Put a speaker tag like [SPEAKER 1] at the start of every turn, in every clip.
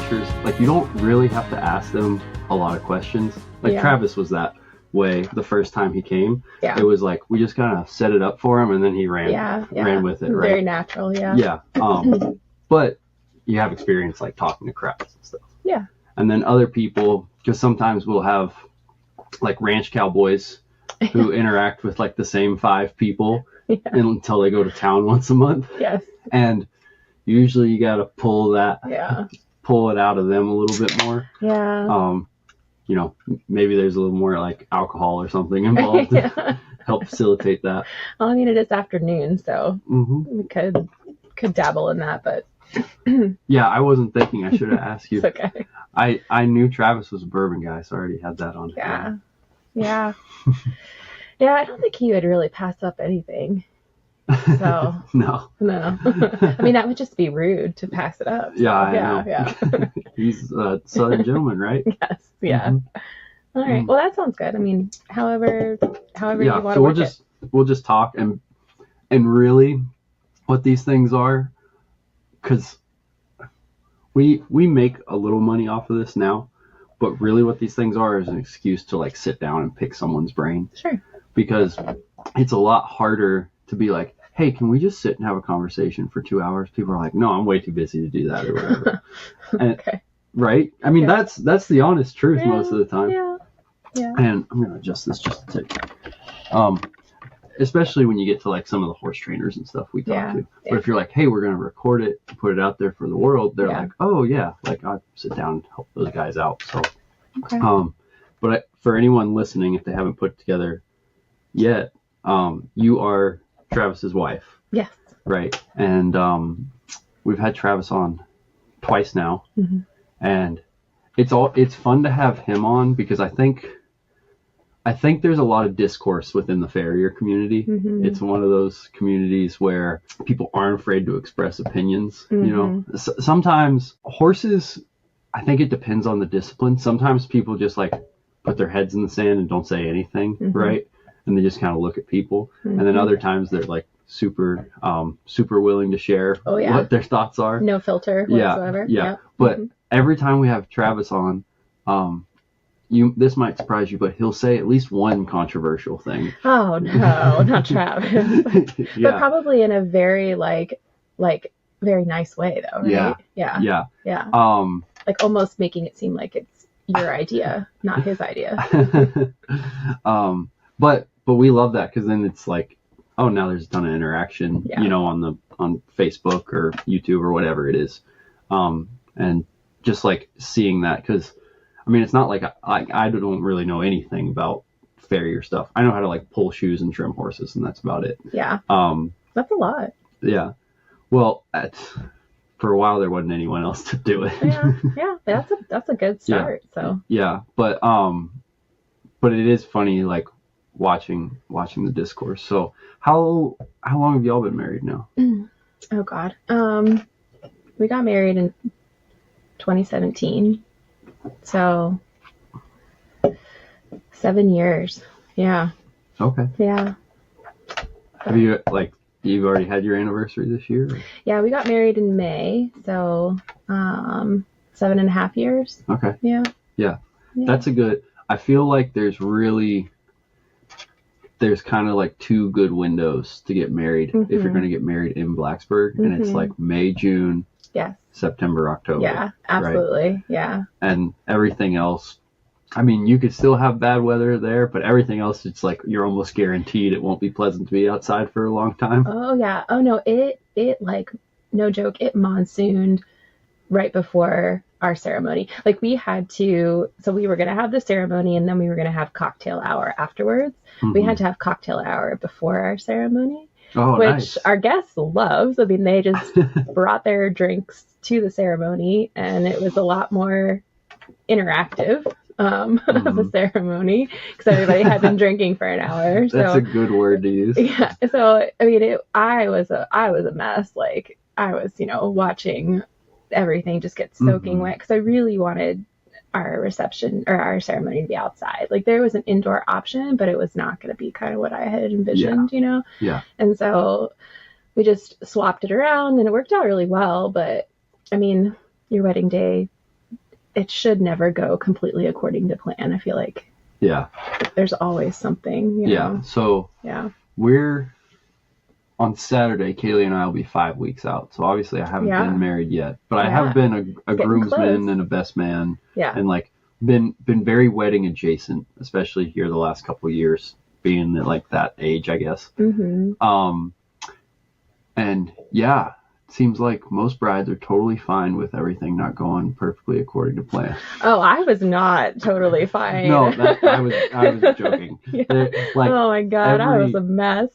[SPEAKER 1] ranchers, like you don't really have to ask them a lot of questions. Like Travis was that way the first time he came. It was like we just kind of set it up for him and then he ran with it, right?
[SPEAKER 2] Very natural.
[SPEAKER 1] But you have experience like talking to crowds and stuff. And then other people, because sometimes we'll have like ranch cowboys who interact with like the same 5 people until they go to town once a month. And usually you got to pull it out of them a little bit more. You know, maybe there's a little more like alcohol or something involved to help facilitate that.
[SPEAKER 2] Well, I mean, it is afternoon, so we could dabble in that, but
[SPEAKER 1] yeah, I wasn't thinking. I should have asked you.
[SPEAKER 2] It's okay.
[SPEAKER 1] I knew Travis was a bourbon guy, so I already had that on.
[SPEAKER 2] Yeah, I don't think he would really pass up anything. So
[SPEAKER 1] no.
[SPEAKER 2] I mean, that would just be rude to pass it up. So,
[SPEAKER 1] yeah. He's a Southern gentleman, right?
[SPEAKER 2] Yes. All right. Well, that sounds good. I mean, however you want to work it.
[SPEAKER 1] We'll just talk and really what these things are, because we make a little money off of this now, but really what these things are is an excuse to like sit down and pick someone's brain.
[SPEAKER 2] Sure.
[SPEAKER 1] Because it's a lot harder to be like, hey, can we just sit and have a conversation for 2 hours? People are like, no, I'm way too busy to do that or whatever. And, right? I mean, that's the honest truth most of the time.
[SPEAKER 2] Yeah.
[SPEAKER 1] And I'm going to adjust this just a tick. Especially when you get to like some of the horse trainers and stuff we talk to. But if you're like, hey, we're going to record it, put it out there for the world, they're like, oh yeah, like I'll sit down and help those guys out. So, but for anyone listening, if they haven't put it together yet, you are Travis's wife.
[SPEAKER 2] Yes.
[SPEAKER 1] Right. And we've had Travis on twice now. And it's fun to have him on because I think there's a lot of discourse within the farrier community. It's one of those communities where people aren't afraid to express opinions. You know, sometimes horses, I think it depends on the discipline. Sometimes people just like put their heads in the sand and don't say anything, right? And they just kind of look at people. And then other times they're like super willing to share what their thoughts are.
[SPEAKER 2] No filter whatsoever.
[SPEAKER 1] But every time we have Travis on, this might surprise you, but he'll say at least one controversial thing.
[SPEAKER 2] Oh no, not Travis. But probably in a very like very nice way though, right? Yeah. Like almost making it seem like it's your idea, not his idea.
[SPEAKER 1] But we love that because then it's like, oh, now there's a ton of interaction, you know, on Facebook or YouTube or whatever it is, and just like seeing that because. I mean, it's not like I don't really know anything about farrier stuff. I know how to like pull shoes and trim horses, and that's about it.
[SPEAKER 2] Yeah. That's a lot.
[SPEAKER 1] Yeah. Well, for a while there wasn't anyone else to do it.
[SPEAKER 2] Yeah. That's a good start. So.
[SPEAKER 1] Yeah, but it is funny like watching the discourse. So how long have y'all been married now?
[SPEAKER 2] Oh God. We got married in 2017. So 7 years. Yeah.
[SPEAKER 1] Okay.
[SPEAKER 2] Yeah.
[SPEAKER 1] Have you you've already had your anniversary this year? Or?
[SPEAKER 2] Yeah, we got married in May. So 7.5 years.
[SPEAKER 1] Okay.
[SPEAKER 2] Yeah.
[SPEAKER 1] That's a good, I feel like there's kind of like 2 good windows to get married if you're going to get married in Blacksburg. And it's like May, June.
[SPEAKER 2] Yes.
[SPEAKER 1] September, October.
[SPEAKER 2] Yeah, absolutely. Right? Yeah.
[SPEAKER 1] And everything else, I mean, you could still have bad weather there, but everything else, it's like you're almost guaranteed it won't be pleasant to be outside for a long time.
[SPEAKER 2] Oh, yeah. Oh, no, it like, no joke, it monsooned right before our ceremony. Like we had to, so we were going to have the ceremony and then we were going to have cocktail hour afterwards. We had to have cocktail hour before our ceremony.
[SPEAKER 1] Oh,
[SPEAKER 2] which
[SPEAKER 1] nice.
[SPEAKER 2] Our guests loved. I mean, they just brought their drinks to the ceremony, and it was a lot more interactive of a ceremony because everybody had been drinking for an hour.
[SPEAKER 1] That's a good word to use.
[SPEAKER 2] Yeah. So I mean, I was a mess. Like I was, watching everything just get soaking wet because I really wanted our reception or our ceremony to be outside. Like there was an indoor option, but it was not going to be kind of what I had envisioned,
[SPEAKER 1] Yeah.
[SPEAKER 2] And so we just swapped it around and it worked out really well. But I mean, your wedding day it should never go completely according to plan. I feel like there's always something, you know?
[SPEAKER 1] So we're on Saturday, Kaylee and I will be 5 weeks out. So obviously I haven't been married yet, but I have been a groomsman and a best man, and like been very wedding adjacent, especially here the last couple of years, being at like that age, I guess. And it seems like most brides are totally fine with everything not going perfectly according to plan.
[SPEAKER 2] Oh, I was not totally fine.
[SPEAKER 1] No, I was joking. Like,
[SPEAKER 2] oh my God, I was a mess.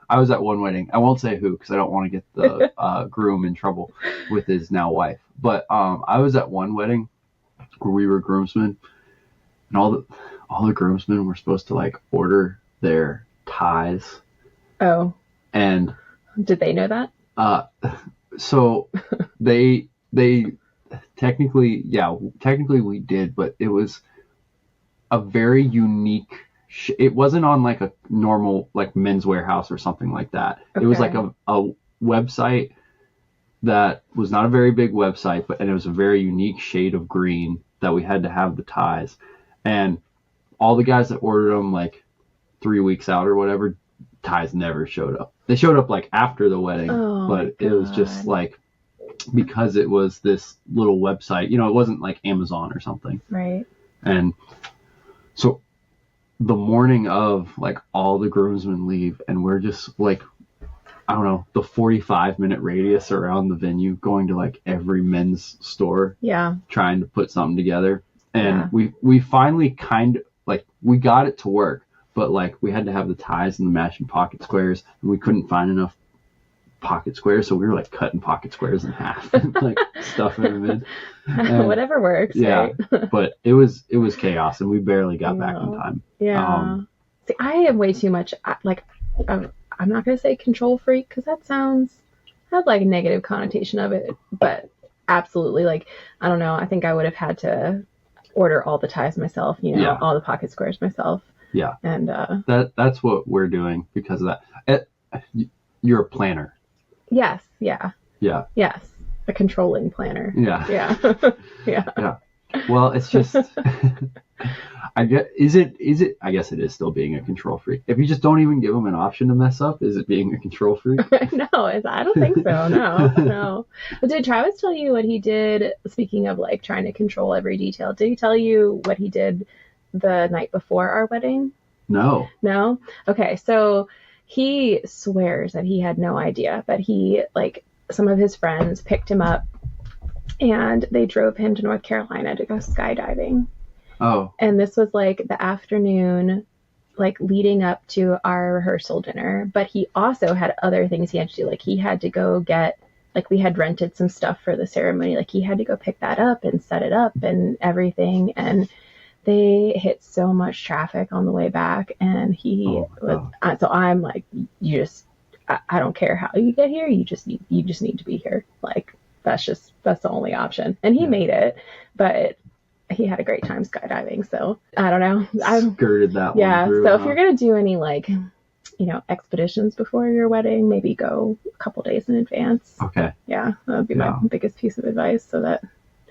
[SPEAKER 1] I was at one wedding. I won't say who because I don't want to get the groom in trouble with his now wife. But I was at one wedding where we were groomsmen, and all the groomsmen were supposed to like order their ties.
[SPEAKER 2] Oh.
[SPEAKER 1] And
[SPEAKER 2] did they know that?
[SPEAKER 1] So they technically we did, but it was a very unique. It wasn't on like a normal like Men's Warehouse or something like that. Okay. It was like a website that was not a very big website, and it was a very unique shade of green that we had to have the ties. And all the guys that ordered them like 3 weeks out or whatever, ties never showed up. They showed up like after the wedding, but it was just like because it was this little website, you know, it wasn't like Amazon or something.
[SPEAKER 2] Right.
[SPEAKER 1] And so the morning of, like, all the groomsmen leave, and we're just like, I don't know, the 45-minute radius around the venue, going to like every men's store, trying to put something together. And we finally kind of like, we got it to work, but like we had to have the ties and the matching pocket squares, and we couldn't find enough pocket squares, so we were like cutting pocket squares in half and like stuffing them in. And,
[SPEAKER 2] whatever works. Right?
[SPEAKER 1] But it was chaos, and we barely got back in time.
[SPEAKER 2] See, I am way too much like I'm not gonna say control freak because that has like a negative connotation of it, but absolutely, like, I don't know, I think I would have had to order all the ties myself, you know, all the pocket squares myself. And
[SPEAKER 1] that's what we're doing because of that. You're a planner.
[SPEAKER 2] Yes. A controlling planner. Yeah.
[SPEAKER 1] Well, it's just I guess I guess it is still being a control freak. If you just don't even give them an option to mess up, is it being a control freak?
[SPEAKER 2] No, I don't think so. No. But did Travis tell you what he did, speaking of like trying to control every detail? Did he tell you what he did the night before our wedding?
[SPEAKER 1] No.
[SPEAKER 2] Okay, so he swears that he had no idea, but he, like, some of his friends picked him up and they drove him to North Carolina to go skydiving.
[SPEAKER 1] Oh.
[SPEAKER 2] And this was like the afternoon, like leading up to our rehearsal dinner. But he also had other things he had to do. Like he had to go get, like we had rented some stuff for the ceremony. Like he had to go pick that up and set it up and everything. And they hit so much traffic on the way back. And he so I'm like, I don't care how you get here. You just need to be here. Like that's the only option. And he made it, but he had a great time skydiving. So I don't know. I
[SPEAKER 1] skirted that one through,
[SPEAKER 2] so if you're going to do any like, you know, expeditions before your wedding, maybe go a couple days in advance.
[SPEAKER 1] Okay.
[SPEAKER 2] Yeah. That would be my biggest piece of advice, so that.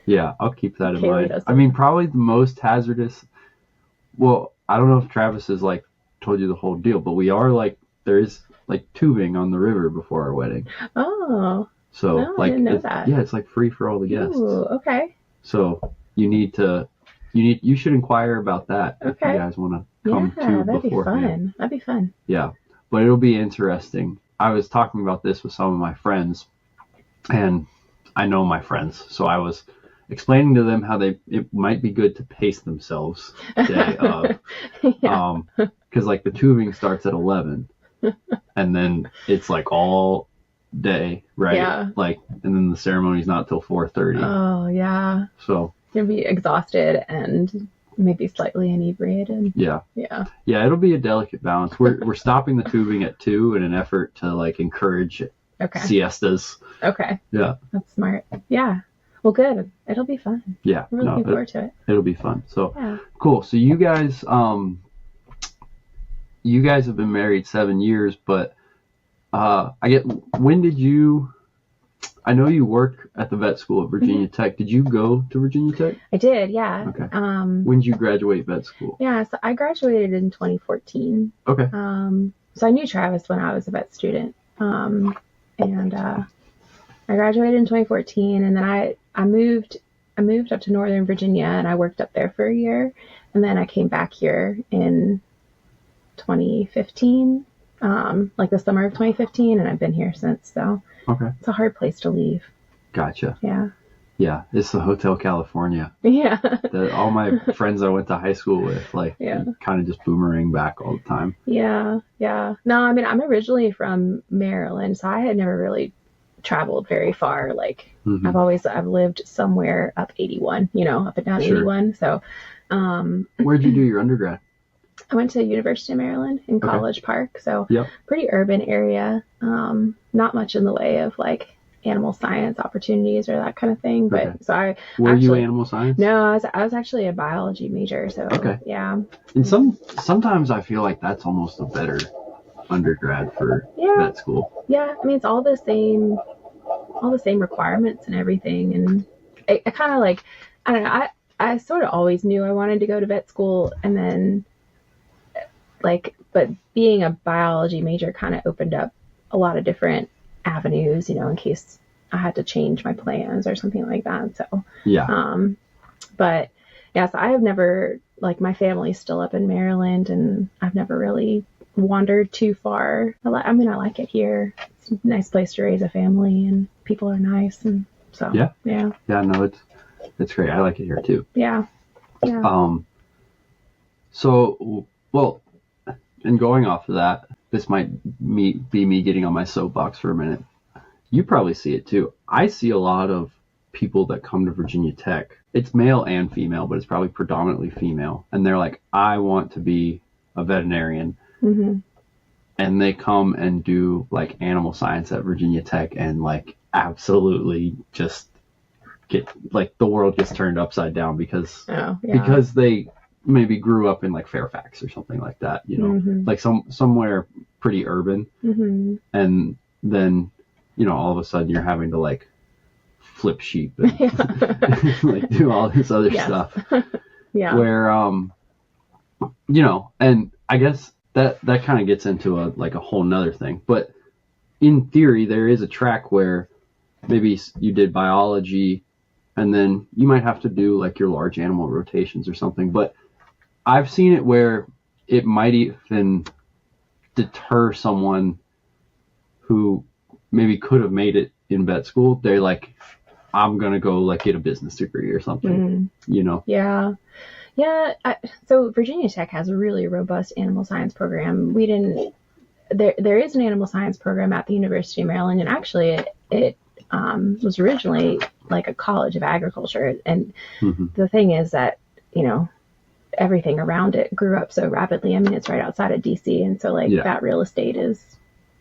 [SPEAKER 1] Yeah. I'll keep that in mind. I mean, probably the most hazardous. Well, I don't know if Travis has like told you the whole deal, but we are like, there is like tubing on the river before our wedding.
[SPEAKER 2] Oh.
[SPEAKER 1] So
[SPEAKER 2] no,
[SPEAKER 1] like,
[SPEAKER 2] I didn't know that.
[SPEAKER 1] Yeah, it's like free for all the guests.
[SPEAKER 2] Ooh, okay.
[SPEAKER 1] So you should inquire about that if you guys want to come to beforehand.
[SPEAKER 2] That'd be fun.
[SPEAKER 1] Yeah, but it'll be interesting. I was talking about this with some of my friends, and I know my friends, so I was explaining to them how it might be good to pace themselves day of, because like the tubing starts at 11, and then it's like all day, right?
[SPEAKER 2] Yeah.
[SPEAKER 1] Like, and then the ceremony's not till 4:30.
[SPEAKER 2] Oh yeah.
[SPEAKER 1] So
[SPEAKER 2] you'll be exhausted and maybe slightly inebriated.
[SPEAKER 1] Yeah, it'll be a delicate balance. We're stopping the tubing at 2 in an effort to like encourage siestas.
[SPEAKER 2] Okay.
[SPEAKER 1] Yeah.
[SPEAKER 2] That's smart. Yeah. Well, good. It'll be fun.
[SPEAKER 1] Yeah.
[SPEAKER 2] I'm really looking forward to it.
[SPEAKER 1] It'll be fun. So cool. So you guys have been married 7 years, but when did you I know you work at the vet school at Virginia Tech. Did you go to Virginia Tech?
[SPEAKER 2] I did, yeah.
[SPEAKER 1] Okay. When did you graduate vet school?
[SPEAKER 2] Yeah, so I graduated in 2014.
[SPEAKER 1] Okay.
[SPEAKER 2] So I knew Travis when I was a vet student. And I graduated in 2014, and then I moved up to Northern Virginia, and I worked up there for a year, and then I came back here in 2015, like the summer of 2015, and I've been here since. So
[SPEAKER 1] okay,
[SPEAKER 2] it's a hard place to leave.
[SPEAKER 1] Gotcha.
[SPEAKER 2] Yeah.
[SPEAKER 1] Yeah, it's the Hotel California.
[SPEAKER 2] Yeah.
[SPEAKER 1] All my friends I went to high school with, like, kind of just boomerang back all the time.
[SPEAKER 2] Yeah, yeah. No, I mean, I'm originally from Maryland, so I had never really traveled very far. Like, I've lived somewhere up 81, up and down 81. So,
[SPEAKER 1] where'd you do your undergrad?
[SPEAKER 2] I went to University of Maryland in College Park, so pretty urban area. Not much in the way of like animal science opportunities or that kind of thing. But so
[SPEAKER 1] were you animal science?
[SPEAKER 2] No, I was actually a biology major. So yeah. And
[SPEAKER 1] sometimes I feel like that's almost a better undergrad for vet school.
[SPEAKER 2] Yeah, I mean it's all the same requirements and everything, and I kind of like, I don't know, I sort of always knew I wanted to go to vet school, and then but being a biology major kind of opened up a lot of different avenues, in case I had to change my plans or something like that. So but yeah, so I have never, like, my family's still up in Maryland, and I've never really wandered too far. I like it here. It's a nice place to raise a family, and people are nice, and so yeah.
[SPEAKER 1] No, it's great. I like it here too.
[SPEAKER 2] Yeah.
[SPEAKER 1] So, well, and going off of that, this might be me getting on my soapbox for a minute. You probably see it too. I see a lot of people that come to Virginia Tech. It's male and female, but it's probably predominantly female. And they're like, I want to be a veterinarian. Mm-hmm. And they come and do like animal science at Virginia Tech, and like absolutely just get, like, the world gets turned upside down because they maybe grew up in like Fairfax or something like that, like somewhere pretty urban. Mm-hmm. And then, all of a sudden you're having to like flip sheep and like do all this other stuff. Where, and I guess that kind of gets into a whole nother thing. But in theory, there is a track where maybe you did biology and then you might have to do like your large animal rotations or something. But I've seen it where it might even deter someone who maybe could have made it in vet school. They're like, I'm going to go like get a business degree or something, Yeah.
[SPEAKER 2] Yeah. So Virginia Tech has a really robust animal science program. There is an animal science program at the University of Maryland, and actually it was originally like a college of agriculture. And the thing is that, everything around it grew up so rapidly. I mean, it's right outside of DC. And so that real estate is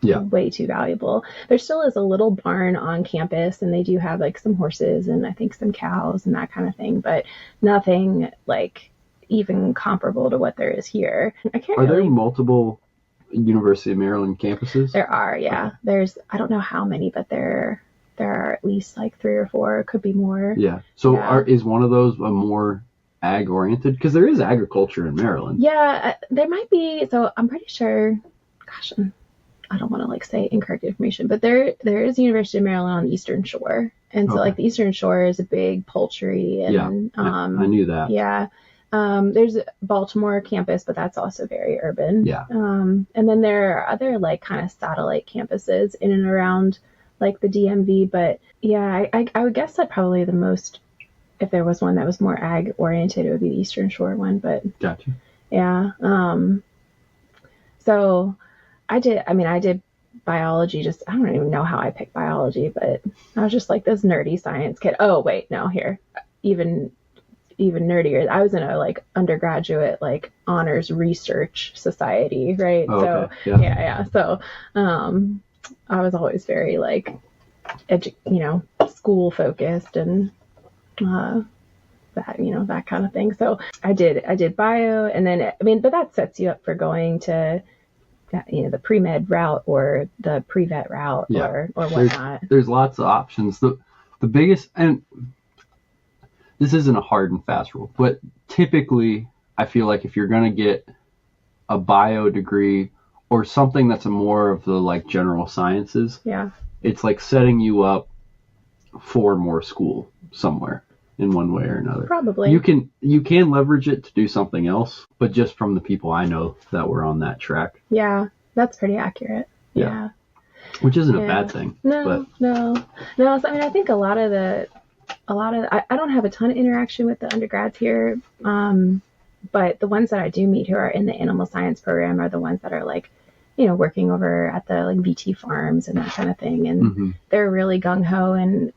[SPEAKER 2] way too valuable. There still is a little barn on campus, and they do have like some horses and I think some cows and that kind of thing, but nothing like even comparable to what there is here.
[SPEAKER 1] Are there multiple University of Maryland campuses?
[SPEAKER 2] There are, yeah. Okay. There's, I don't know how many, but there are at least like 3 or 4. It could be more.
[SPEAKER 1] Yeah. So is one of those a more ag oriented? Because there is agriculture in Maryland.
[SPEAKER 2] Yeah, there might be. So I'm pretty sure, gosh, I don't want to like say incorrect information, but there is University of Maryland on the Eastern Shore. And so like the Eastern Shore is a big poultry. And
[SPEAKER 1] I knew that.
[SPEAKER 2] Yeah. There's a Baltimore campus, but that's also very urban.
[SPEAKER 1] Yeah.
[SPEAKER 2] And then there are other like kind of satellite campuses in and around like the DMV. But yeah, I would guess that probably the most, if there was one that was more ag oriented, it would be the Eastern Shore one. But
[SPEAKER 1] gotcha.
[SPEAKER 2] Yeah. So I did biology. Just, I don't even know how I picked biology, but I was just like this nerdy science kid. Oh wait, no, here, even nerdier. I was in a like undergraduate like honors research society, right?
[SPEAKER 1] Oh,
[SPEAKER 2] so
[SPEAKER 1] okay.
[SPEAKER 2] yeah. So I was always very like school focused and that kind of thing. So I did bio, and then but that sets you up for going to the pre-med route or the pre-vet route or whatnot.
[SPEAKER 1] There's lots of options. The biggest, and this isn't a hard and fast rule, but typically I feel like if you're going to get a bio degree or something that's more of the like general sciences, it's like setting you up for more school somewhere in one way or another.
[SPEAKER 2] Probably.
[SPEAKER 1] You can leverage it to do something else, but just from the people I know that were on that track.
[SPEAKER 2] Yeah, that's pretty accurate. Yeah.
[SPEAKER 1] Which isn't a bad thing.
[SPEAKER 2] No. So, I mean, I think I don't have a ton of interaction with the undergrads here, but the ones that I do meet who are in the animal science program are the ones that are like, working over at the like VT farms and that kind of thing, and they're really gung ho, and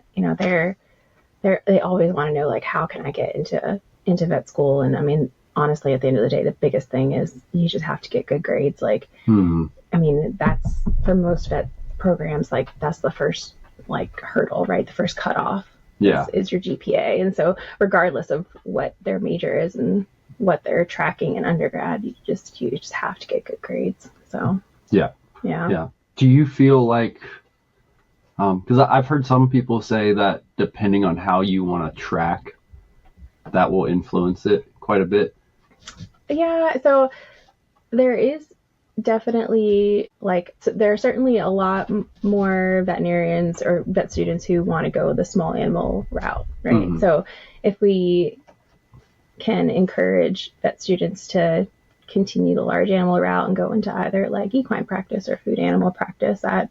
[SPEAKER 2] they always want to know like, how can I get into vet school? And I mean, honestly, at the end of the day, the biggest thing is you just have to get good grades. Like, I mean, that's for most vet programs, like that's the first like hurdle, right? The first cutoff is your GPA. And so regardless of what their major is and what they're tracking in undergrad, you just have to get good grades. So yeah.
[SPEAKER 1] Do you feel like, because I've heard some people say that depending on how you want to track, that will influence it quite a bit?
[SPEAKER 2] Yeah, so there is definitely there are certainly a lot more veterinarians or vet students who want to go the small animal route, right? So if we can encourage vet students to continue the large animal route and go into either like equine practice or food animal practice, that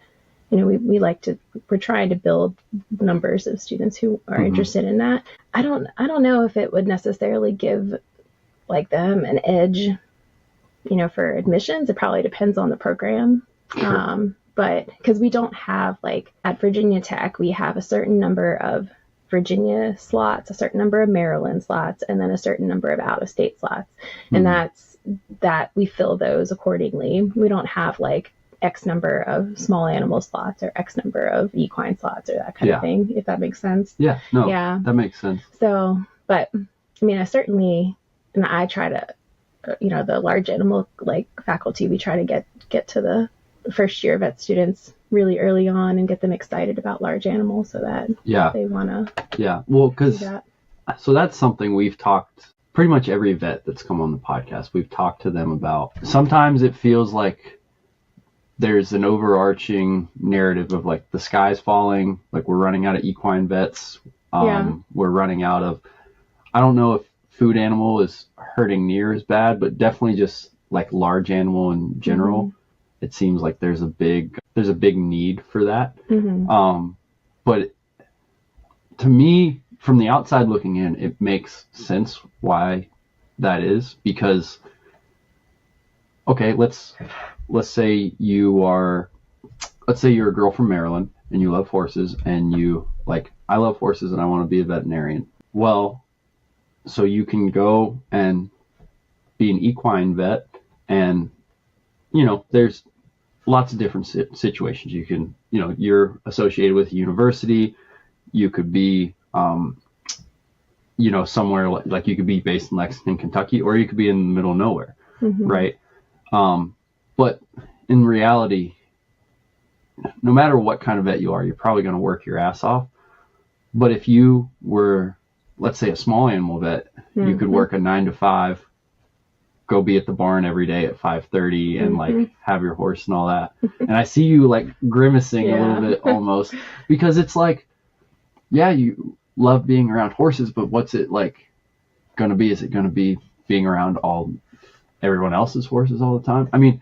[SPEAKER 2] we're trying to build numbers of students who are interested in that. I don't know if it would necessarily give like them an edge, for admissions. It probably depends on the program. Sure. But because we don't have, like at Virginia Tech, we have a certain number of Virginia slots, a certain number of Maryland slots, and then a certain number of out-of-state slots. And that we fill those accordingly. We don't have like X number of small animal slots or X number of equine slots or that kind of thing, if that makes sense.
[SPEAKER 1] Yeah, no, that makes sense.
[SPEAKER 2] So, but I mean, I try to, the large animal like faculty, we try to get to the first year vet students really early on and get them excited about large animals so that they want to.
[SPEAKER 1] Well, because so that's something we've talked, pretty much every vet that's come on the podcast, we've talked to them about. Sometimes it feels like there's an overarching narrative of like the sky's falling, like we're running out of equine vets. We're running out of, I don't know if food animal is hurting near as bad, but definitely just like large animal in general. It seems like there's a big need for that. But to me, from the outside looking in, it makes sense why that is, because okay, let's say you're a girl from Maryland and you love horses and you like, I love horses and I want to be a veterinarian. Well, so you can go and be an equine vet, and there's lots of different situations. You can, you're associated with a university. You could be somewhere like you could be based in Lexington, Kentucky, or you could be in the middle of nowhere, right? But in reality, no matter what kind of vet you are, you're probably going to work your ass off. But if you were, let's say, a small animal vet, you could work a 9 to 5, go be at the barn every day at 5:30 and like have your horse and all that. And I see you like grimacing a little bit almost, because it's like, you love being around horses, but what's it like going to be? Is it going to be being around everyone else's horses all the time? I mean,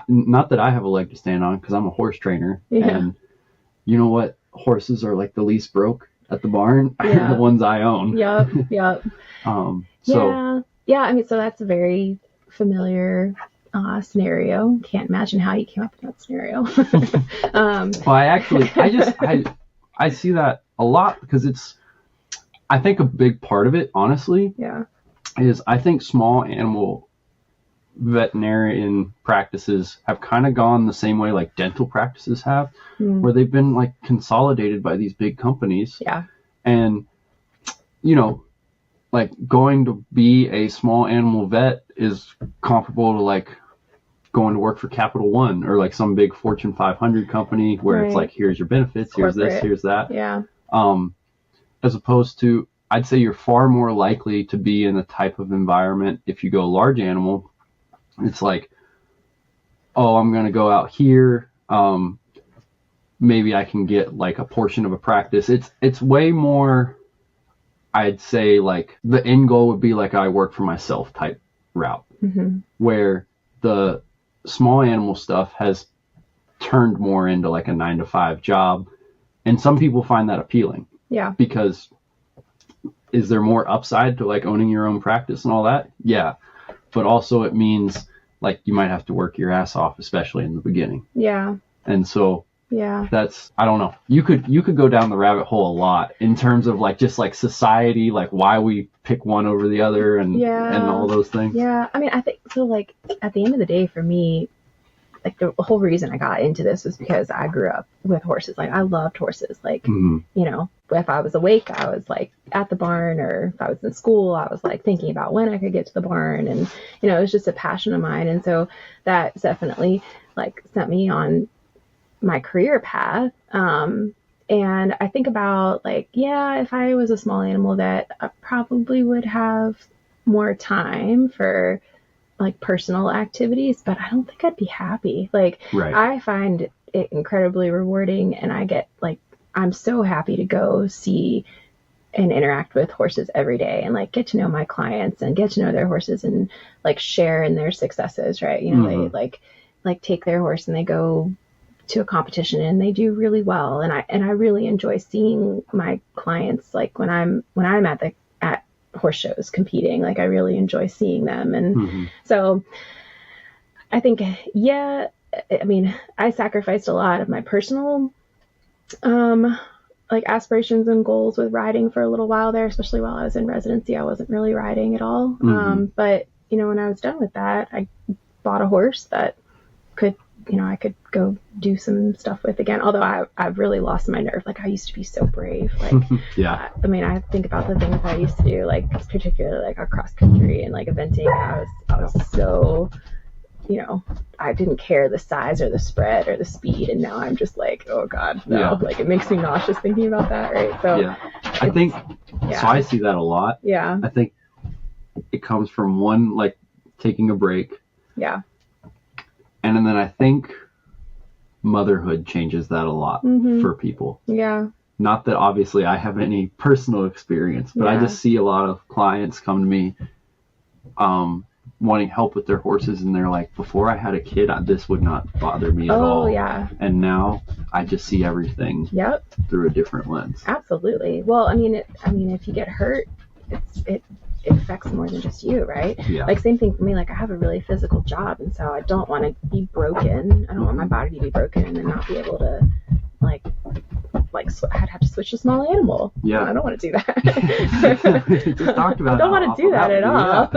[SPEAKER 1] not that I have a leg to stand on because I'm a horse trainer, and you know what? Horses are like the least broke at the barn, the ones I own.
[SPEAKER 2] Yep.
[SPEAKER 1] So
[SPEAKER 2] I mean, so that's a very familiar scenario. Can't imagine how you came up with that scenario.
[SPEAKER 1] Well, I see that a lot because I think a big part of it, honestly, is I think small animal veterinarian practices have kind of gone the same way like dental practices have, where they've been like consolidated by these big companies. And like going to be a small animal vet is comparable to like going to work for Capital One or like some big Fortune 500 company where it's like, here's your benefits, here's this, here's that.
[SPEAKER 2] Yeah.
[SPEAKER 1] As opposed to, I'd say you're far more likely to be in a type of environment if you go large animal. It's like, oh, I'm going to go out here. Maybe I can get like a portion of a practice. It's way more, I'd say, like the end goal would be like I work for myself type route, where the small animal stuff has turned more into like a 9-to-5 job. And some people find that appealing.
[SPEAKER 2] Yeah.
[SPEAKER 1] Because is there more upside to like owning your own practice and all that? Yeah. But also it means like you might have to work your ass off, especially in the beginning.
[SPEAKER 2] Yeah.
[SPEAKER 1] And so
[SPEAKER 2] yeah,
[SPEAKER 1] that's, I don't know. You could go down the rabbit hole a lot in terms of like just like society, like why we pick one over the other and all those things.
[SPEAKER 2] Yeah. I mean, I think so. Like at the end of the day, for me, like the whole reason I got into this was because I grew up with horses. Like I loved horses. Like, you know, if I was awake, I was like at the barn, or if I was in school, I was like thinking about when I could get to the barn. And, you know, it was just a passion of mine. And so that definitely like sent me on my career path. And I think about like, yeah, if I was a small animal vet, I probably would have more time for like personal activities, but I don't think I'd be happy. Like I find it incredibly rewarding, and I get like, I'm so happy to go see and interact with horses every day and like get to know my clients and get to know their horses and like share in their successes. Right. You know, they like take their horse and they go to a competition and they do really well. And I really enjoy seeing my clients, like when I'm at horse shows competing, like I really enjoy seeing them. And so I think, yeah, I mean, I sacrificed a lot of my personal, like aspirations and goals with riding for a little while there, especially while I was in residency. I wasn't really riding at all. But you know, when I was done with that, I bought a horse that could, you know, I could go do some stuff with again. Although I've really lost my nerve. Like I used to be so brave. Like, I mean, I think about the things I used to do, like particularly like our cross country and like eventing. I was so, you know, I didn't care the size or the spread or the speed. And now I'm just like, oh God, no. Like it makes me nauseous thinking about that. Right. So
[SPEAKER 1] I think, so I see that a lot.
[SPEAKER 2] Yeah.
[SPEAKER 1] I think it comes from one, like taking a break.
[SPEAKER 2] Yeah.
[SPEAKER 1] And then I think motherhood changes that a lot for people.
[SPEAKER 2] Yeah.
[SPEAKER 1] Not that obviously I have any personal experience, but I just see a lot of clients come to me wanting help with their horses. And they're like, before I had a kid, this would not bother me at all.
[SPEAKER 2] Yeah.
[SPEAKER 1] And now I just see everything through a different lens.
[SPEAKER 2] Absolutely. Well, I mean, if you get hurt, it affects more than just you, right?
[SPEAKER 1] Yeah.
[SPEAKER 2] Like same thing for me. Like I have a really physical job, and so I don't want to be broken. I don't want my body to be broken and not be able to like I'd have to switch to small animal.
[SPEAKER 1] Yeah.
[SPEAKER 2] I don't want to do that.
[SPEAKER 1] Just talked about
[SPEAKER 2] I don't want to do that at all.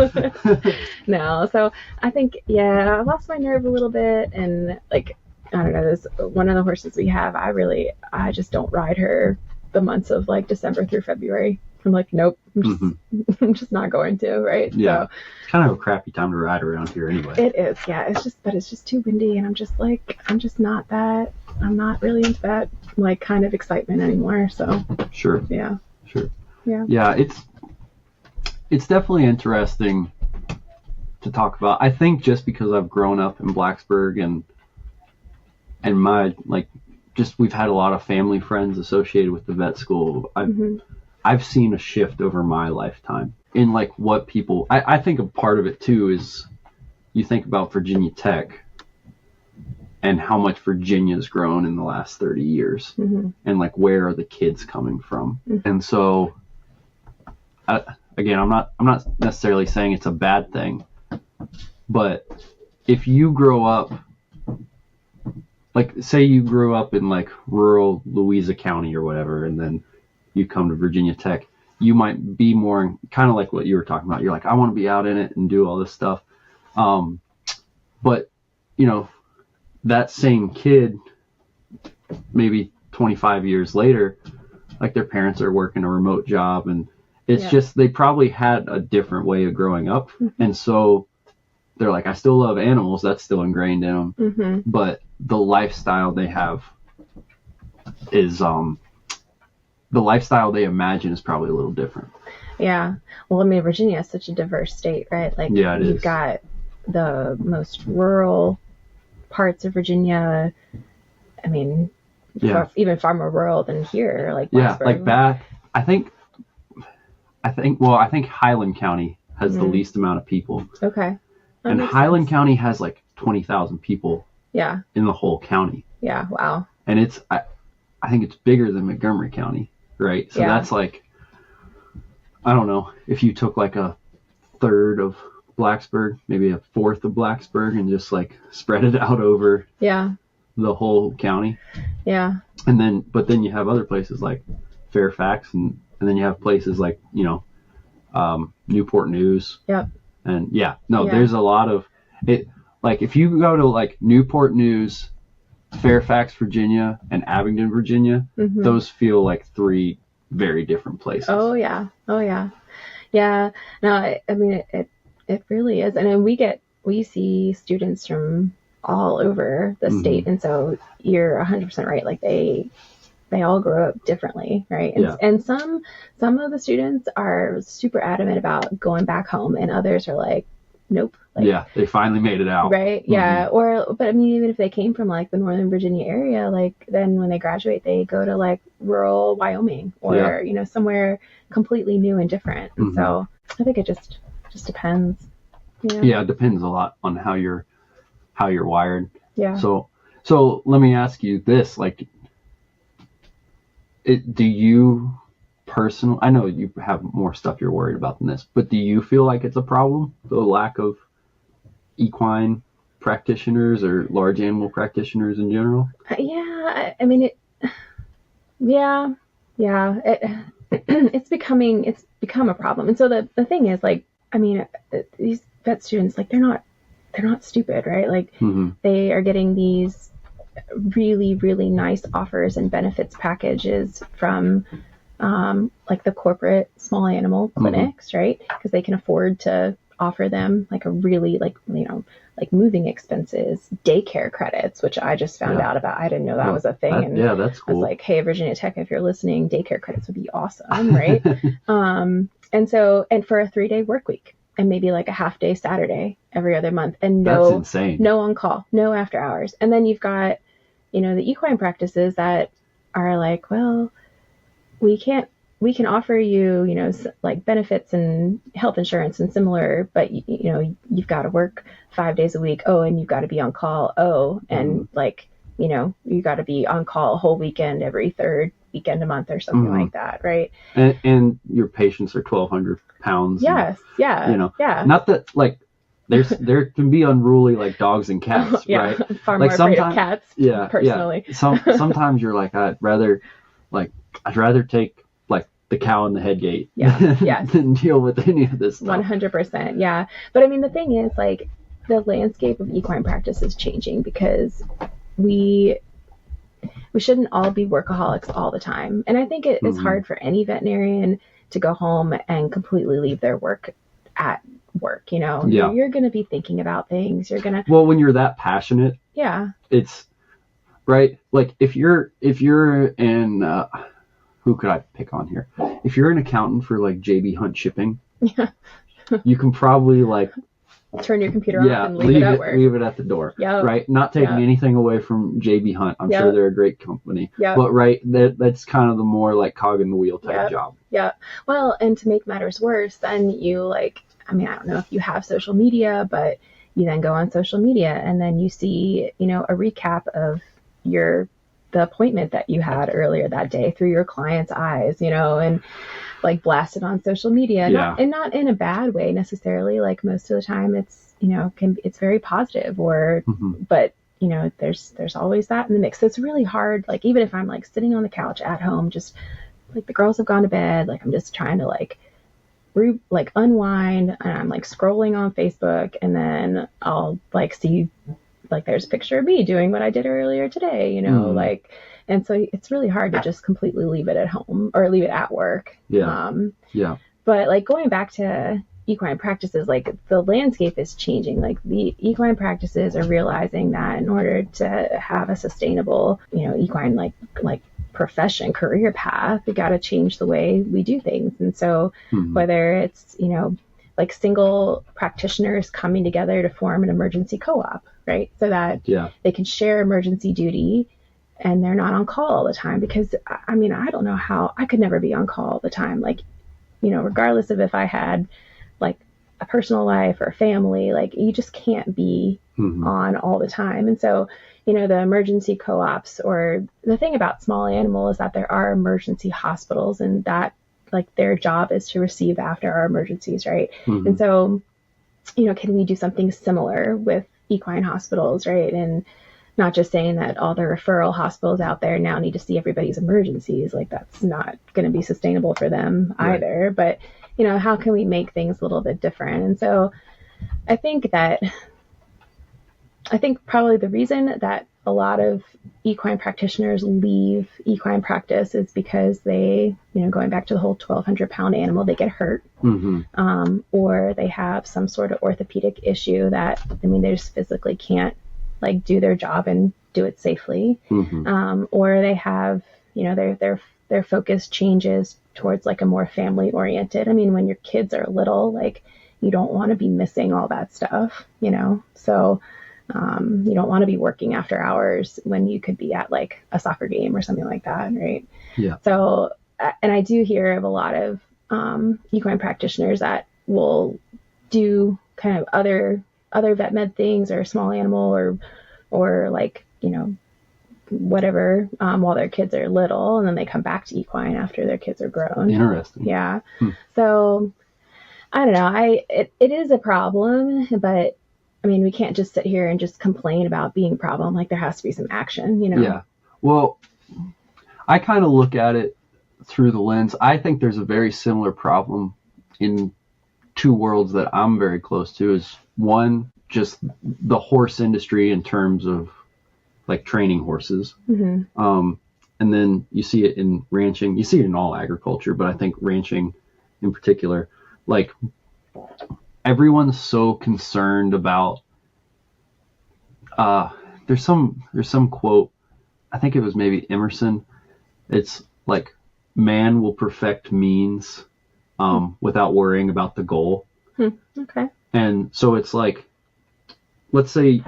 [SPEAKER 2] No. So I think, I lost my nerve a little bit, and like, I don't know, there's one of the horses we have. I just don't ride her the months of like December through February. I'm like, nope, I'm just not going to, right?
[SPEAKER 1] Yeah.
[SPEAKER 2] So,
[SPEAKER 1] it's kind of a crappy time to ride around here anyway.
[SPEAKER 2] It is, yeah. It's just too windy, and I'm just not really into that like kind of excitement anymore. So
[SPEAKER 1] Sure.
[SPEAKER 2] Yeah.
[SPEAKER 1] Sure.
[SPEAKER 2] Yeah.
[SPEAKER 1] Yeah, it's definitely interesting to talk about. I think just because I've grown up in Blacksburg and my like just we've had a lot of family friends associated with the vet school. I've seen a shift over my lifetime in like what people, I think a part of it too is you think about Virginia Tech and how much Virginia's grown in the last 30 years and like where are the kids coming from. And so again, I'm not necessarily saying it's a bad thing, but if you grow up, like say you grew up in like rural Louisa County or whatever, and then you come to Virginia Tech, you might be more kind of like what you were talking about. You're like, I want to be out in it and do all this stuff. But you know, that same kid, maybe 25 years later, like their parents are working a remote job, and it's just, they probably had a different way of growing up. And so they're like, I still love animals. That's still ingrained in them.
[SPEAKER 2] Mm-hmm.
[SPEAKER 1] But the lifestyle they have is, the lifestyle they imagine is probably a little different.
[SPEAKER 2] Yeah. Well, I mean, Virginia is such a diverse state, right? Like,
[SPEAKER 1] Yeah, it
[SPEAKER 2] you've
[SPEAKER 1] is.
[SPEAKER 2] got the most rural parts of Virginia. I mean,
[SPEAKER 1] Yeah.
[SPEAKER 2] even far more rural than here, like
[SPEAKER 1] Yeah,
[SPEAKER 2] Blacksburg.
[SPEAKER 1] like that. I think Highland County has the least amount of people.
[SPEAKER 2] Okay. That
[SPEAKER 1] And
[SPEAKER 2] makes
[SPEAKER 1] Highland
[SPEAKER 2] sense.
[SPEAKER 1] County has like 20,000 people
[SPEAKER 2] Yeah.
[SPEAKER 1] in the whole county.
[SPEAKER 2] Yeah. Wow.
[SPEAKER 1] And it's, I think it's bigger than Montgomery County, right? So
[SPEAKER 2] Yeah.
[SPEAKER 1] that's like, I don't know, if you took like a third of Blacksburg, maybe a fourth of Blacksburg, and just like spread it out over
[SPEAKER 2] Yeah.
[SPEAKER 1] the whole county.
[SPEAKER 2] Yeah.
[SPEAKER 1] But then you have other places like Fairfax, and then you have places like, Newport News.
[SPEAKER 2] Yep.
[SPEAKER 1] And there's a lot of it. Like if you go to like Newport News, Fairfax, Virginia, and Abingdon, Virginia,
[SPEAKER 2] Mm-hmm.
[SPEAKER 1] those feel like three very different places.
[SPEAKER 2] Oh yeah. Yeah. No, I mean, it really is. And then we see students from all over the state. And so you're 100% right. Like they all grow up differently, right? And, and some of the students are super adamant about going back home, and others are like, nope. Like,
[SPEAKER 1] they finally made it out.
[SPEAKER 2] Right. Yeah. But I mean, even if they came from like the Northern Virginia area, like then when they graduate, they go to like rural Wyoming or, somewhere completely new and different. And so I think it just depends.
[SPEAKER 1] Yeah. It depends a lot on how you're wired.
[SPEAKER 2] Yeah.
[SPEAKER 1] So let me ask you this, like, do you personally, I know you have more stuff you're worried about than this, but do you feel like it's a problem, the lack of equine practitioners or large animal practitioners in general?
[SPEAKER 2] Yeah, I mean, it's become a problem. And so the thing is, like, I mean, these vet students, like, they're not stupid, right? Like, they are getting these really, really nice offers and benefits packages from like the corporate small animal clinics, right? Because they can afford to offer them like a really like moving expenses, daycare credits, which I just found out about. I didn't know that was a thing. And
[SPEAKER 1] that's cool.
[SPEAKER 2] I was like, hey, Virginia Tech, if you're listening, daycare credits would be awesome, right? And for a 3-day work week and maybe like a half day Saturday every other month, and
[SPEAKER 1] that's insane.
[SPEAKER 2] No on call, no after hours. And then you've got, the equine practices that are like, well, we can offer you, like benefits and health insurance and similar, but you've got to work 5 days a week. Oh, and you've got to be on call. Oh, and like, you got to be on call a whole weekend every third weekend a month or something like that. Right.
[SPEAKER 1] And your patients are 1,200 pounds.
[SPEAKER 2] Yes.
[SPEAKER 1] And,
[SPEAKER 2] yeah.
[SPEAKER 1] Not that like there can be unruly like dogs and cats, right?
[SPEAKER 2] Far
[SPEAKER 1] like
[SPEAKER 2] more afraid of cats. Personally.
[SPEAKER 1] Yeah. Sometimes you're like, I'd rather take like the cow in the head gate than deal with any of this stuff.
[SPEAKER 2] 100%. Yeah. But I mean, the thing is, like, the landscape of equine practice is changing because we shouldn't all be workaholics all the time. And I think it is hard for any veterinarian to go home and completely leave their work at work. You're going to be thinking about things. You're going to,
[SPEAKER 1] well, when you're that passionate, it's right. Like if you're in, who could I pick on here? If you're an accountant for like JB Hunt Shipping, you can probably like
[SPEAKER 2] turn your computer off and leave
[SPEAKER 1] it at the door. Right. Not taking anything away from JB Hunt. I'm sure they're a great company. But right, that's kind of the more like cog in the wheel type job. Yeah.
[SPEAKER 2] Well, and to make matters worse, then you like, I mean, I don't know if you have social media, but you then go on social media and then you see, a recap of the appointment that you had earlier that day through your client's eyes, and like blasted on social media. Not in a bad way necessarily. Like most of the time it's, it's very positive but there's always that in the mix. So it's really hard. Like, even if I'm like sitting on the couch at home, just like the girls have gone to bed, like I'm just trying to like unwind, and I'm like scrolling on Facebook, and then I'll like see like there's a picture of me doing what I did earlier today, like, and so it's really hard to just completely leave it at home or leave it at work.
[SPEAKER 1] But
[SPEAKER 2] like going back to equine practices, like the landscape is changing. Like the equine practices are realizing that in order to have a sustainable, equine like profession, career path, we got to change the way we do things. And so whether it's, like single practitioners coming together to form an emergency co-op, right? So that they can share emergency duty and they're not on call all the time. Because I mean, I don't know how I could never be on call all the time. Like, regardless of if I had like a personal life or a family, like you just can't be on all the time. And so, the emergency co-ops, or the thing about small animal is that there are emergency hospitals, and that like their job is to receive after our emergencies, right? And so, can we do something similar with equine hospitals, right? And not just saying that all the referral hospitals out there now need to see everybody's emergencies. Like that's not going to be sustainable for them either. But, how can we make things a little bit different? And so I think probably the reason that a lot of equine practitioners leave equine practice is because they, going back to the whole 1,200-pound animal, they get hurt, or they have some sort of orthopedic issue that, they just physically can't like do their job and do it safely, or they have, their focus changes towards like a more family oriented. I mean, when your kids are little, like you don't want to be missing all that stuff, so you don't want to be working after hours when you could be at like a soccer game or something like that, right?
[SPEAKER 1] Yeah.
[SPEAKER 2] So, and I do hear of a lot of equine practitioners that will do kind of other vet med things or small animal or like, whatever, while their kids are little, and then they come back to equine after their kids are grown.
[SPEAKER 1] Interesting.
[SPEAKER 2] Yeah. So I don't know. It is a problem, but I mean, we can't just sit here and just complain about being a problem. Like there has to be some action,
[SPEAKER 1] Yeah. Well, I kind of look at it through the lens. I think there's a very similar problem in two worlds that I'm very close to. Is one, just the horse industry in terms of like training horses. And then you see it in ranching. You see it in all agriculture, but I think ranching in particular, like everyone's so concerned about, there's some quote, I think it was maybe Emerson. It's like, man will perfect means, without worrying about the goal.
[SPEAKER 2] Okay. And
[SPEAKER 1] so it's like, let's say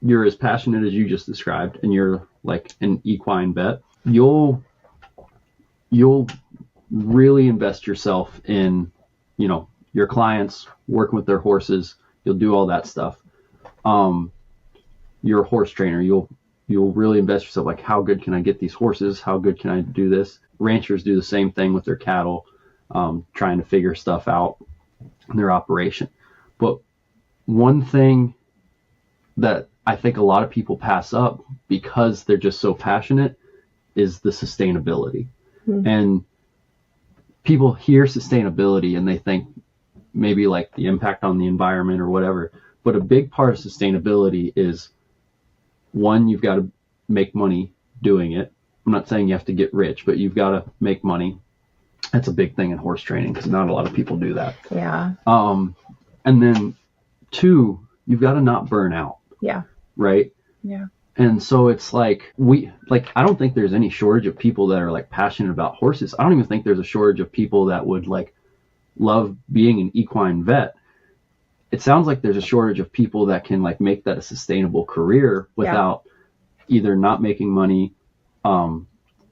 [SPEAKER 1] you're as passionate as you just described and you're like an equine vet, you'll really invest yourself in, your clients, working with their horses. You'll do all that stuff. You're a horse trainer. You'll really invest yourself, like, how good can I get these horses? How good can I do this? Ranchers do the same thing with their cattle, trying to figure stuff out in their operation. But one thing that I think a lot of people pass up because they're just so passionate is the sustainability. And people hear sustainability and they think maybe like the impact on the environment or whatever. But a big part of sustainability is, one, you've got to make money doing it. I'm not saying you have to get rich, but you've got to make money. That's a big thing in horse training because not a lot of people do that.
[SPEAKER 2] Yeah.
[SPEAKER 1] And then two, you've got to not burn out.
[SPEAKER 2] Yeah.
[SPEAKER 1] Right?
[SPEAKER 2] Yeah.
[SPEAKER 1] And so it's like, I don't think there's any shortage of people that are like passionate about horses. I don't even think there's a shortage of people that would like love being an equine vet. It sounds like there's a shortage of people that can like make that a sustainable career without either not making money,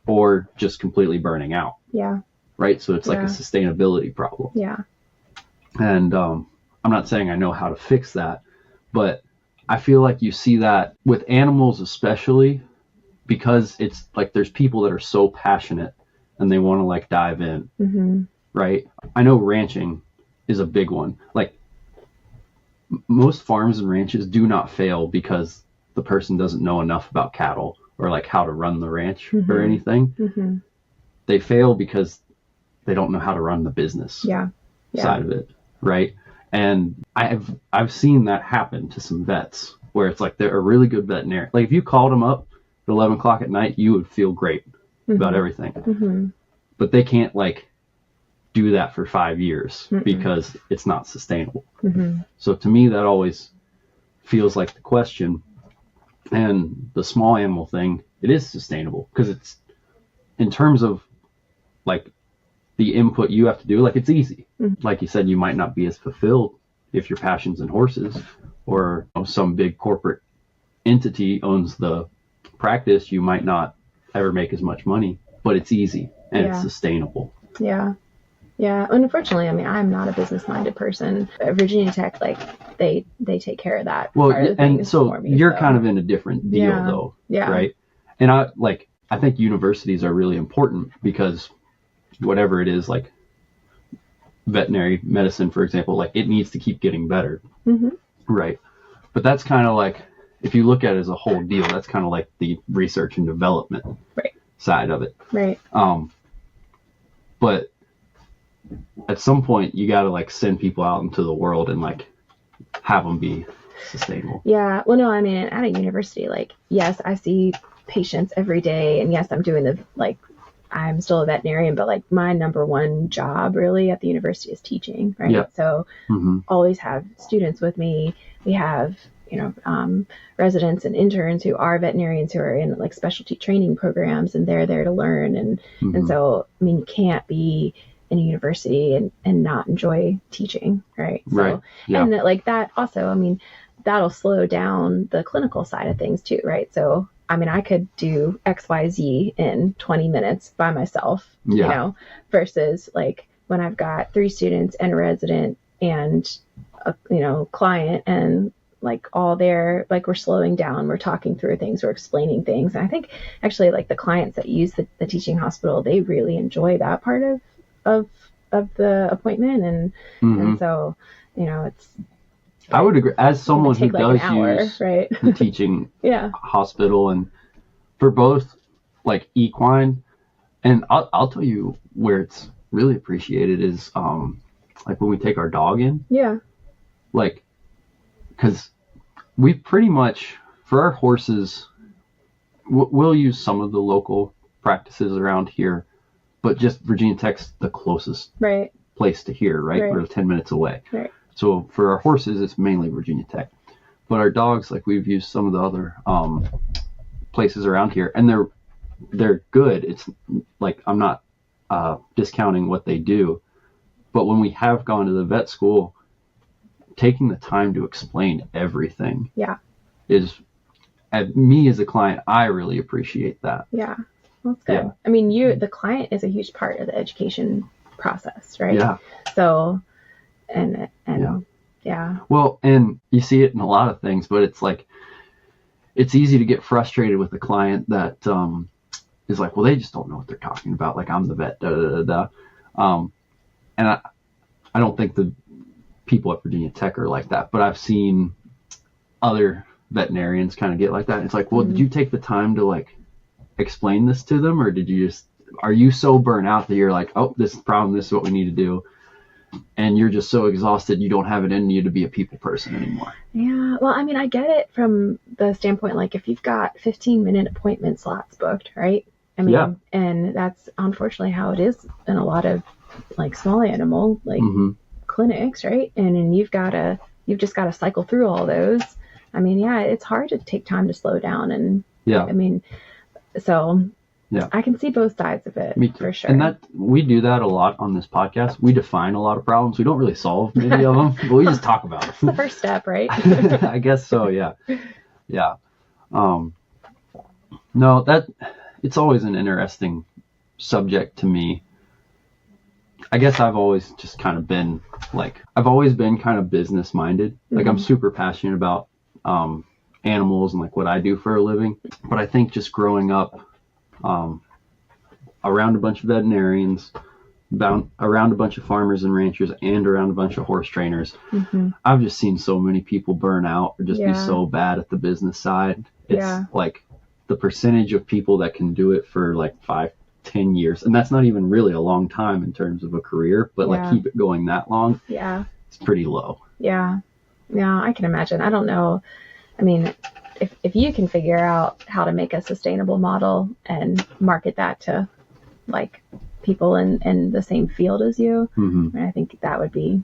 [SPEAKER 1] or just completely burning out.
[SPEAKER 2] Yeah.
[SPEAKER 1] Right. So it's like a sustainability problem.
[SPEAKER 2] Yeah.
[SPEAKER 1] And, I'm not saying I know how to fix that, but I feel like you see that with animals, especially because it's like, there's people that are so passionate and they want to like dive in. Right. I know ranching is a big one. Like most farms and ranches do not fail because the person doesn't know enough about cattle or like how to run the ranch or anything. They fail because they don't know how to run the business side of it. Right. And I've seen that happen to some vets where it's like they're a really good veterinarian. Like if you called them up at 11 o'clock at night, you would feel great about everything. But they can't like do that for 5 years because it's not sustainable.
[SPEAKER 2] Mm-hmm.
[SPEAKER 1] So to me, that always feels like the question. And the small animal thing, it is sustainable because it's, in terms of like the input you have to do, like it's easy.
[SPEAKER 2] Mm-hmm.
[SPEAKER 1] Like you said, you might not be as fulfilled if your passion's in horses, or some big corporate entity owns the practice. You might not ever make as much money, but it's easy and it's sustainable.
[SPEAKER 2] Yeah. Yeah. Unfortunately, I mean, I'm not a business-minded person. At Virginia Tech, like they take care of that.
[SPEAKER 1] Well, and so you're kind of in a different deal though, right? And I think universities are really important because whatever it is, like veterinary medicine, for example, like it needs to keep getting better, right? But that's kind of like, if you look at it as a whole deal, that's kind of like the research and development side of it,
[SPEAKER 2] right?
[SPEAKER 1] But at some point, you got to like send people out into the world and like have them be sustainable.
[SPEAKER 2] Yeah. Well, no, I mean, at a university, like, yes, I see patients every day, and yes, I'm doing I'm still a veterinarian, but like my number one job really at the university is teaching, right?
[SPEAKER 1] Yeah.
[SPEAKER 2] So always have students with me. We have, residents and interns who are veterinarians who are in like specialty training programs, and they're there to learn. And so, I mean, you can't be in a university and not enjoy teaching, right? So,
[SPEAKER 1] right. Yeah.
[SPEAKER 2] And like that also, I mean, that'll slow down the clinical side of things too, right? So, I mean, I could do XYZ in 20 minutes by myself, versus like when I've got 3 students and a resident and a, client, and like all there, like we're slowing down, we're talking through things, we're explaining things. And I think actually like the clients that use the teaching hospital, they really enjoy that part of the appointment. And so, it's,
[SPEAKER 1] I would agree. As someone who does use
[SPEAKER 2] right?
[SPEAKER 1] the teaching hospital, and for both like equine, and I'll tell you where it's really appreciated is like when we take our dog in.
[SPEAKER 2] Yeah.
[SPEAKER 1] Like, because we pretty much, for our horses, we'll use some of the local practices around here, but just Virginia Tech's the closest place to here, right? We're 10 minutes away.
[SPEAKER 2] Right.
[SPEAKER 1] So for our horses, it's mainly Virginia Tech. But our dogs, like we've used some of the other places around here, and they're good. It's like, I'm not discounting what they do, but when we have gone to the vet school, taking the time to explain everything is, me as a client, I really appreciate that.
[SPEAKER 2] Yeah, that's good. Yeah. I mean, the client is a huge part of the education process, right?
[SPEAKER 1] Yeah.
[SPEAKER 2] So, and
[SPEAKER 1] Well, and you see it in a lot of things, but it's like, it's easy to get frustrated with a client that is like, well, they just don't know what they're talking about. Like, I'm the vet, and I don't think the people at Virginia Tech are like that, but I've seen other veterinarians kind of get like that. It's like, well, did you take the time to like explain this to them, or did you are you so burnt out that you're like, oh, this is the problem, this is what we need to do, and you're just so exhausted you don't have it in you to be a people person anymore?
[SPEAKER 2] Yeah, well, I mean, I get it from the standpoint, like if you've got 15-minute appointment slots booked, right? I mean, and that's unfortunately how it is in a lot of like small animal like clinics, right? And you've just got to cycle through all those. I mean, it's hard to take time to slow down, and I mean, so I can see both sides of it.
[SPEAKER 1] Me too.
[SPEAKER 2] For sure.
[SPEAKER 1] And that we do that a lot on this podcast. We define a lot of problems. We don't really solve many of them, but we just talk about it.
[SPEAKER 2] It's the first step, right?
[SPEAKER 1] I guess so. Yeah. No, it's always an interesting subject to me. I guess I've always just kind of been kind of business minded. Like I'm super passionate about animals and like what I do for a living. But I think just growing up around a bunch of veterinarians, around a bunch of farmers and ranchers, and around a bunch of horse trainers, I've just seen so many people burn out or just be so bad at the business side. It's like the percentage of people that can do it for like 5-10 years, and that's not even really a long time in terms of a career, but like keep it going that long, it's pretty low. I can imagine. I don't know, I mean, if you can figure out how to make a sustainable model and market that to like
[SPEAKER 2] people in the same field as you.
[SPEAKER 1] Mm-hmm.
[SPEAKER 2] And I think that would be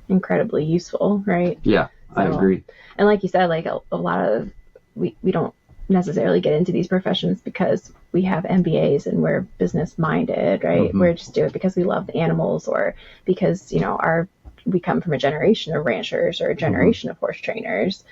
[SPEAKER 2] incredibly useful, right?
[SPEAKER 1] Yeah, I agree.
[SPEAKER 2] And like you said, like a lot of we don't necessarily get into these professions because we have MBAs and we're business minded, right?
[SPEAKER 1] Mm-hmm.
[SPEAKER 2] We're just do it because we love the animals, or because, you know, we come from a generation of ranchers or a generation of horse trainers.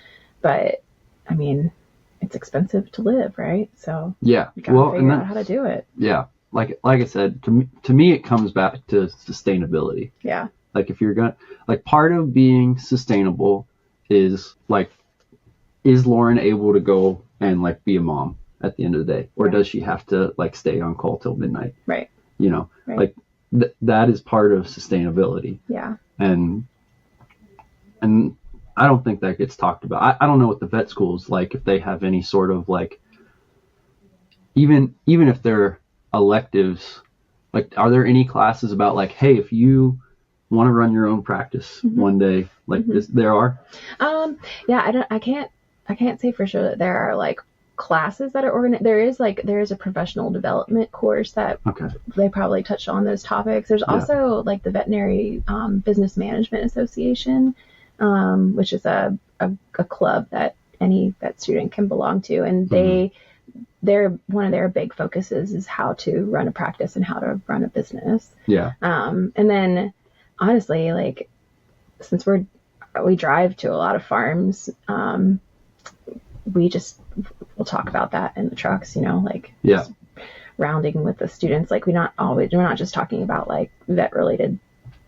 [SPEAKER 2] But I mean, it's expensive to live, right? So
[SPEAKER 1] yeah,
[SPEAKER 2] you gotta figure out how to do it.
[SPEAKER 1] Yeah, like I said, to me it comes back to sustainability.
[SPEAKER 2] Yeah.
[SPEAKER 1] Like if you're gonna, like, part of being sustainable is like, is Lauren able to go and like be a mom at the end of the day, or does she have to like stay on call till midnight?
[SPEAKER 2] Right.
[SPEAKER 1] You know, like that is part of sustainability.
[SPEAKER 2] Yeah.
[SPEAKER 1] And I don't think that gets talked about. I don't know what the vet schools like, if they have any sort of like, even if they're electives, like, are there any classes about like, hey, if you want to run your own practice one day, like this, there are?
[SPEAKER 2] Yeah, I can't say for sure that there are like classes that are organized. There is a professional development course that they probably touch on those topics. There's also like the Veterinary Business Management Association, which is a club that any vet student can belong to, and they're one of their big focuses is how to run a practice and how to run a business.
[SPEAKER 1] Yeah.
[SPEAKER 2] And then honestly, like, since we drive to a lot of farms, we'll talk about that in the trucks, you know, like just rounding with the students. Like we're not just talking about like vet related,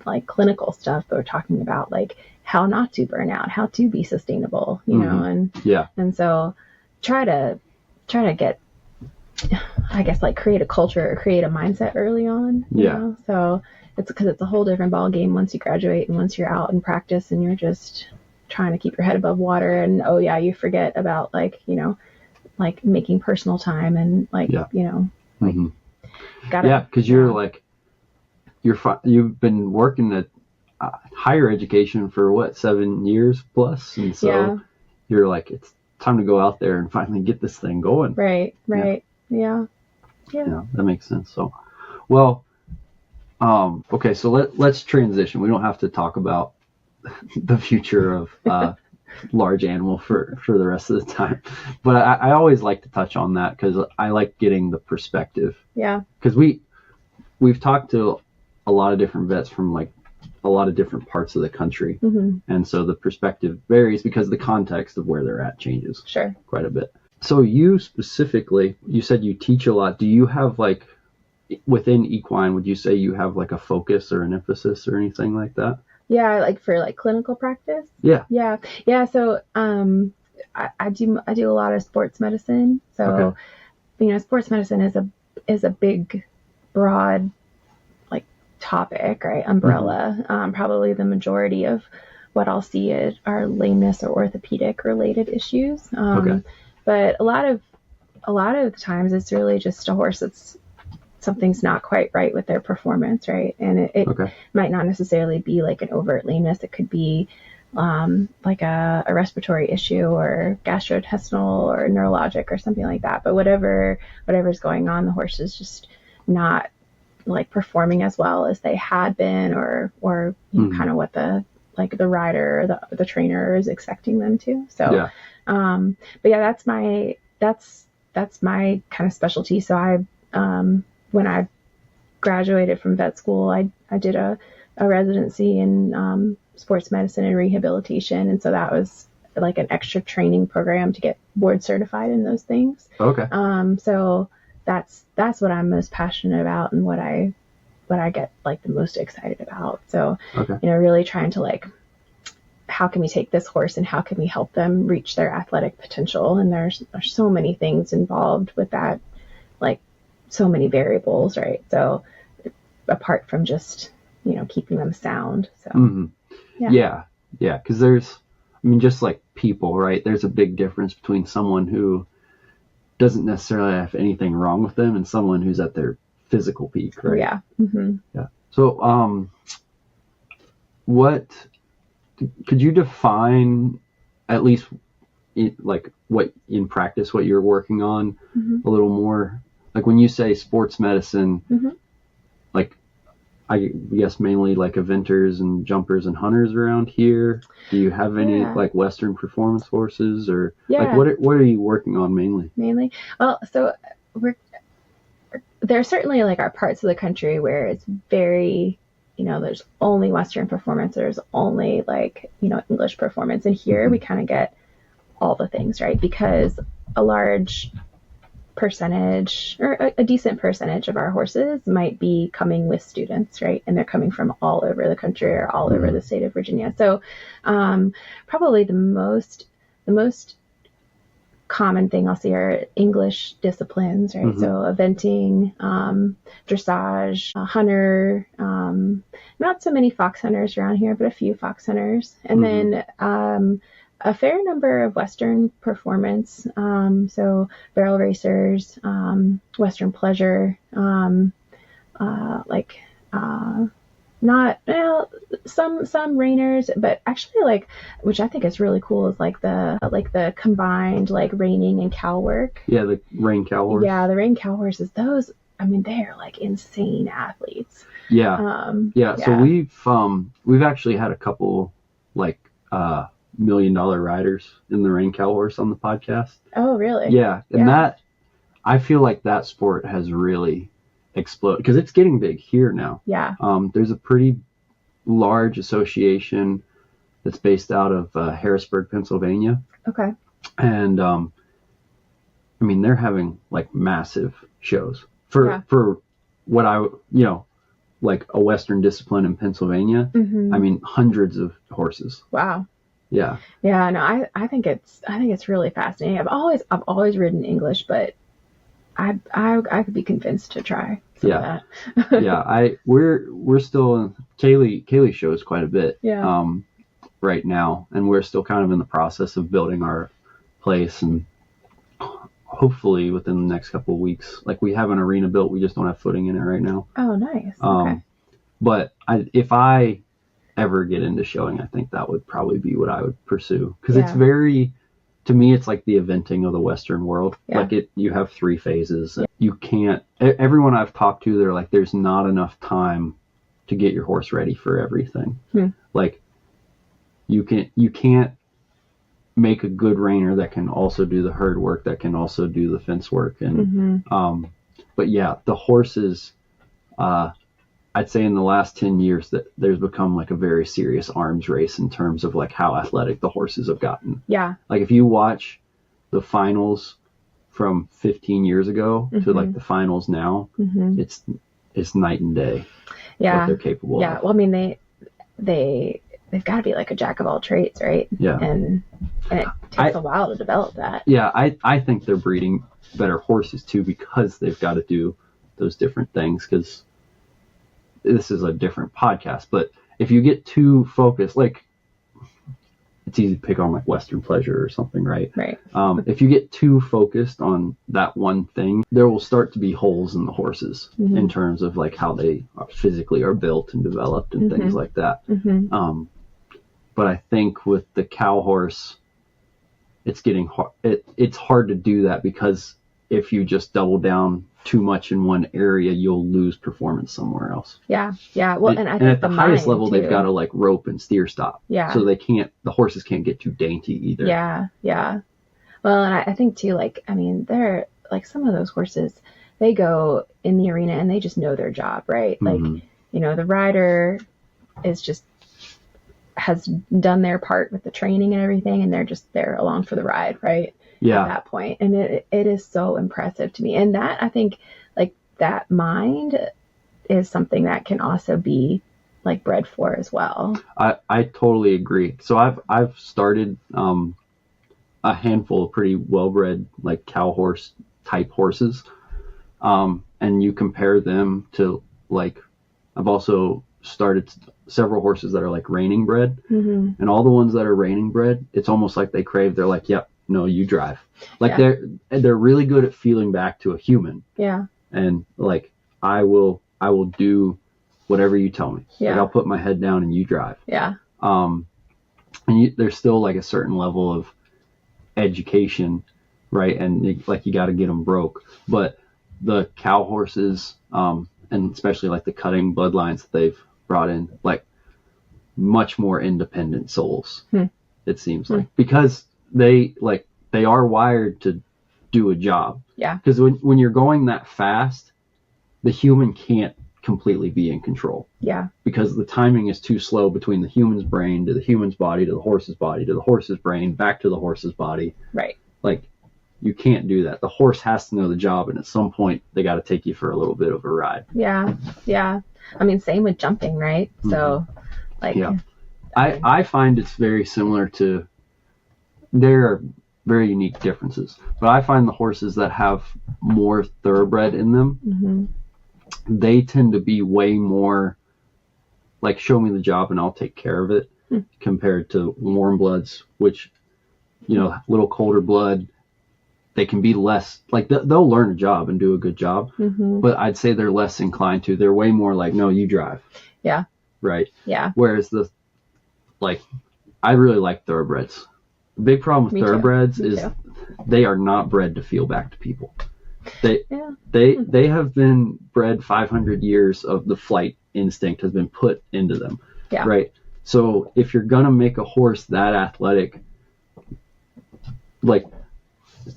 [SPEAKER 2] like clinical stuff, but we're talking about like how not to burn out, how to be sustainable, you know, and so try to get, I guess, like create a culture or create a mindset early on, you know? So it's because it's a whole different ball game once you graduate and once you're out in practice and you're just trying to keep your head above water, and you forget about like, you know, like making personal time and like, you know, like because
[SPEAKER 1] you're like, you've been working at higher education for what, 7 years plus, and so you're like, it's time to go out there and finally get this thing going.
[SPEAKER 2] Right. Yeah,
[SPEAKER 1] that makes sense. So, well, okay, so let's transition. We don't have to talk about the future of large animal for the rest of the time, but I always like to touch on that because I like getting the perspective.
[SPEAKER 2] Yeah,
[SPEAKER 1] because we've talked to a lot of different vets from like a lot of different parts of the country, and so the perspective varies because the context of where they're at changes quite a bit. So you specifically, you said you teach a lot. Do you have like, within equine, would you say you have like a focus or an emphasis or anything like that?
[SPEAKER 2] Yeah, like for like clinical practice.
[SPEAKER 1] Yeah.
[SPEAKER 2] So I do a lot of sports medicine. So you know, sports medicine is a big, broad, like, topic, right? Umbrella. Probably the majority of what I'll see are lameness or orthopedic related issues. But a lot of the times it's really just a horse that's, something's not quite right with their performance, right? And it might not necessarily be like an overt lameness. It could be like a respiratory issue or gastrointestinal or neurologic or something like that. But whatever's going on, the horse is just not like performing as well as they had been, or you know, kind of what the rider or the trainer is expecting them to. So, but yeah, that's my kind of specialty. So when I graduated from vet school, I did a residency in sports medicine and rehabilitation, and so that was like an extra training program to get board certified in those things. So that's what I'm most passionate about and what I get like the most excited about. So you know, really trying to like, how can we take this horse and how can we help them reach their athletic potential? And there's so many things involved with that, like so many variables, right? So apart from just, you know, keeping them sound. So yeah, because there's, I mean, just like people, right? There's a big difference between someone who doesn't necessarily have anything wrong with them and someone who's at their physical peak, right? Yeah. So what could you define, at least like what in practice, what you're working on a little more? Like when you say sports medicine,
[SPEAKER 1] I guess mainly like eventers and jumpers and hunters around here. Do you have any like Western performance horses, or like what are you working on mainly?
[SPEAKER 2] Mainly, well, so there's certainly like our parts of the country where it's very, there's only Western performance, there's only like, English performance. And here we kind of get all the things, right? Because a large percentage or a decent percentage of our horses might be coming with students, right? And they're coming from all over the country or all over the state of Virginia. So probably the most common thing I'll see are English disciplines, right? So eventing, dressage, hunter, not so many fox hunters around here, but a few fox hunters. And then a fair number of Western performance, so barrel racers, Western pleasure, some reiners, but actually like, which I think is really cool, is like the combined like reining and cow work.
[SPEAKER 1] Yeah, the rein cow horse.
[SPEAKER 2] Yeah, the rein cow horses. Those, I mean, they are like insane athletes.
[SPEAKER 1] Yeah. So we've actually had a couple like $1 million riders in the rein cow horse on the podcast.
[SPEAKER 2] Oh, really?
[SPEAKER 1] Yeah, and that, I feel like that sport has really exploded because it's getting big here now.
[SPEAKER 2] Yeah.
[SPEAKER 1] There's a pretty large association that's based out of Harrisburg, Pennsylvania.
[SPEAKER 2] Okay.
[SPEAKER 1] And I mean, they're having like massive shows for what like a Western discipline in Pennsylvania. I mean, hundreds of horses.
[SPEAKER 2] Wow.
[SPEAKER 1] Yeah.
[SPEAKER 2] Yeah, no, I think it's really fascinating. I've always ridden English, but I could be convinced to try some of that.
[SPEAKER 1] Yeah, we're still Kaylee shows quite a bit right now, and we're still kind of in the process of building our place, and hopefully within the next couple of weeks, like we have an arena built, we just don't have footing in it right now.
[SPEAKER 2] Oh, nice. Okay.
[SPEAKER 1] But if I ever get into showing, I think that would probably be what I would pursue, because it's very, to me, it's like the eventing of the Western world. Like you have 3 phases. You can't, everyone I've talked to, they're like, there's not enough time to get your horse ready for everything. Like you can't make a good reiner that can also do the herd work, that can also do the fence work. And, but yeah, the horses, I'd say in the last 10 years that there's become like a very serious arms race in terms of like how athletic the horses have gotten.
[SPEAKER 2] Yeah.
[SPEAKER 1] Like if you watch the finals from 15 years ago to like the finals now, it's night and day. What they're capable of.
[SPEAKER 2] Yeah. Well, I mean, they've got to be like a jack of all trades, right?
[SPEAKER 1] Yeah.
[SPEAKER 2] And it takes a while to develop that.
[SPEAKER 1] Yeah. I think they're breeding better horses too, because they've got to do those different things, because this is a different podcast, but if you get too focused, like it's easy to pick on like Western pleasure or something, right?
[SPEAKER 2] Right.
[SPEAKER 1] If you get too focused on that one thing, there will start to be holes in the horses in terms of like how they physically are built and developed and things like that. But I think with the cow horse, it's getting hard. It's hard to do that, because if you just double down too much in one area, you'll lose performance somewhere else.
[SPEAKER 2] Yeah. Well, and I think
[SPEAKER 1] at the highest level, they've got to like rope and steer stop.
[SPEAKER 2] Yeah.
[SPEAKER 1] So the horses can't get too dainty either.
[SPEAKER 2] Yeah. Well, and I think too, like, I mean, they're like, some of those horses, they go in the arena and they just know their job, right? Like, the rider has done their part with the training and everything, and they're just there along for the ride, right?
[SPEAKER 1] Yeah.
[SPEAKER 2] At that point. And it is so impressive to me. And that, I think, like, that mind is something that can also be like bred for as well.
[SPEAKER 1] I totally agree. So I've started a handful of pretty well-bred like cow horse type horses, and you compare them to, like, I've also started several horses that are like reining bred, and all the ones that are reining bred, it's almost like they're like, yep, no, you drive. Like they're really good at feeling back to a human. Yeah. And like, I will do whatever you tell me. Yeah. Like, I'll put my head down and you drive. Yeah. And there's still like a certain level of education, right? And you got to get them broke. But the cow horses, and especially like the cutting bloodlines that they've brought in, like much more independent souls. It seems like, because they are wired to do a job.
[SPEAKER 2] Yeah.
[SPEAKER 1] Because when you're going that fast, the human can't completely be in control.
[SPEAKER 2] Yeah.
[SPEAKER 1] Because the timing is too slow between the human's brain to the human's body to the horse's body to the horse's brain back to the horse's body.
[SPEAKER 2] Right.
[SPEAKER 1] Like, you can't do that. The horse has to know the job, and at some point they got to take you for a little bit of a ride.
[SPEAKER 2] Yeah. Yeah. I mean, same with jumping, right? So, like,
[SPEAKER 1] yeah. I find it's very similar to, there are very unique differences, but I find the horses that have more thoroughbred in them, they tend to be way more like, show me the job and I'll take care of it, compared to warm bloods, which, you know, a little colder blood, they can be less, like, they'll learn a job and do a good job, but I'd say they're less inclined to. They're way more like, no, you drive.
[SPEAKER 2] Yeah.
[SPEAKER 1] Right.
[SPEAKER 2] Yeah.
[SPEAKER 1] Whereas I really like thoroughbreds. The big problem with thoroughbreds is they are not bred to feel back to people. They have been bred 500 years of the flight instinct has been put into them.
[SPEAKER 2] Yeah.
[SPEAKER 1] Right. So if you're gonna make a horse that athletic, like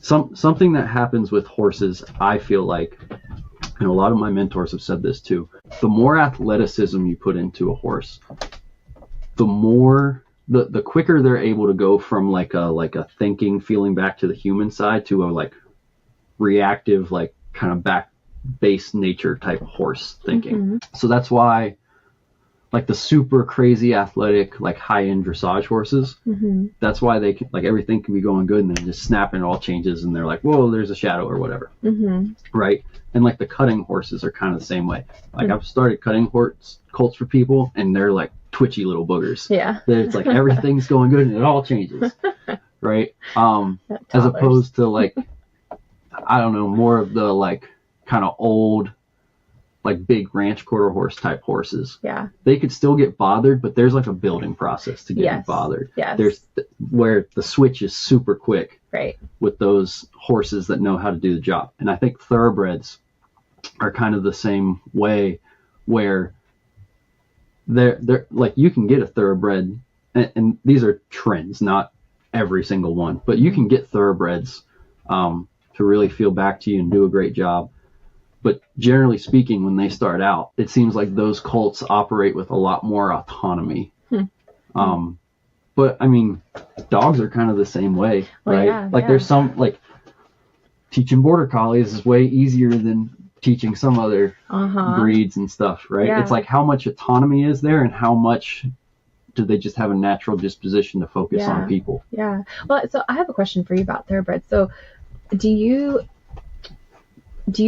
[SPEAKER 1] something that happens with horses, I feel like, and a lot of my mentors have said this too, the more athleticism you put into a horse, the more the quicker they're able to go from like a thinking, feeling back to the human side to a like reactive, like kind of back base nature type horse thinking. So that's why, like, the super crazy athletic, like high end dressage horses, that's why they can, like, everything can be going good and then just snap and it all changes and they're like, whoa, there's a shadow or whatever. Right. And like the cutting horses are kind of the same way. Like, I've started cutting colts for people and they're like twitchy little boogers.
[SPEAKER 2] Yeah.
[SPEAKER 1] It's like everything's going good and it all changes. Right. As opposed to, like, I don't know, more of the like kind of old, like big ranch quarter horse type horses.
[SPEAKER 2] Yeah.
[SPEAKER 1] They could still get bothered, but there's like a building process to getting bothered.
[SPEAKER 2] Yes.
[SPEAKER 1] There's where the switch is super quick.
[SPEAKER 2] Right.
[SPEAKER 1] With those horses that know how to do the job. And I think thoroughbreds are kind of the same way, where they're like, you can get a thoroughbred, and these are trends, not every single one, but you can get thoroughbreds to really feel back to you and do a great job. But generally speaking, when they start out, it seems like those colts operate with a lot more autonomy. But I mean, dogs are kind of the same way, right?
[SPEAKER 2] Yeah,
[SPEAKER 1] like, there's some, like, teaching border collies is way easier than teaching some other breeds and stuff, right?
[SPEAKER 2] Yeah.
[SPEAKER 1] It's like, how much autonomy is there and how much do they just have a natural disposition to focus on people?
[SPEAKER 2] Yeah. Well, so I have a question for you about thoroughbreds. So do you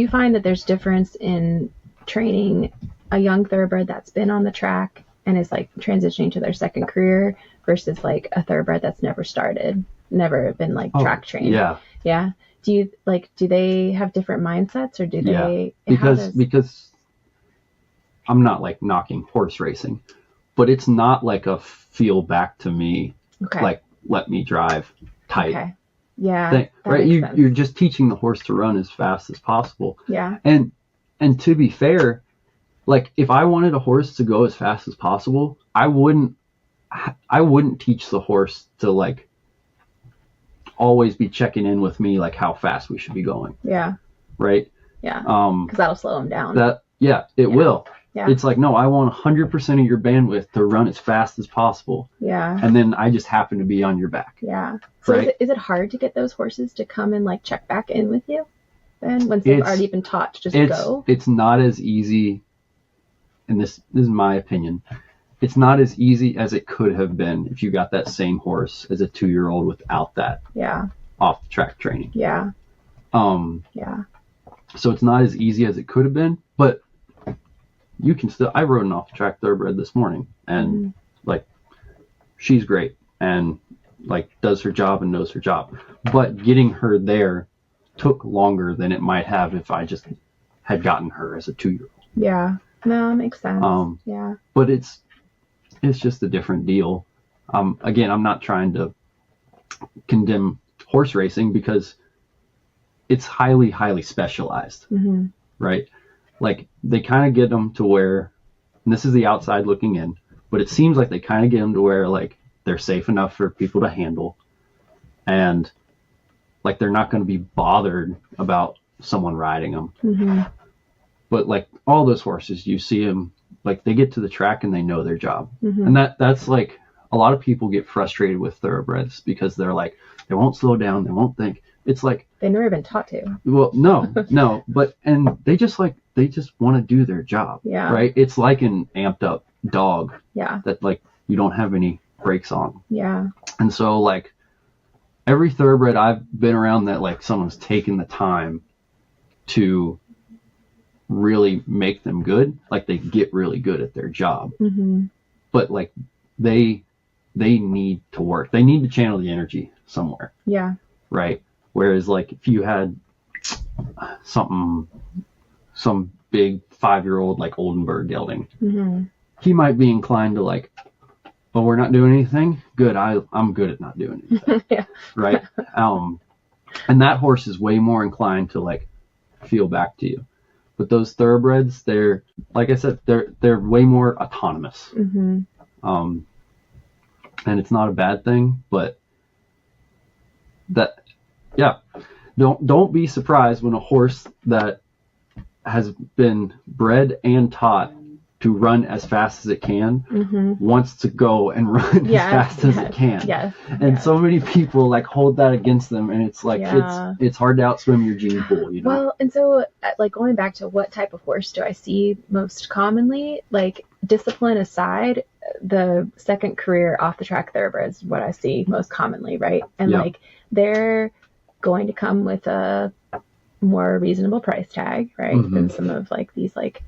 [SPEAKER 2] find that there's difference in training a young thoroughbred that's been on the track and is like transitioning to their second career versus like a thoroughbred that's never been like track trained? Yeah. Do they have different mindsets, or do they? Because I'm not like knocking horse racing, but it's not like a feel back to me, like, let me drive type. Okay. Yeah.
[SPEAKER 1] Thing, right. You're just teaching the horse to run as fast as possible.
[SPEAKER 2] Yeah.
[SPEAKER 1] And to be fair, like, if I wanted a horse to go as fast as possible, I wouldn't teach the horse to like always be checking in with me, like how fast we should be going.
[SPEAKER 2] Yeah.
[SPEAKER 1] Right.
[SPEAKER 2] Yeah. Because that'll slow him down.
[SPEAKER 1] It will.
[SPEAKER 2] Yeah.
[SPEAKER 1] It's like, no, I want 100% of your bandwidth to run as fast as possible.
[SPEAKER 2] Yeah.
[SPEAKER 1] And then I just happen to be on your back.
[SPEAKER 2] Yeah. So right? Is it hard to get those horses to come and like check back in with you then, once they've already been taught to just go? It's
[SPEAKER 1] not as easy, and this is my opinion, it's not as easy as it could have been if you got that same horse as a 2-year-old without that off the track training.
[SPEAKER 2] Yeah.
[SPEAKER 1] So it's not as easy as it could have been, but you can still, I rode an off the track thoroughbred this morning, and like, she's great and like does her job and knows her job, but getting her there took longer than it might have if I just had gotten her as a 2-year-old.
[SPEAKER 2] Yeah. No, that makes sense.
[SPEAKER 1] But it's just a different deal. Again, I'm not trying to condemn horse racing because it's highly, highly specialized, right? like they kind of get them to where, and this is the outside looking in, but it seems like they kind of get them to where like they're safe enough for people to handle, and like they're not going to be bothered about someone riding them.
[SPEAKER 2] Mm-hmm.
[SPEAKER 1] But like all those horses, you see them like they get to the track and they know their job.
[SPEAKER 2] Mm-hmm.
[SPEAKER 1] And that's like a lot of people get frustrated with thoroughbreds because they're like they won't slow down, they won't think. It's like
[SPEAKER 2] they've never been taught to.
[SPEAKER 1] Well, no, but and they just want to do their job.
[SPEAKER 2] Yeah.
[SPEAKER 1] Right? It's like an amped up dog.
[SPEAKER 2] Yeah.
[SPEAKER 1] That like you don't have any brakes on.
[SPEAKER 2] Yeah.
[SPEAKER 1] And so like every thoroughbred I've been around that like someone's taken the time to really make them good, like they get really good at their job.
[SPEAKER 2] Mm-hmm.
[SPEAKER 1] But like they need to work. They need to channel the energy somewhere.
[SPEAKER 2] Yeah.
[SPEAKER 1] Right? Whereas like if you had some big 5-year-old like Oldenburg gelding,
[SPEAKER 2] mm-hmm.
[SPEAKER 1] he might be inclined to like, oh, we're not doing anything? Good. I'm good at not doing anything.
[SPEAKER 2] Yeah.
[SPEAKER 1] Right? And that horse is way more inclined to like feel back to you. But those thoroughbreds, they're, like I said, they're way more autonomous.
[SPEAKER 2] Mm-hmm.
[SPEAKER 1] And it's not a bad thing, but don't be surprised when a horse that has been bred and taught to run as fast as it can
[SPEAKER 2] mm-hmm.
[SPEAKER 1] wants to go and run as fast as it can.
[SPEAKER 2] Yes.
[SPEAKER 1] And so many people like hold that against them, and it's like it's hard to outswim your gene pool, you know.
[SPEAKER 2] Well, and so like going back to what type of horse do I see most commonly, like discipline aside, the second career off the track thoroughbreds, what I see most commonly, right? And like they're going to come with a more reasonable price tag, right?
[SPEAKER 1] Mm-hmm.
[SPEAKER 2] Than some of like these like,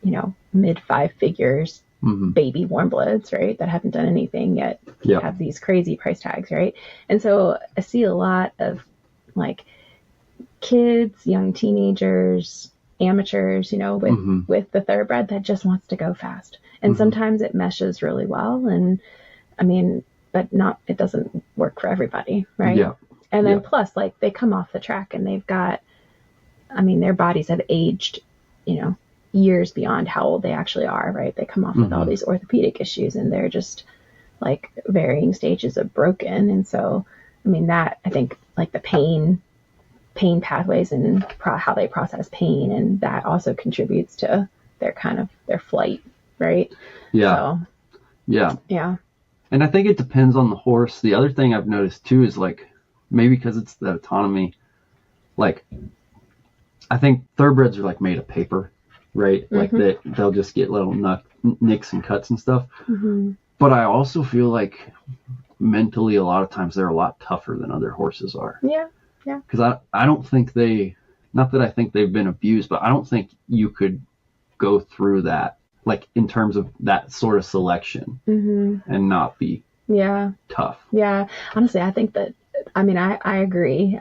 [SPEAKER 2] you know, mid 5 figures
[SPEAKER 1] mm-hmm.
[SPEAKER 2] baby warm bloods, right? That haven't done anything yet, have these crazy price tags, right? And so I see a lot of like kids, young teenagers, amateurs, you know, with
[SPEAKER 1] mm-hmm.
[SPEAKER 2] with the thoroughbred that just wants to go fast. And
[SPEAKER 1] mm-hmm.
[SPEAKER 2] sometimes it meshes really well, and I mean, but it doesn't work for everybody, right?
[SPEAKER 1] Yeah.
[SPEAKER 2] And then plus, like, they come off the track and they've got, I mean, their bodies have aged, you know, years beyond how old they actually are, right? They come off with all these orthopedic issues, and they're just like varying stages of broken. And so, I mean, that, I think, like the pain pathways and how they process pain, and that also contributes to their flight, right?
[SPEAKER 1] Yeah.
[SPEAKER 2] So, yeah.
[SPEAKER 1] And I think it depends on the horse. The other thing I've noticed too is like, maybe because it's the autonomy, like I think thoroughbreds are like made of paper, right? Like they'll just get little nicks and cuts and stuff. Mm-hmm. But I also feel like mentally a lot of times they're a lot tougher than other horses are.
[SPEAKER 2] Yeah.
[SPEAKER 1] Because I don't think not that I think they've been abused, but I don't think you could go through that, like in terms of that sort of selection and not be tough. Yeah.
[SPEAKER 2] Honestly, I think that, I mean, I agree.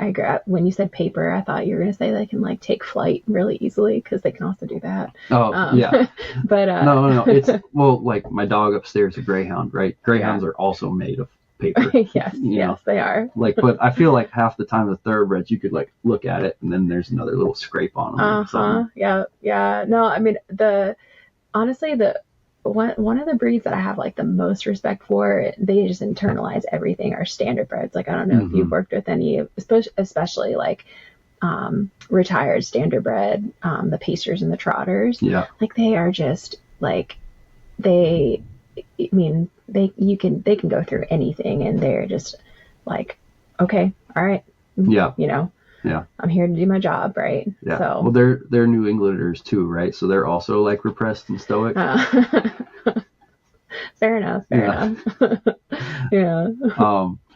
[SPEAKER 2] When you said paper, I thought you were going to say they can like take flight really easily, because they can also do that.
[SPEAKER 1] Oh, yeah.
[SPEAKER 2] But
[SPEAKER 1] no. It's, well, like my dog upstairs, a greyhound, right? Greyhounds are also made of paper.
[SPEAKER 2] Yes, they are.
[SPEAKER 1] Like, but I feel like half the time the thoroughbreds, you could like look at it and then there's another little scrape on them.
[SPEAKER 2] Yeah. No, I mean, honestly, one of the breeds that I have like the most respect for, they just internalize everything, are standardbreds. Like, I don't know if you've worked with any, especially like retired standardbred, the pacers and the trotters.
[SPEAKER 1] Yeah.
[SPEAKER 2] Like, they are just like, they can go through anything, and they're just like, okay, all right.
[SPEAKER 1] Yeah.
[SPEAKER 2] You know, I'm here to do my job, right?
[SPEAKER 1] Yeah.
[SPEAKER 2] So,
[SPEAKER 1] well, they're New Englanders too, right? So they're also like repressed and stoic.
[SPEAKER 2] Fair enough. Yeah.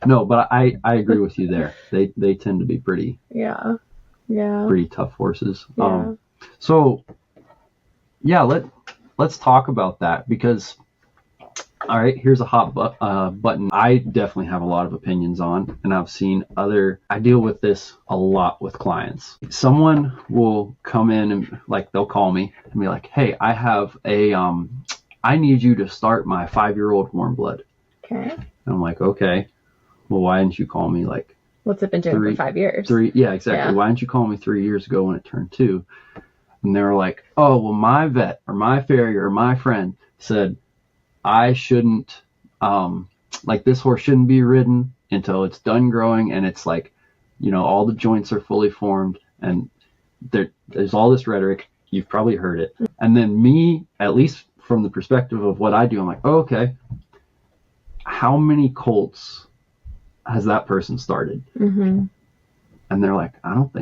[SPEAKER 1] No, but I agree with you there. They tend to be pretty tough horses.
[SPEAKER 2] Yeah.
[SPEAKER 1] So let's talk about that, because all right, here's a hot button I definitely have a lot of opinions on, and I deal with this a lot with clients. Someone will come in and like, they'll call me and be like, hey, I have I need you to start my 5-year-old warm blood.
[SPEAKER 2] Okay.
[SPEAKER 1] And I'm like, okay, well, why didn't you call me like,
[SPEAKER 2] what's it been doing for 5 years?
[SPEAKER 1] Yeah, exactly. Yeah. Why didn't you call me 3 years ago when it turned 2? and they were like, oh, well, my vet or my farrier or my friend said I shouldn't, like, this horse shouldn't be ridden until it's done growing and it's like, all the joints are fully formed, and there's all this rhetoric. You've probably heard it. And then me, at least from the perspective of what I do, I'm like, oh, okay, how many colts has that person started?
[SPEAKER 2] Mm-hmm.
[SPEAKER 1] And they're like, I don't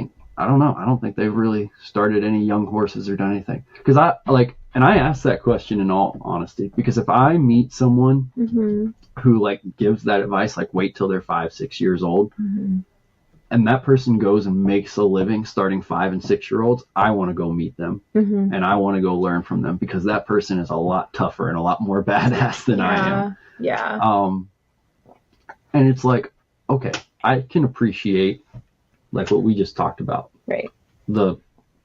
[SPEAKER 1] know. I don't think they've really started any young horses or done anything. Because and I ask that question in all honesty, because if I meet someone
[SPEAKER 2] mm-hmm.
[SPEAKER 1] who like gives that advice, like wait till they're 5-6 years old,
[SPEAKER 2] mm-hmm.
[SPEAKER 1] and that person goes and makes a living starting 5 and 6 year olds, I want to go meet them,
[SPEAKER 2] mm-hmm.
[SPEAKER 1] and I want to go learn from them, because that person is a lot tougher and a lot more badass than I am.
[SPEAKER 2] Yeah.
[SPEAKER 1] And it's like, okay, I can appreciate like what we just talked about.
[SPEAKER 2] Right.
[SPEAKER 1] The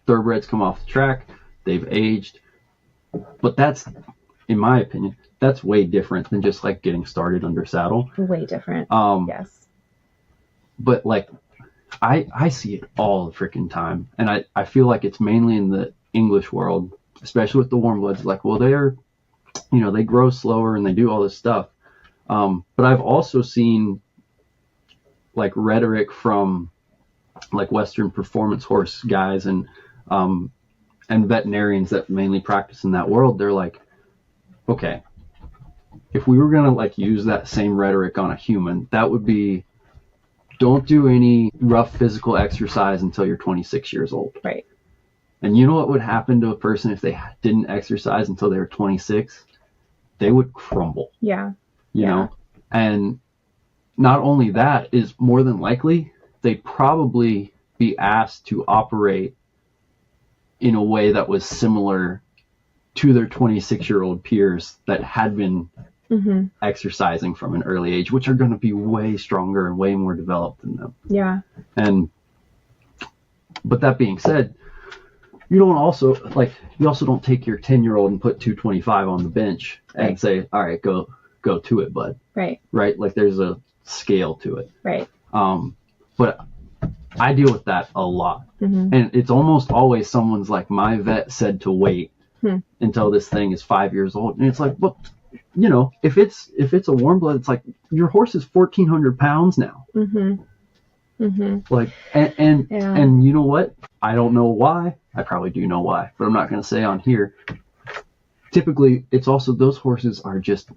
[SPEAKER 1] thoroughbreds come off the track, they've aged, but that's, in my opinion, that's way different than just like getting started under saddle.
[SPEAKER 2] Way different. Yes.
[SPEAKER 1] But like, I see it all the freaking time, and I feel like it's mainly in the English world, especially with the warm bloods. Like, well, they're, they grow slower and they do all this stuff. But I've also seen like rhetoric from like Western performance horse guys and veterinarians that mainly practice in that world. They're like, okay, if we were going to like use that same rhetoric on a human, that would be, don't do any rough physical exercise until you're 26 years old.
[SPEAKER 2] Right.
[SPEAKER 1] And you know what would happen to a person if they didn't exercise until they were 26? They would crumble.
[SPEAKER 2] Yeah.
[SPEAKER 1] You know? And not only that, is more than likely they'd probably be asked to operate in a way that was similar to their 26-year-old peers that had been
[SPEAKER 2] mm-hmm.
[SPEAKER 1] exercising from an early age, which are going to be way stronger and way more developed than them.
[SPEAKER 2] Yeah.
[SPEAKER 1] But that being said, you also don't take your 10-year-old and put 225 on the bench and say, all right, go to it, bud.
[SPEAKER 2] Right.
[SPEAKER 1] Right. Like there's a scale to it.
[SPEAKER 2] Right.
[SPEAKER 1] But I deal with that a lot.
[SPEAKER 2] Mm-hmm.
[SPEAKER 1] And it's almost always someone's like, my vet said to wait until this thing is 5 years old. And it's like, well, if it's a warm blood, it's like your horse is 1,400 pounds now.
[SPEAKER 2] Mm-hmm. Mm-hmm.
[SPEAKER 1] Like, and you know what? I don't know why. I probably do know why, but I'm not going to say on here. Typically, it's also, those horses are just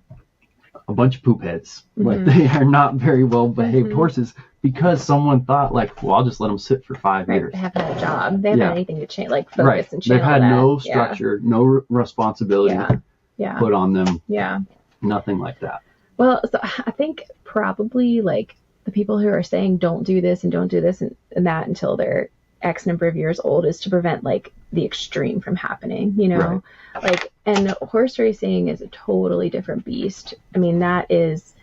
[SPEAKER 1] a bunch of poop heads.
[SPEAKER 2] Mm-hmm.
[SPEAKER 1] Like, they are not very well behaved
[SPEAKER 2] mm-hmm.
[SPEAKER 1] horses, because someone thought like, well, I'll just let them sit for 5 years.
[SPEAKER 2] They haven't had a job. They haven't had anything to change, like focus and channel.
[SPEAKER 1] They've had no structure, no responsibility put on them.
[SPEAKER 2] Yeah.
[SPEAKER 1] Nothing like that.
[SPEAKER 2] Well, so I think probably like the people who are saying don't do this and don't do this and that until they're X number of years old is to prevent like the extreme from happening,
[SPEAKER 1] Right.
[SPEAKER 2] Like, and horse racing is a totally different beast. I mean, that is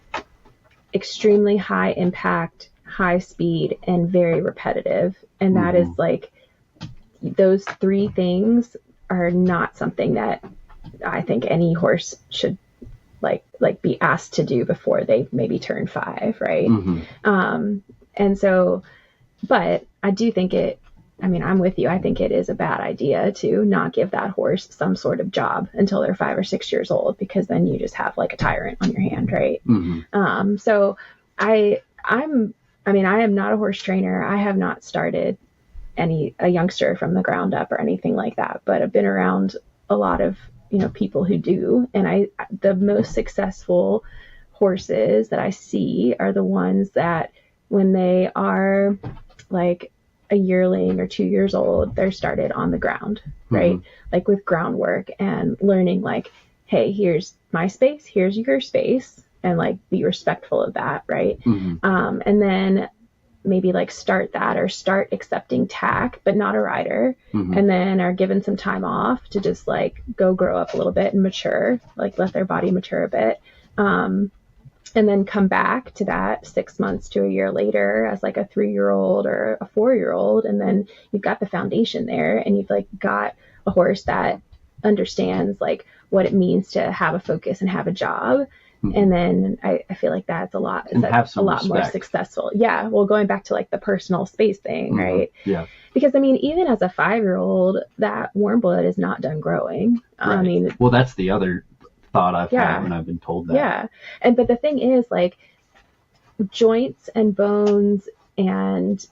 [SPEAKER 2] extremely high impact, high speed, and very repetitive. And that is like, those three things are not something that I think any horse should like be asked to do before they maybe turn 5, right?
[SPEAKER 1] Mm-hmm.
[SPEAKER 2] And so, but I do think I'm with you. I think it is a bad idea to not give that horse some sort of job until they're 5 or 6 years old, because then you just have like a tyrant on your hand, right?
[SPEAKER 1] Mm-hmm.
[SPEAKER 2] So I am not a horse trainer. I have not started a youngster from the ground up or anything like that, but I've been around a lot of people who do, and the most successful horses that I see are the ones that when they are like a yearling or 2 years old, they're started on the ground, right? Mm-hmm. Like with groundwork and learning like, hey, here's my space, here's your space, and like be respectful of that, right?
[SPEAKER 1] Mm-hmm.
[SPEAKER 2] And then maybe like start accepting tack, but not a rider. Mm-hmm. And then are given some time off to just like go grow up a little bit and mature, like let their body mature a bit. And then come back to that 6 months to a year later as like a 3-year-old or a 4-year-old. And then you've got the foundation there, and you've like got a horse that understands like what it means to have a focus and have a job. And then I feel like that's a lot more successful. Yeah. Well, going back to like the personal space thing, right?
[SPEAKER 1] Yeah.
[SPEAKER 2] Because I mean, even as a 5-year-old, that warm blood is not done growing.
[SPEAKER 1] Right.
[SPEAKER 2] I mean,
[SPEAKER 1] well, that's the other thought I've had when I've been told that.
[SPEAKER 2] Yeah. But the thing is, like, joints and bones and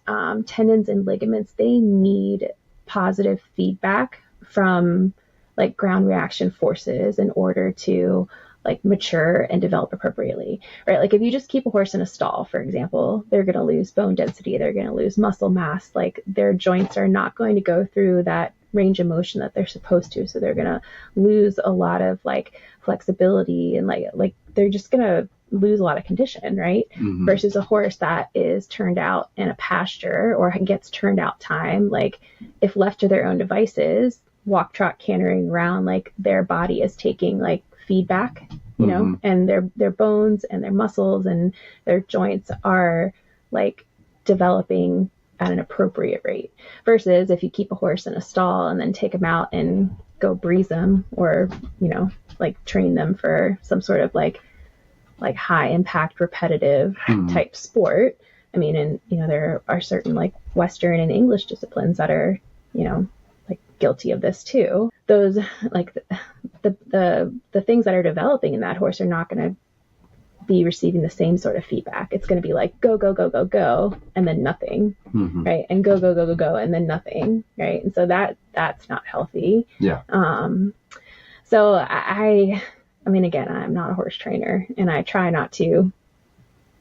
[SPEAKER 2] tendons and ligaments, they need positive feedback from like ground reaction forces in order to like mature and develop appropriately, right? Like if you just keep a horse in a stall, for example, they're going to lose bone density, they're going to lose muscle mass, like their joints are not going to go through that range of motion that they're supposed to, so they're going to lose a lot of like flexibility and like they're just going to lose a lot of condition, right? Versus a horse that is turned out in a pasture or gets turned out time, like if left to their own devices, walk, trot, cantering around, like their body is taking like feedback, you know, and their bones and their muscles and their joints are like developing at an appropriate rate. Versus if you keep a horse in a stall and then take them out and go breeze them or, you know, like train them for some sort of like high impact repetitive type sport. I mean, and you know, there are certain like Western and English disciplines that are, you know, like guilty of this too. Those like the things that are developing in that horse are not going to be receiving the same sort of feedback. It's going to be like go go go go go and then nothing, right? And go go go go go and then nothing, right? And so that's not healthy.
[SPEAKER 1] Yeah.
[SPEAKER 2] So I mean, again, I'm not a horse trainer, and I try not to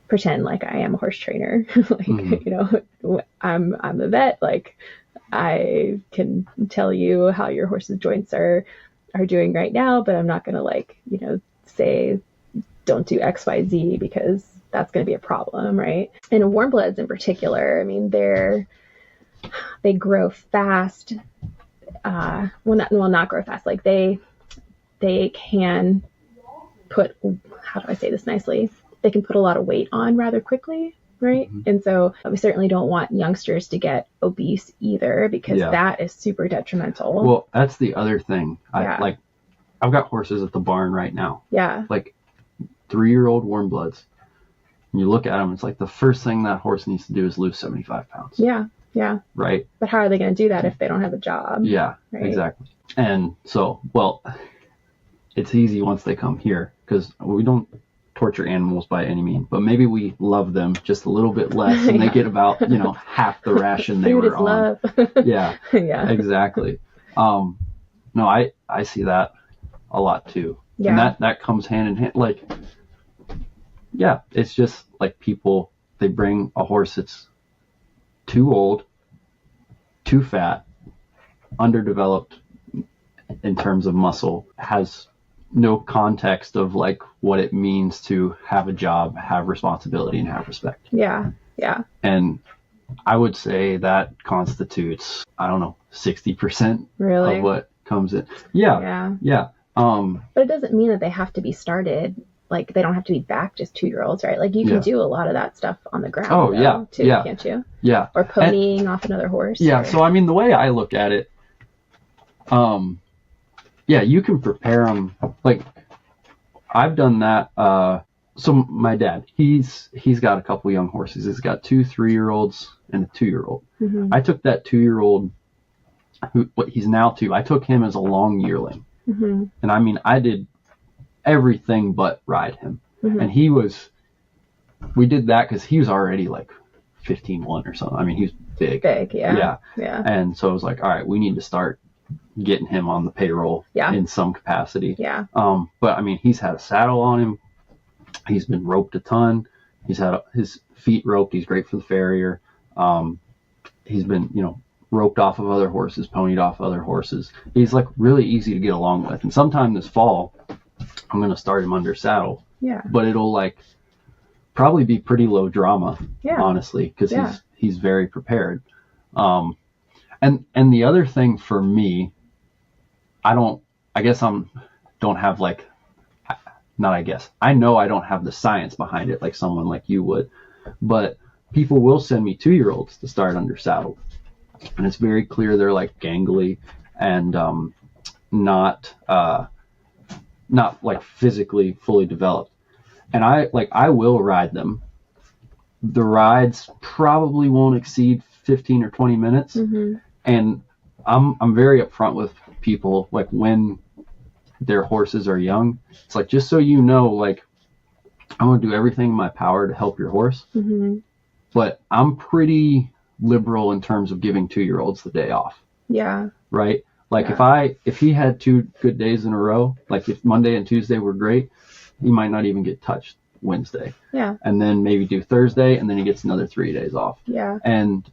[SPEAKER 2] pretend like I am a horse trainer. Like, you know, I'm a vet. Like, I can tell you how your horse's joints are doing right now, but I'm not going to like, you know, say don't do X, Y, Z because that's going to be a problem, right? And warm bloods in particular, I mean, they grow fast. Not grow fast. Like they can put, how do I say this nicely? They can put a lot of weight on rather quickly, right? And so we certainly don't want youngsters to get obese either, because that is super detrimental.
[SPEAKER 1] Well, that's the other thing. I've got horses at the barn right now.
[SPEAKER 2] Yeah.
[SPEAKER 1] Like 3-year-old warm bloods. And you look at them, it's like the first thing that horse needs to do is lose 75 pounds.
[SPEAKER 2] Yeah. Yeah.
[SPEAKER 1] Right.
[SPEAKER 2] But how are they going to do that if they don't have a job?
[SPEAKER 1] Yeah, right? Exactly. And so, well, it's easy once they come here because we don't torture animals by any means, but maybe we love them just a little bit less and they get about, you know, half the ration they were on.
[SPEAKER 2] Love.
[SPEAKER 1] Yeah. Yeah. Exactly. No, I see that a lot too. Yeah. And that comes hand in hand. Like, yeah, it's just like people, they bring a horse that's too old, too fat, underdeveloped in terms of muscle, has no context of like what it means to have a job, have responsibility, and have respect.
[SPEAKER 2] Yeah. Yeah.
[SPEAKER 1] And I would say that constitutes, I don't know, 60%
[SPEAKER 2] really
[SPEAKER 1] of what comes in. Yeah.
[SPEAKER 2] Yeah.
[SPEAKER 1] Yeah.
[SPEAKER 2] But it doesn't mean that they have to be started, like they don't have to be back just 2-year-olds, right? Like you can do a lot of that stuff on the ground too, can't you?
[SPEAKER 1] Yeah.
[SPEAKER 2] Or ponying off another horse.
[SPEAKER 1] Yeah. So I mean, the way I look at it, yeah, you can prepare them. Like I've done that. So my dad, he's got a couple young horses. He's got 2 3-year-olds and a 2-year-old. I took that 2-year-old, he's now 2. I took him as a long yearling. And I mean, I did everything but ride him. And we did that because he was already like 15-1 or something. I mean, he's big. Yeah. And so I was like, all right, we need to start getting him on the payroll in some capacity. Yeah. But I mean, he's had a saddle on him. He's been roped a ton. He's had his feet roped. He's great for the farrier. He's been, you know, roped off of other horses, ponied off other horses. He's like really easy to get along with. And sometime this fall, I'm going to start him under saddle. Yeah. But it'll like probably be pretty low drama, honestly, because he's very prepared. And the other thing for me, I know I don't have the science behind it like someone like you would, but people will send me 2-year-olds to start under saddle. And it's very clear they're like gangly and not like physically fully developed. And I will ride them. The rides probably won't exceed 15 or 20 minutes.
[SPEAKER 2] Mm-hmm.
[SPEAKER 1] And I'm very upfront with people, like when their horses are young. It's like, just so you know, like, I'm going to do everything in my power to help your horse.
[SPEAKER 2] Mm-hmm.
[SPEAKER 1] But I'm pretty liberal in terms of giving 2-year-olds the day off.
[SPEAKER 2] Yeah.
[SPEAKER 1] Right? Like
[SPEAKER 2] Yeah.
[SPEAKER 1] if he had 2 good days in a row, like if Monday and Tuesday were great, he might not even get touched Wednesday.
[SPEAKER 2] Yeah.
[SPEAKER 1] And then maybe do Thursday, and then he gets another 3 days off.
[SPEAKER 2] Yeah.
[SPEAKER 1] And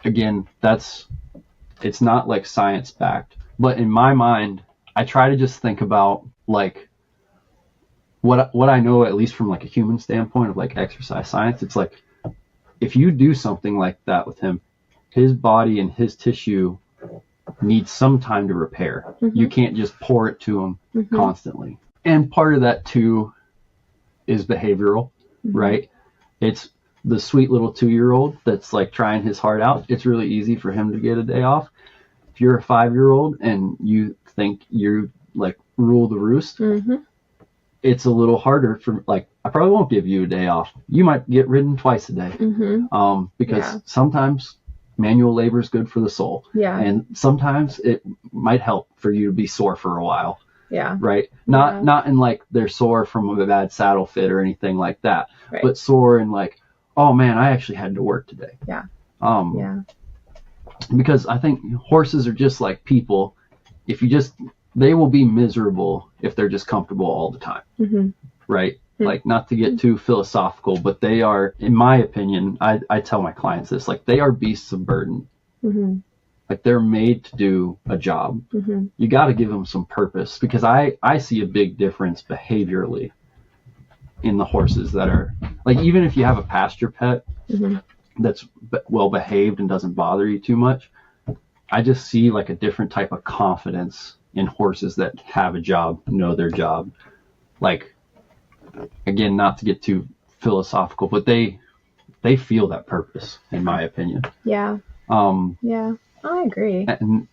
[SPEAKER 1] again, it's not like science backed, but in my mind, I try to just think about like what I know, at least from like a human standpoint of like exercise science. It's like, if you do something like that with him, his body and his tissue needs some time to repair.
[SPEAKER 2] Mm-hmm.
[SPEAKER 1] You can't just pour it to him
[SPEAKER 2] mm-hmm.
[SPEAKER 1] constantly. And part of that too is behavioral, mm-hmm. right? It's the sweet little 2-year-old that's like trying his heart out. It's really easy for him to get a day off. If you're a 5-year-old and you think you like rule the roost,
[SPEAKER 2] mm-hmm.
[SPEAKER 1] it's a little harder for, like, I probably won't give you a day off. You might get ridden twice a day.
[SPEAKER 2] Mm-hmm.
[SPEAKER 1] Because sometimes manual labor is good for the soul.
[SPEAKER 2] Yeah.
[SPEAKER 1] And sometimes it might help for you to be sore for a while.
[SPEAKER 2] Yeah.
[SPEAKER 1] Right? Not in like they're sore from a bad saddle fit or anything like that,
[SPEAKER 2] right.
[SPEAKER 1] but sore in like, oh man, I actually had to work today.
[SPEAKER 2] Yeah.
[SPEAKER 1] Because I think horses are just like people. They will be miserable if they're just comfortable all the time.
[SPEAKER 2] Mm-hmm.
[SPEAKER 1] Right? Mm-hmm. Like, not to get too philosophical, but they are, in my opinion, I tell my clients this, like, they are beasts of burden.
[SPEAKER 2] Mm-hmm.
[SPEAKER 1] Like, they're made to do a job.
[SPEAKER 2] Mm-hmm.
[SPEAKER 1] You got to give them some purpose, because I see a big difference behaviorally in the horses that are, like, even if you have a pasture pet
[SPEAKER 2] mm-hmm.
[SPEAKER 1] that's well behaved and doesn't bother you too much, I just see like a different type of confidence in horses that have a job, know their job. Like, again, not to get too philosophical, but they feel that purpose, in my opinion.
[SPEAKER 2] Yeah. Yeah, I agree.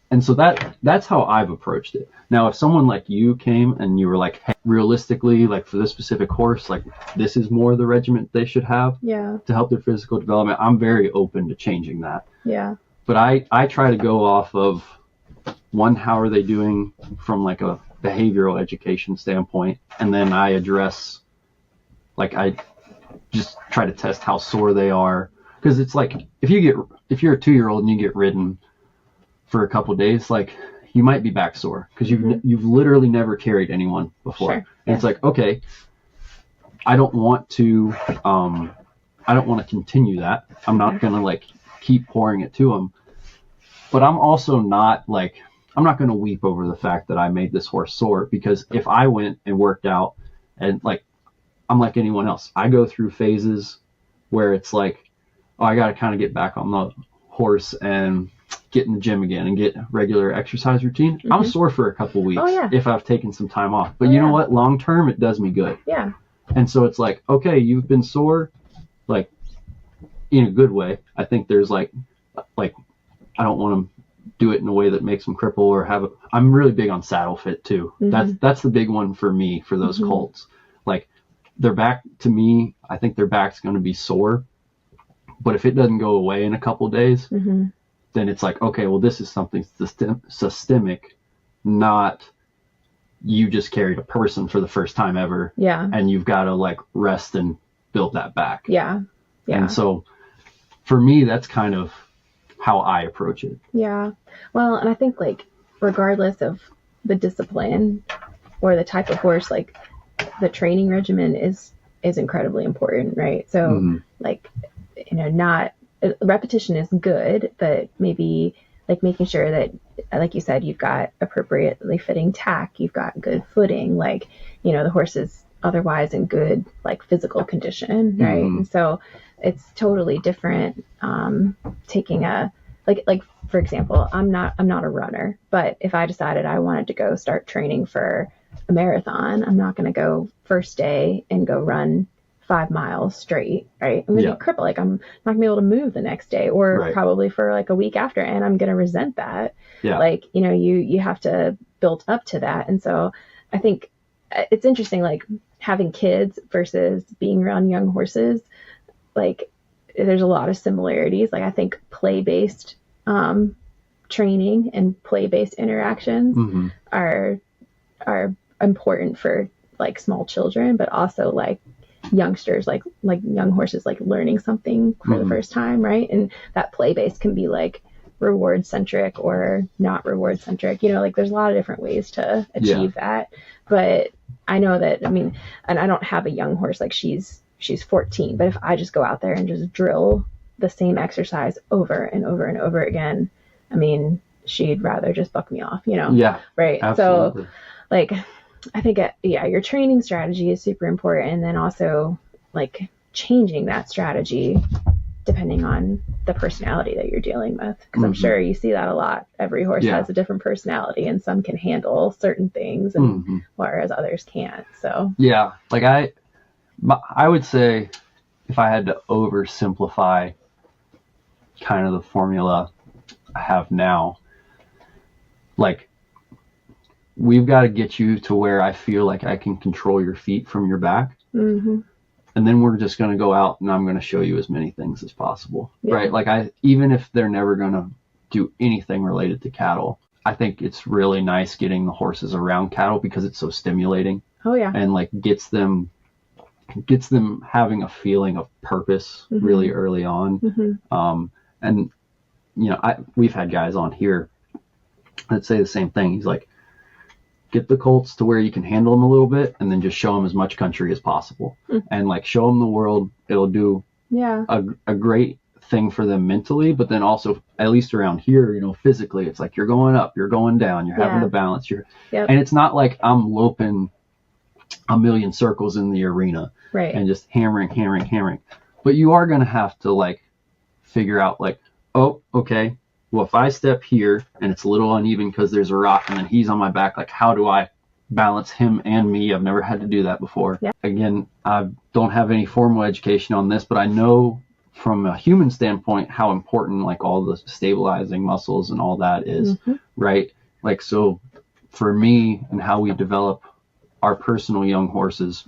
[SPEAKER 1] And so that's how I've approached it. Now, if someone like you came and you were like, hey, realistically, like for this specific horse, like this is more the regimen they should have to help their physical development, I'm very open to changing that.
[SPEAKER 2] Yeah.
[SPEAKER 1] But I try to go off of, one, how are they doing from like a behavioral education standpoint, and then I address, like, I just try to test how sore they are, because it's like, if you're a 2-year-old and you get ridden for a couple of days, like, you might be back sore because you've literally never carried anyone before.
[SPEAKER 2] Sure.
[SPEAKER 1] And it's like, okay, I don't want to continue that. I'm not gonna like keep pouring it to them, but I'm also not like, I'm not going to weep over the fact that I made this horse sore, because if I went and worked out, and like, I'm like anyone else, I go through phases where it's like, oh, I got to kind of get back on the horse and get in the gym again and get regular exercise routine. Mm-hmm. I'm sore for a couple weeks if I've taken some time off, but you know what? Long term, it does me good.
[SPEAKER 2] Yeah.
[SPEAKER 1] And so it's like, okay, you've been sore, like, in a good way. I think there's like I don't want to do it in a way that makes them cripple or I'm really big on saddle fit too. Mm-hmm. That's the big one for me, for those mm-hmm. colts. Like, their back, to me, I think their back's going to be sore, but if it doesn't go away in a couple of days, mm-hmm. then it's like, okay, well, this is something systemic, not you just carried a person for the first time ever.
[SPEAKER 2] Yeah.
[SPEAKER 1] And you've got to like rest and build that back.
[SPEAKER 2] Yeah. Yeah.
[SPEAKER 1] And so for me, that's kind of how I approach it.
[SPEAKER 2] Yeah. Well, and I think like, regardless of the discipline or the type of horse, like, the training regimen is incredibly important, right? So mm-hmm. like, not repetition is good, but maybe like making sure that, like you said, you've got appropriately fitting tack, you've got good footing, like, the horse is otherwise in good like physical condition, right? Mm-hmm. And so it's totally different taking a like for example, I'm not a runner, but if I decided I wanted to go start training for a marathon, I'm not going to go first day and go run 5 miles straight, right? I'm going to be crippled. Like, I'm not going to be able to move the next day, or probably for like a week after, and I'm going to resent that. Yeah. Like, you have to build up to that. And so I think it's interesting, like, having kids versus being around young horses, like there's a lot of similarities. Like I think play-based training and play-based interactions are important for like small children, but also like youngsters, like young horses, like learning something for the first time, right? And that play-based can be like reward centric or not reward centric, you know, like there's a lot of different ways to achieve that. But I know that, I mean, and I don't have a young horse, like she's 14, but if I just go out there and just drill the same exercise over and over and over again, I mean, she'd rather just buck me off, you know?
[SPEAKER 1] Yeah.
[SPEAKER 2] Right.
[SPEAKER 1] Absolutely.
[SPEAKER 2] So like, I think, your training strategy is super important. And then also like changing that strategy depending on the personality that you're dealing with. Because I'm sure you see that a lot. Every horse has a different personality, and some can handle certain things, and whereas others can't. So
[SPEAKER 1] yeah, like I would say, if I had to oversimplify kind of the formula I have now, like we've got to get you to where I feel like I can control your feet from your back. And then we're just going to go out and I'm going to show you as many things as possible, right? Like even if they're never going to do anything related to cattle, I think it's really nice getting the horses around cattle because it's so stimulating.
[SPEAKER 2] Oh yeah.
[SPEAKER 1] And like gets them having a feeling of purpose really early on. And you know, we've had guys on here that say the same thing. He's like, get the colts to where you can handle them a little bit, and then just show them as much country as possible, and like show them the world. It'll do a great thing for them mentally, but then also at least around here, you know, physically, it's like you're going up, you're going down, you're having to balance and it's not like I'm loping a million circles in the arena,
[SPEAKER 2] right,
[SPEAKER 1] and just hammering, but you are going to have to like figure out like, oh, okay, well, if I step here and it's a little uneven because there's a rock and then he's on my back, like how do I balance him and me? I've never had to do that before. Again, I don't have any formal education on this, but I know from a human standpoint how important like all the stabilizing muscles and all that is, right? Like, so for me and how we develop our personal young horses,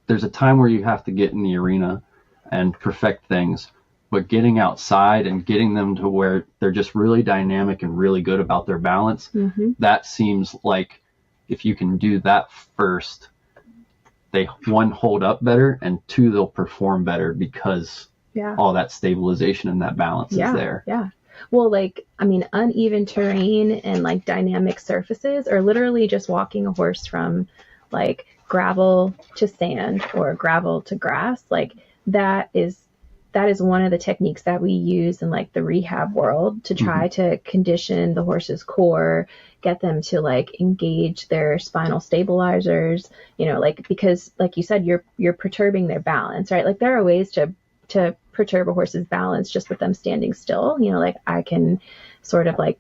[SPEAKER 1] there's a time where you have to get in the arena and perfect things. But getting outside and getting them to where they're just really dynamic and really good about their balance, that seems like if you can do that first, they, one, hold up better, and two, they'll perform better because all that stabilization and that balance is there.
[SPEAKER 2] Yeah. Well, like, I mean, uneven terrain and like dynamic surfaces, or literally just walking a horse from like gravel to sand or gravel to grass, like that is one of the techniques that we use in like the rehab world to try to condition the horse's core, get them to like engage their spinal stabilizers, you know, like, because like you said, you're perturbing their balance, right? Like there are ways to perturb a horse's balance just with them standing still, you know, like I can sort of like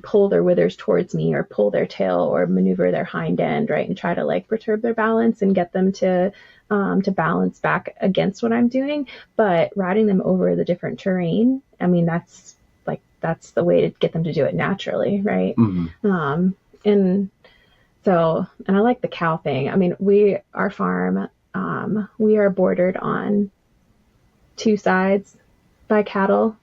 [SPEAKER 2] pull their withers towards me or pull their tail or maneuver their hind end, right, and try to like perturb their balance and get them to balance back against what I'm doing. But riding them over the different terrain, I mean, that's the way to get them to do it naturally, right? And I like the cow thing. I mean, our farm, we are bordered on two sides by cattle.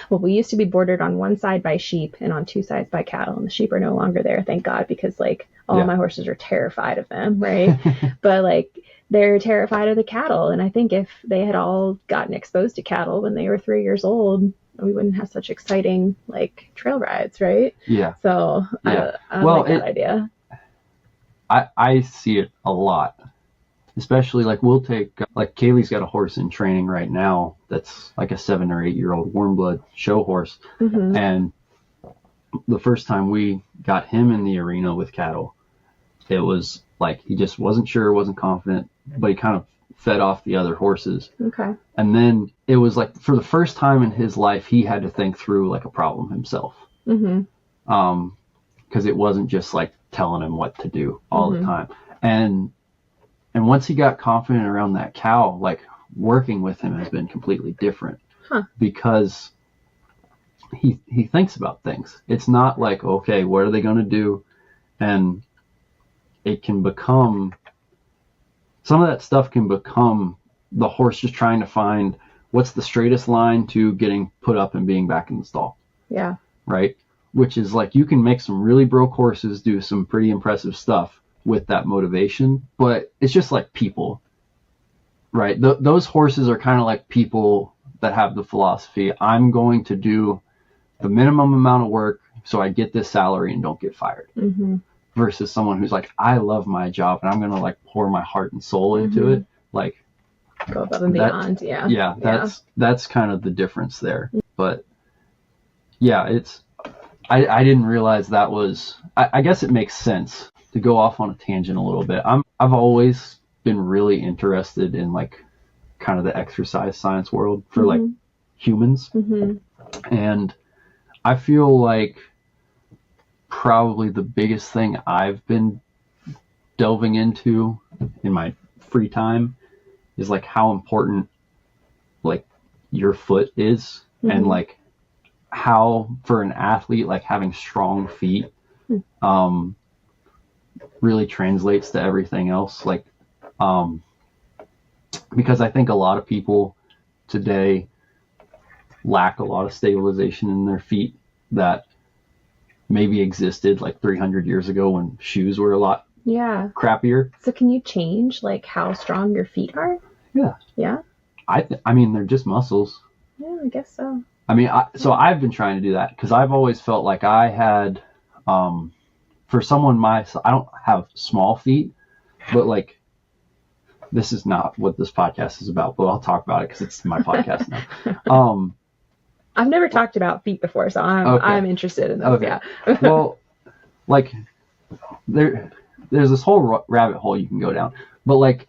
[SPEAKER 2] Well, we used to be bordered on one side by sheep and on two sides by cattle, and the sheep are no longer there, thank God, because like all my horses are terrified of them, right? But like they're terrified of the cattle, and I think if they had all gotten exposed to cattle when they were 3 years old, we wouldn't have such exciting like trail rides, right? Yeah. So I like that idea.
[SPEAKER 1] I see it a lot. Especially like we'll take, like Kaylee's got a horse in training right now that's like a 7 or 8 year old warm blood show horse. And the first time we got him in the arena with cattle, it was like he just wasn't sure, wasn't confident, but he kind of fed off the other horses.
[SPEAKER 2] Okay.
[SPEAKER 1] And then it was like for the first time in his life, he had to think through like a problem himself. Because it wasn't just like telling him what to do all the time. And once he got confident around that cow, like working with him has been completely different because he thinks about things. It's not like, okay, what are they going to do? And it can become, some of that stuff can become the horse just trying to find what's the straightest line to getting put up and being back in the stall.
[SPEAKER 2] Yeah.
[SPEAKER 1] Right? Which is like, you can make some really broke horses do some pretty impressive stuff with that motivation, but it's just like people, right? Those horses are kind of like people that have the philosophy, I'm going to do the minimum amount of work so I get this salary and don't get fired.
[SPEAKER 2] Mm-hmm.
[SPEAKER 1] Versus someone who's like, I love my job and I'm going to like pour my heart and soul into it. Like,
[SPEAKER 2] go above and beyond. Yeah.
[SPEAKER 1] Yeah. That's kind of the difference there. But yeah, it's, I didn't realize that was, I guess it makes sense to go off on a tangent a little bit. I've always been really interested in like kind of the exercise science world for like humans. And I feel like probably the biggest thing I've been delving into in my free time is like how important like your foot is, and like how for an athlete like having strong feet really translates to everything else, like because I think a lot of people today lack a lot of stabilization in their feet that maybe existed like 300 years ago when shoes were a lot crappier.
[SPEAKER 2] So can you change like how strong your feet are? Yeah.
[SPEAKER 1] I mean, they're just muscles.
[SPEAKER 2] Yeah, I guess so.
[SPEAKER 1] I mean, so I've been trying to do that because I've always felt like I had, for someone my, I don't have small feet, but like, this is not what this podcast is about, but I'll talk about it because it's my podcast now.
[SPEAKER 2] I've never talked about feet before, so I'm interested in those.
[SPEAKER 1] Okay.
[SPEAKER 2] Yeah.
[SPEAKER 1] Well, like there's this whole rabbit hole you can go down, but like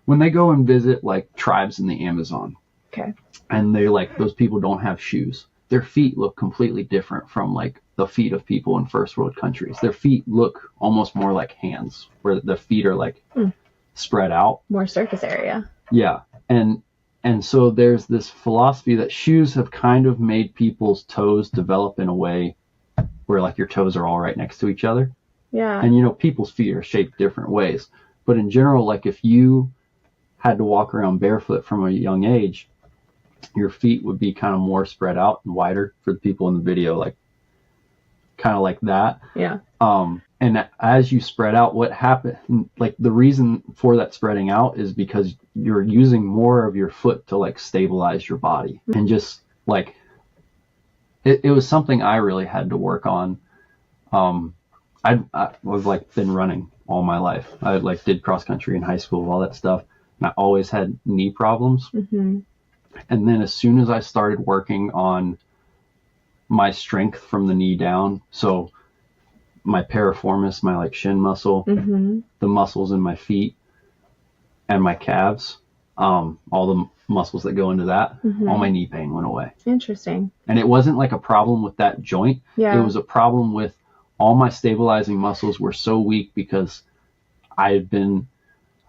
[SPEAKER 1] when they go and visit like tribes in the Amazon,
[SPEAKER 2] okay,
[SPEAKER 1] and they like, those people don't have shoes, their feet look completely different from like the feet of people in first world countries. Their feet look almost more like hands, where the feet are like spread out,
[SPEAKER 2] more surface area.
[SPEAKER 1] Yeah. And so there's this philosophy that shoes have kind of made people's toes develop in a way where like your toes are all right next to each other.
[SPEAKER 2] Yeah.
[SPEAKER 1] And you know, people's feet are shaped different ways, but in general, like if you had to walk around barefoot from a young age, your feet would be kind of more spread out and wider for the people in the video, like kind of like that.
[SPEAKER 2] Yeah.
[SPEAKER 1] And as you spread out, what happened, like the reason for that spreading out is because you're using more of your foot to like stabilize your body. And just like, it was something I really had to work on. I've like been running all my life. I like did cross country in high school, all that stuff. And I always had knee problems. And then as soon as I started working on my strength from the knee down, so my piriformis, my like shin muscle, the muscles in my feet and my calves, all the muscles that go into that, all my knee pain went away.
[SPEAKER 2] Interesting.
[SPEAKER 1] And it wasn't like a problem with that joint.
[SPEAKER 2] Yeah.
[SPEAKER 1] It was a problem with all my stabilizing muscles were so weak because I had been,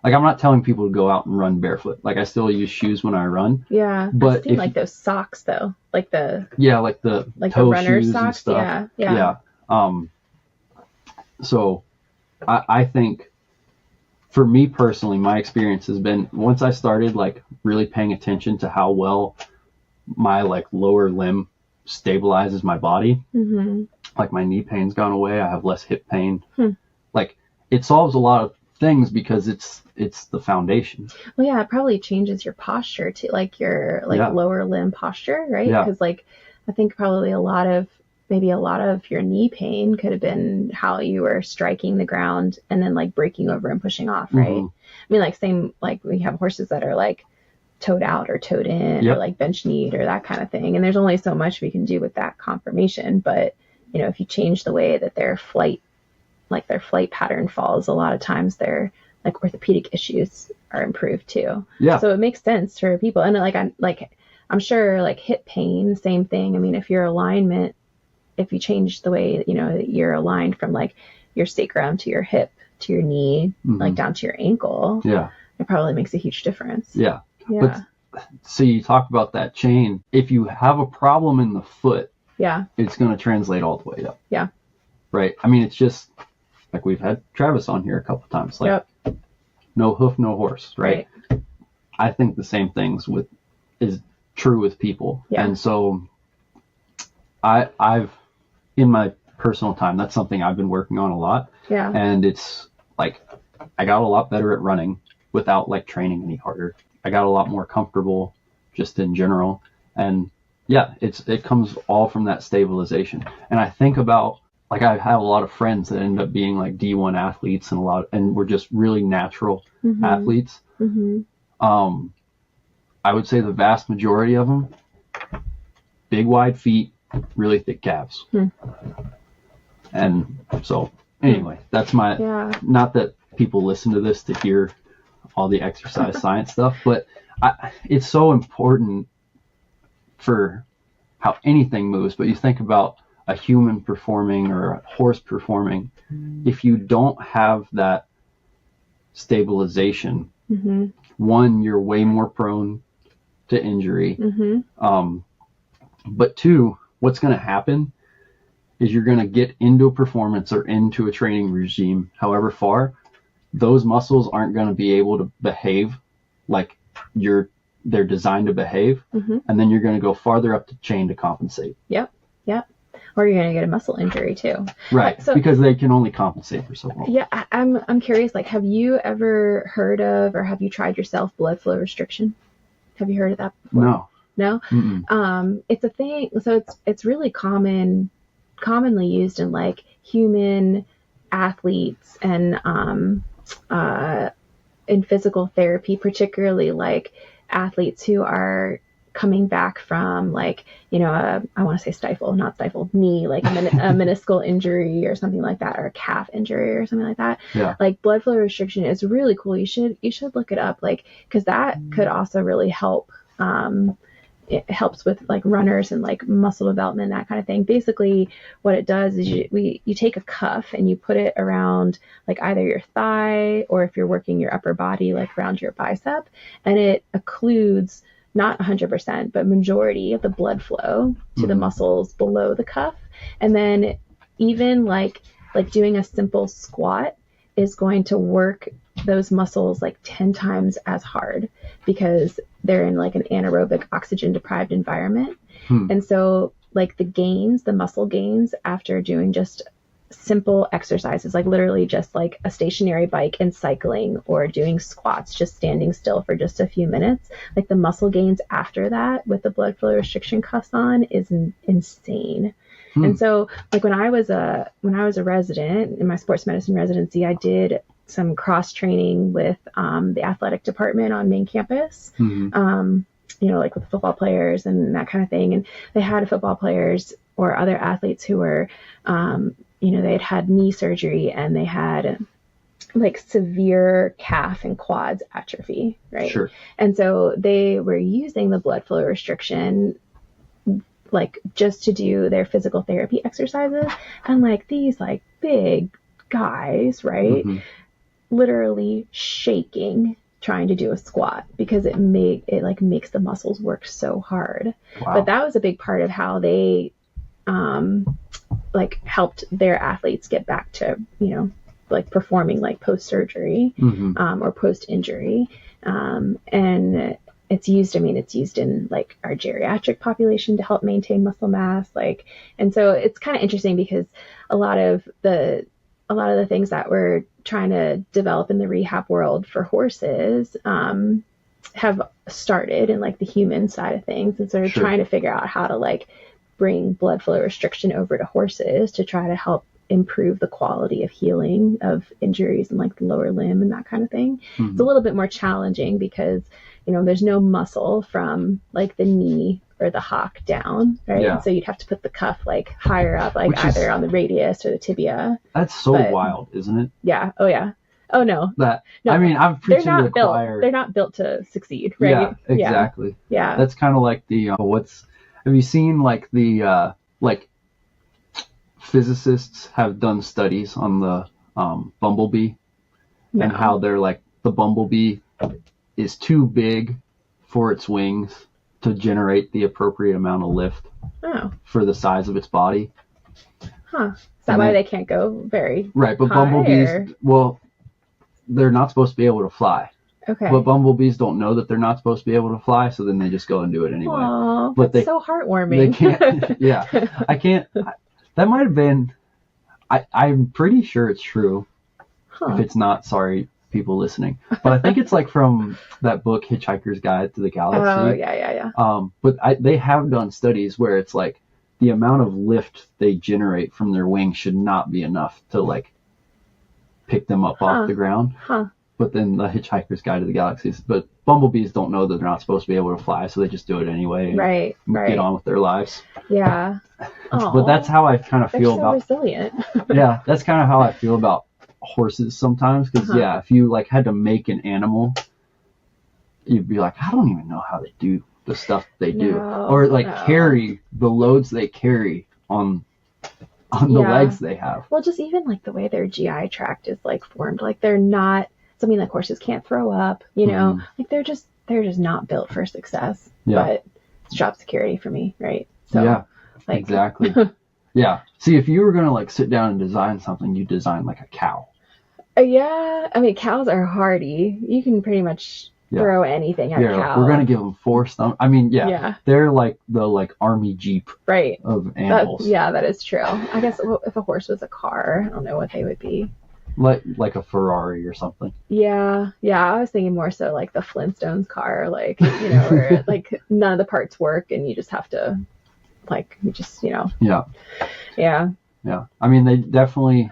[SPEAKER 1] like, I'm not telling people to go out and run barefoot. Like, I still use shoes when I run.
[SPEAKER 2] Yeah.
[SPEAKER 1] But
[SPEAKER 2] I've seen like those socks though, like the
[SPEAKER 1] like the
[SPEAKER 2] runner
[SPEAKER 1] shoes
[SPEAKER 2] socks.
[SPEAKER 1] and stuff.
[SPEAKER 2] Yeah.
[SPEAKER 1] So I think for me personally, my experience has been, once I started like really paying attention to how well my like lower limb stabilizes my body, like my knee pain's gone away. I have less hip pain. Like it solves a lot of things because it's the foundation.
[SPEAKER 2] Well, yeah, it probably changes your posture too, like your lower limb posture, right? Because like I think probably a lot of your knee pain could have been how you were striking the ground and then like breaking over and pushing off, right? I mean, like same, like we have horses that are like toed out or toed in or like bench kneed or that kind of thing. And there's only so much we can do with that conformation. But, you know, if you change the way that their flight pattern falls, a lot of times their like orthopedic issues are improved too. Yeah. So it makes sense for people. And I'm sure like hip pain, same thing. I mean, if your alignment, if you change the way, you know, you're aligned from like your sacrum to your hip to your knee, like down to your ankle, it probably makes a huge difference. Yeah.
[SPEAKER 1] But so you talk about that chain. If you have a problem in the foot, it's going to translate all the way up. Yeah. Right. I mean, it's just, like we've had Travis on here a couple times, like
[SPEAKER 2] Yep.
[SPEAKER 1] no hoof, no horse, right? I think the same things is true with people.
[SPEAKER 2] Yeah.
[SPEAKER 1] And so I've in my personal time, that's something I've been working on a lot.
[SPEAKER 2] Yeah.
[SPEAKER 1] And it's like I got a lot better at running without like training any harder. I got a lot more comfortable just in general. And yeah, it comes all from that stabilization. And I think about, like, I have a lot of friends that end up being like D1 athletes and we're just really natural athletes. I would say the vast majority of them, big wide feet, really thick calves. And so anyway, that's my, not that people listen to this to hear all the exercise science stuff, but it's so important for how anything moves. But you think about a human performing or a horse performing, if you don't have that stabilization, one, you're way more prone to injury. But two, what's going to happen is you're going to get into a performance or into a training regime, however far, those muscles aren't going to be able to behave like they're designed to behave. And then you're going to go farther up the chain to compensate.
[SPEAKER 2] Yep. Or you're going to get a muscle injury too.
[SPEAKER 1] Right. So, because they can only compensate for so long.
[SPEAKER 2] Yeah. I'm curious, like, have you ever heard of, or have you tried yourself blood flow restriction? Have you heard of that before? No? It's a thing. So it's really commonly used in like human athletes and in physical therapy, particularly like athletes who are coming back from like, I want to say knee, like a meniscal injury or something like that, or a calf injury or something like that.
[SPEAKER 1] Yeah.
[SPEAKER 2] Like blood flow restriction is really cool. You should look it up, like, because that could also really help. It helps with like runners and like muscle development, that kind of thing. Basically what it does is you take a cuff and you put it around like either your thigh, or if you're working your upper body, like around your bicep, and it occludes not 100%, but majority of the blood flow to the muscles below the cuff. And then even like doing a simple squat is going to work those muscles like 10 times as hard, because they're in like an anaerobic oxygen deprived environment. And so like the muscle gains after doing just simple exercises, like literally just like a stationary bike and cycling, or doing squats, just standing still for just a few minutes, like the muscle gains after that with the blood flow restriction cuffs on is insane. And so like when I was a resident in my sports medicine residency, I did some cross training with the athletic department on main campus, like with football players and that kind of thing. And they had football players or other athletes who were, they had knee surgery and they had like severe calf and quads atrophy, right?
[SPEAKER 1] Sure.
[SPEAKER 2] And so they were using the blood flow restriction like just to do their physical therapy exercises, and like these like big guys, right? Literally shaking trying to do a squat because it makes the muscles work so hard. Wow. But that was a big part of how they like helped their athletes get back to, like performing like post-surgery or post-injury. And it's used in like our geriatric population to help maintain muscle mass. And so it's kind of interesting because a lot of the things that we're trying to develop in the rehab world for horses have started in like the human side of things. And so we're trying to figure out how to like bring blood flow restriction over to horses to try to help improve the quality of healing of injuries in like the lower limb and that kind of thing. It's a little bit more challenging because, there's no muscle from like the knee or the hock down, right? Yeah. So you'd have to put the cuff like higher up, like either on the radius or the tibia.
[SPEAKER 1] That's so wild, isn't it?
[SPEAKER 2] Yeah. Oh yeah. Oh no.
[SPEAKER 1] I mean, I'm preaching to the choir.
[SPEAKER 2] They're not built to succeed, right?
[SPEAKER 1] Yeah, exactly.
[SPEAKER 2] Yeah.
[SPEAKER 1] That's kind of like the have you seen like the like physicists have done studies on the bumblebee and how they're like the bumblebee is too big for its wings to generate the appropriate amount of lift for the size of its body.
[SPEAKER 2] Is that why they can't go very
[SPEAKER 1] right? But
[SPEAKER 2] high,
[SPEAKER 1] bumblebees, well, they're not supposed to be able to fly.
[SPEAKER 2] Okay.
[SPEAKER 1] But bumblebees don't know that they're not supposed to be able to fly, so then they just go and do it anyway.
[SPEAKER 2] Aww,
[SPEAKER 1] but
[SPEAKER 2] that's so heartwarming.
[SPEAKER 1] They can't. Yeah, I can't. That might have been. I'm pretty sure it's true. If it's not, sorry, people listening. But I think it's like from that book, Hitchhiker's Guide to the Galaxy.
[SPEAKER 2] Oh yeah.
[SPEAKER 1] But they have done studies where it's like the amount of lift they generate from their wings should not be enough to like pick them up off the ground. But then the Hitchhiker's Guide to the Galaxy. But bumblebees don't know that they're not supposed to be able to fly, so they just do it anyway. And
[SPEAKER 2] right.
[SPEAKER 1] Get on with their lives.
[SPEAKER 2] Yeah.
[SPEAKER 1] But that's how I kind of feel about.
[SPEAKER 2] Resilient.
[SPEAKER 1] Yeah, that's kind of how I feel about horses sometimes. Because if you like had to make an animal, you'd be like, I don't even know how they do the stuff they do, or like carry the loads they carry on the legs they have.
[SPEAKER 2] Well, just even like the way their GI tract is like formed, like they're not. I mean, like horses can't throw up, you know, like they're just not built for success. Yeah. But it's job security for me, right? So,
[SPEAKER 1] yeah, like, exactly. Yeah. See, if you were gonna like sit down and design something, you design like a cow.
[SPEAKER 2] Yeah, I mean, cows are hardy. You can pretty much throw anything at a cow.
[SPEAKER 1] We're gonna give them 4 stomachs. I mean, they're like the army jeep of animals.
[SPEAKER 2] That is true. I guess if a horse was a car, I don't know what they would be.
[SPEAKER 1] Like a Ferrari or something.
[SPEAKER 2] Yeah. I was thinking more so like the Flintstones car, like, you know, where like none of the parts work and you just have to, like, Yeah.
[SPEAKER 1] I mean, they definitely.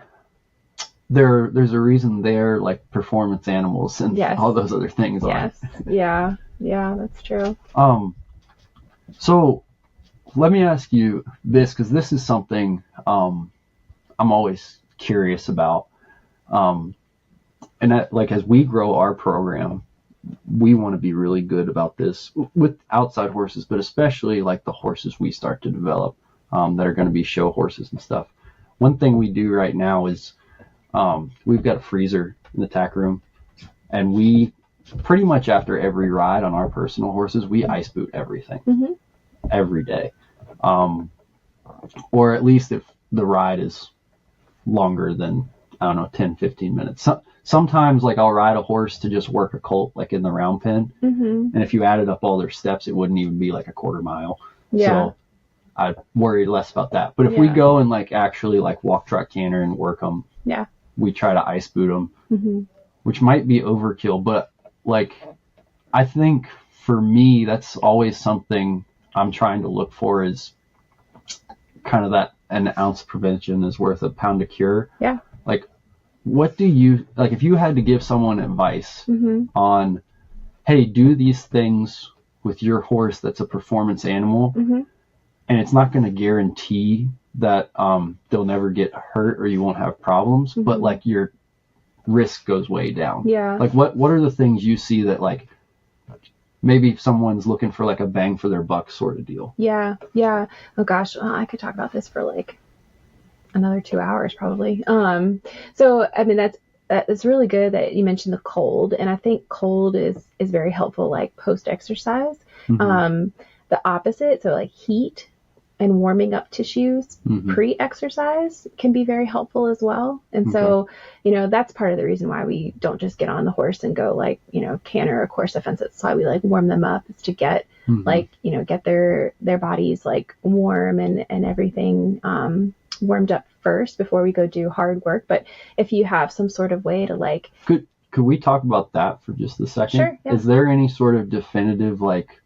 [SPEAKER 1] There's a reason they're like performance animals and all those other things.
[SPEAKER 2] Yes. Yeah, that's true.
[SPEAKER 1] So let me ask you this, because this is something I'm always curious about. And that, like, as we grow our program, we want to be really good about this with outside horses, but especially like the horses we start to develop that are going to be show horses and stuff. One thing we do right now is we've got a freezer in the tack room, and we pretty much after every ride on our personal horses, we ice boot everything every day. Or at least if the ride is longer than, I don't know, 10, 15 minutes. Sometimes like I'll ride a horse to just work a colt like in the round pen. And if you added up all their steps, it wouldn't even be like a quarter mile. Yeah. So I worry less about that. But if we go and like actually like walk, trot, canter and work them, we try to ice boot them, which might be overkill. But like, I think for me, that's always something I'm trying to look for, is kind of that an ounce of prevention is worth a pound of cure. Yeah. Like, what do you, like, if you had to give someone advice on, hey, do these things with your horse that's a performance animal, and it's not going to guarantee that they'll never get hurt or you won't have problems, but like your risk goes way down. Yeah. Like, what are the things you see that, like, maybe someone's looking for like a bang for their buck sort of deal? Yeah.
[SPEAKER 2] Oh gosh, I could talk about this for like another 2 hours probably. So I mean, that's really good that you mentioned the cold, and I think cold is very helpful, like post exercise. The opposite, so like heat and warming up tissues pre-exercise can be very helpful as well. And so, you know, that's part of the reason why we don't just get on the horse and go like, you know, canter or course offense. That's why we like warm them up, is to get like, you know, get their bodies like warm and everything warmed up first before we go do hard work. But if you have some sort of way to like...
[SPEAKER 1] Could we talk about that for just a second?
[SPEAKER 2] Sure. Yeah.
[SPEAKER 1] Is there any sort of definitive, like,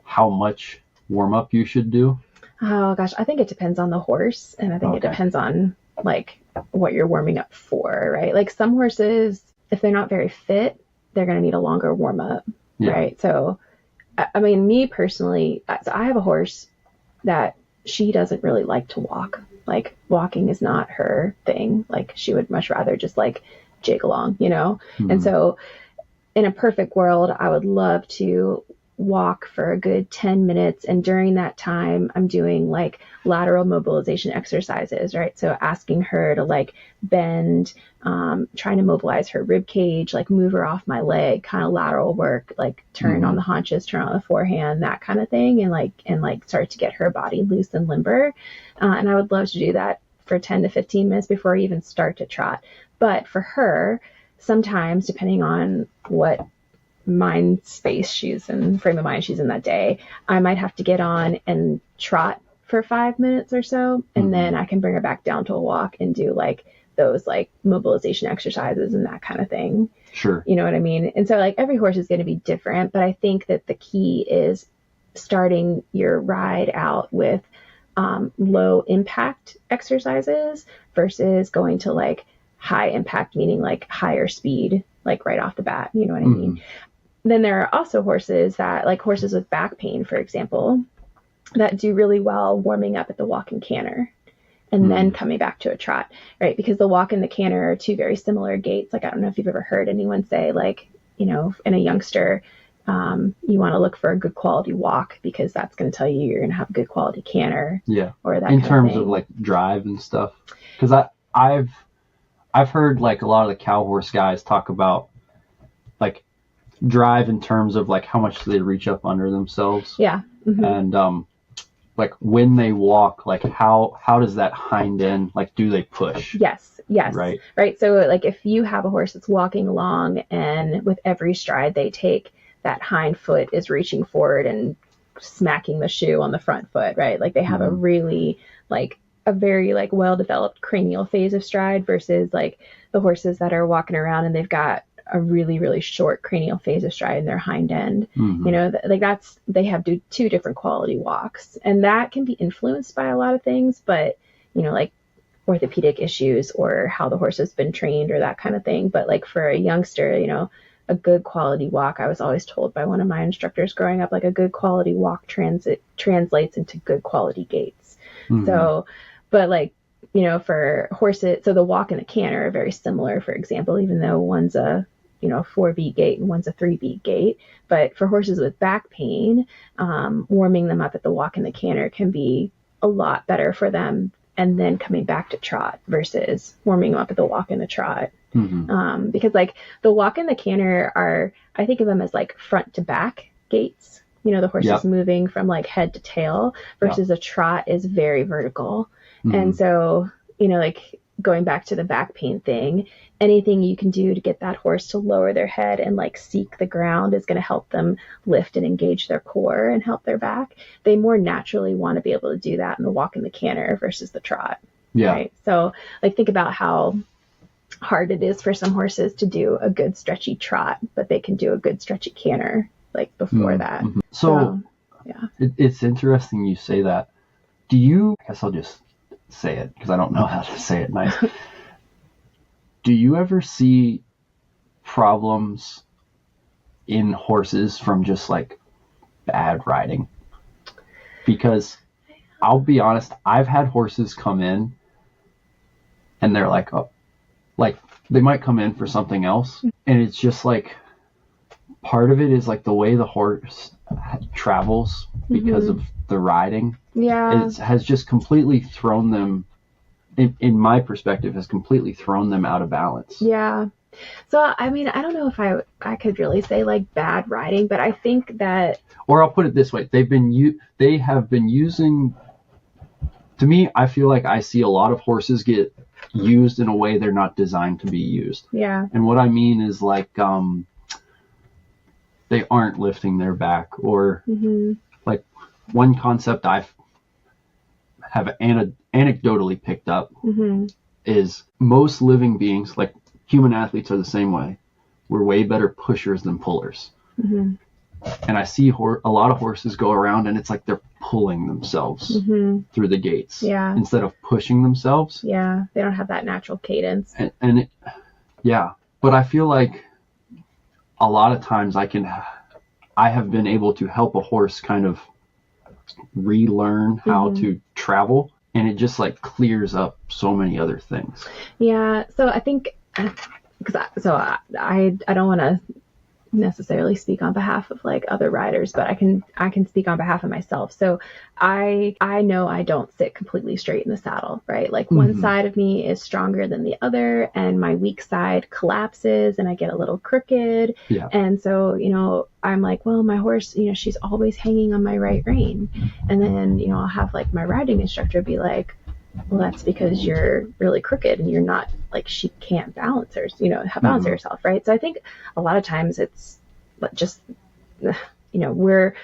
[SPEAKER 1] how much warm up you should do?
[SPEAKER 2] Oh gosh, I think it depends on the horse, and I think it depends on like what you're warming up for, right? Like some horses, if they're not very fit, they're going to need a longer warm up, right? So, I mean, me personally, so I have a horse that she doesn't really like to walk. Like walking is not her thing. Like she would much rather just like jig along, you know? And so in a perfect world, I would love to walk for a good 10 minutes. And during that time, I'm doing like lateral mobilization exercises, right? So asking her to like bend, trying to mobilize her rib cage, like move her off my leg, kind of lateral work, like turn on the haunches, turn on the forehand, that kind of thing. And like start to get her body loose and limber. And I would love to do that for 10 to 15 minutes before I even start to trot. But for her, sometimes, depending on what mind space she's in, frame of mind she's in that day, I might have to get on and trot for 5 minutes or so, and then I can bring her back down to a walk and do like those like mobilization exercises and that kind of thing.
[SPEAKER 1] Sure.
[SPEAKER 2] You know what I mean? And so like every horse is going to be different, but I think that the key is starting your ride out with low impact exercises versus going to like high impact, meaning like higher speed, like right off the bat. You know what I mean? Then there are also horses that, like horses with back pain, for example, that do really well warming up at the walk and canter and then coming back to a trot, right? Because the walk and the canter are two very similar gaits. Like, I don't know if you've ever heard anyone say, like, you know, in a youngster, you want to look for a good quality walk because that's going to tell you you're going to have a good quality canter.
[SPEAKER 1] Yeah.
[SPEAKER 2] Or that
[SPEAKER 1] in
[SPEAKER 2] kind
[SPEAKER 1] terms
[SPEAKER 2] of
[SPEAKER 1] of like drive and stuff. Because I've heard like a lot of the cow horse guys talk about like drive in terms of like how much they reach up under themselves.
[SPEAKER 2] Yeah.
[SPEAKER 1] And like when they walk, like how does that hind end, like do they push?
[SPEAKER 2] Yes. Right. So like if you have a horse that's walking along and with every stride they take, that hind foot is reaching forward and smacking the shoe on the front foot, right? Like they have a really like a very like well-developed cranial phase of stride versus like the horses that are walking around and they've got a really, really short cranial phase of stride in their hind end. You know, like they have two different quality walks, and that can be influenced by a lot of things, but you know, like orthopedic issues or how the horse has been trained or that kind of thing. But like for a youngster, you know, a good quality walk, I was always told by one of my instructors growing up, like a good quality walk translates into good quality gaits. So, but like, you know, for horses, so the walk and the canter are very similar, for example, even though one's a, you know, 4-beat gait and one's a 3-beat gait. But for horses with back pain, warming them up at the walk and the canter can be a lot better for them, and then coming back to trot versus warming them up at the walk and the trot. Because like the walk and the canter are, I think of them as like front to back gaits. You know, the horse is moving from like head to tail versus a trot is very vertical. And so, you know, like going back to the back pain thing, anything you can do to get that horse to lower their head and like seek the ground is going to help them lift and engage their core and help their back. They more naturally want to be able to do that in the walk and the canter versus the trot. Right. So like think about how hard it is for some horses to do a good stretchy trot, but they can do a good stretchy canter like before that.
[SPEAKER 1] So yeah, it's interesting you say that. I guess I'll just say it because I don't know how to say it nice. Do you ever see problems in horses from just like bad riding? Because I'll be honest, I've had horses come in and they're like, oh, like they might come in for something else. And it's just like, part of it is like the way the horse travels because of the riding. It has just completely thrown them, in my perspective, has completely thrown them out of balance.
[SPEAKER 2] Yeah. So, I mean, I don't know if I could really say like bad riding, but I think that...
[SPEAKER 1] Or I'll put it this way. They have been using... To me, I feel like I see a lot of horses get used in a way they're not designed to be used.
[SPEAKER 2] Yeah.
[SPEAKER 1] And what I mean is like they aren't lifting their back, or like one concept I have anecdotally picked up is most living beings, like human athletes, are the same way. We're way better pushers than pullers. And I see a lot of horses go around and it's like they're pulling themselves through the gates instead of pushing themselves.
[SPEAKER 2] Yeah, they don't have that natural cadence.
[SPEAKER 1] But I feel like a lot of times I have been able to help a horse kind of relearn how to travel, and it just like clears up so many other things.
[SPEAKER 2] Yeah, so I think I don't want to necessarily speak on behalf of like other riders, but I can speak on behalf of myself. So I know I don't sit completely straight in the saddle, right? Like one side of me is stronger than the other, and my weak side collapses and I get a little crooked. And so, you know, I'm like, well, my horse, you know, she's always hanging on my right rein. And then, you know, I'll have like my riding instructor be like, well, that's because you're really crooked and you're not, like, she can't balance her, balance herself, right? So I think a lot of times it's just, we're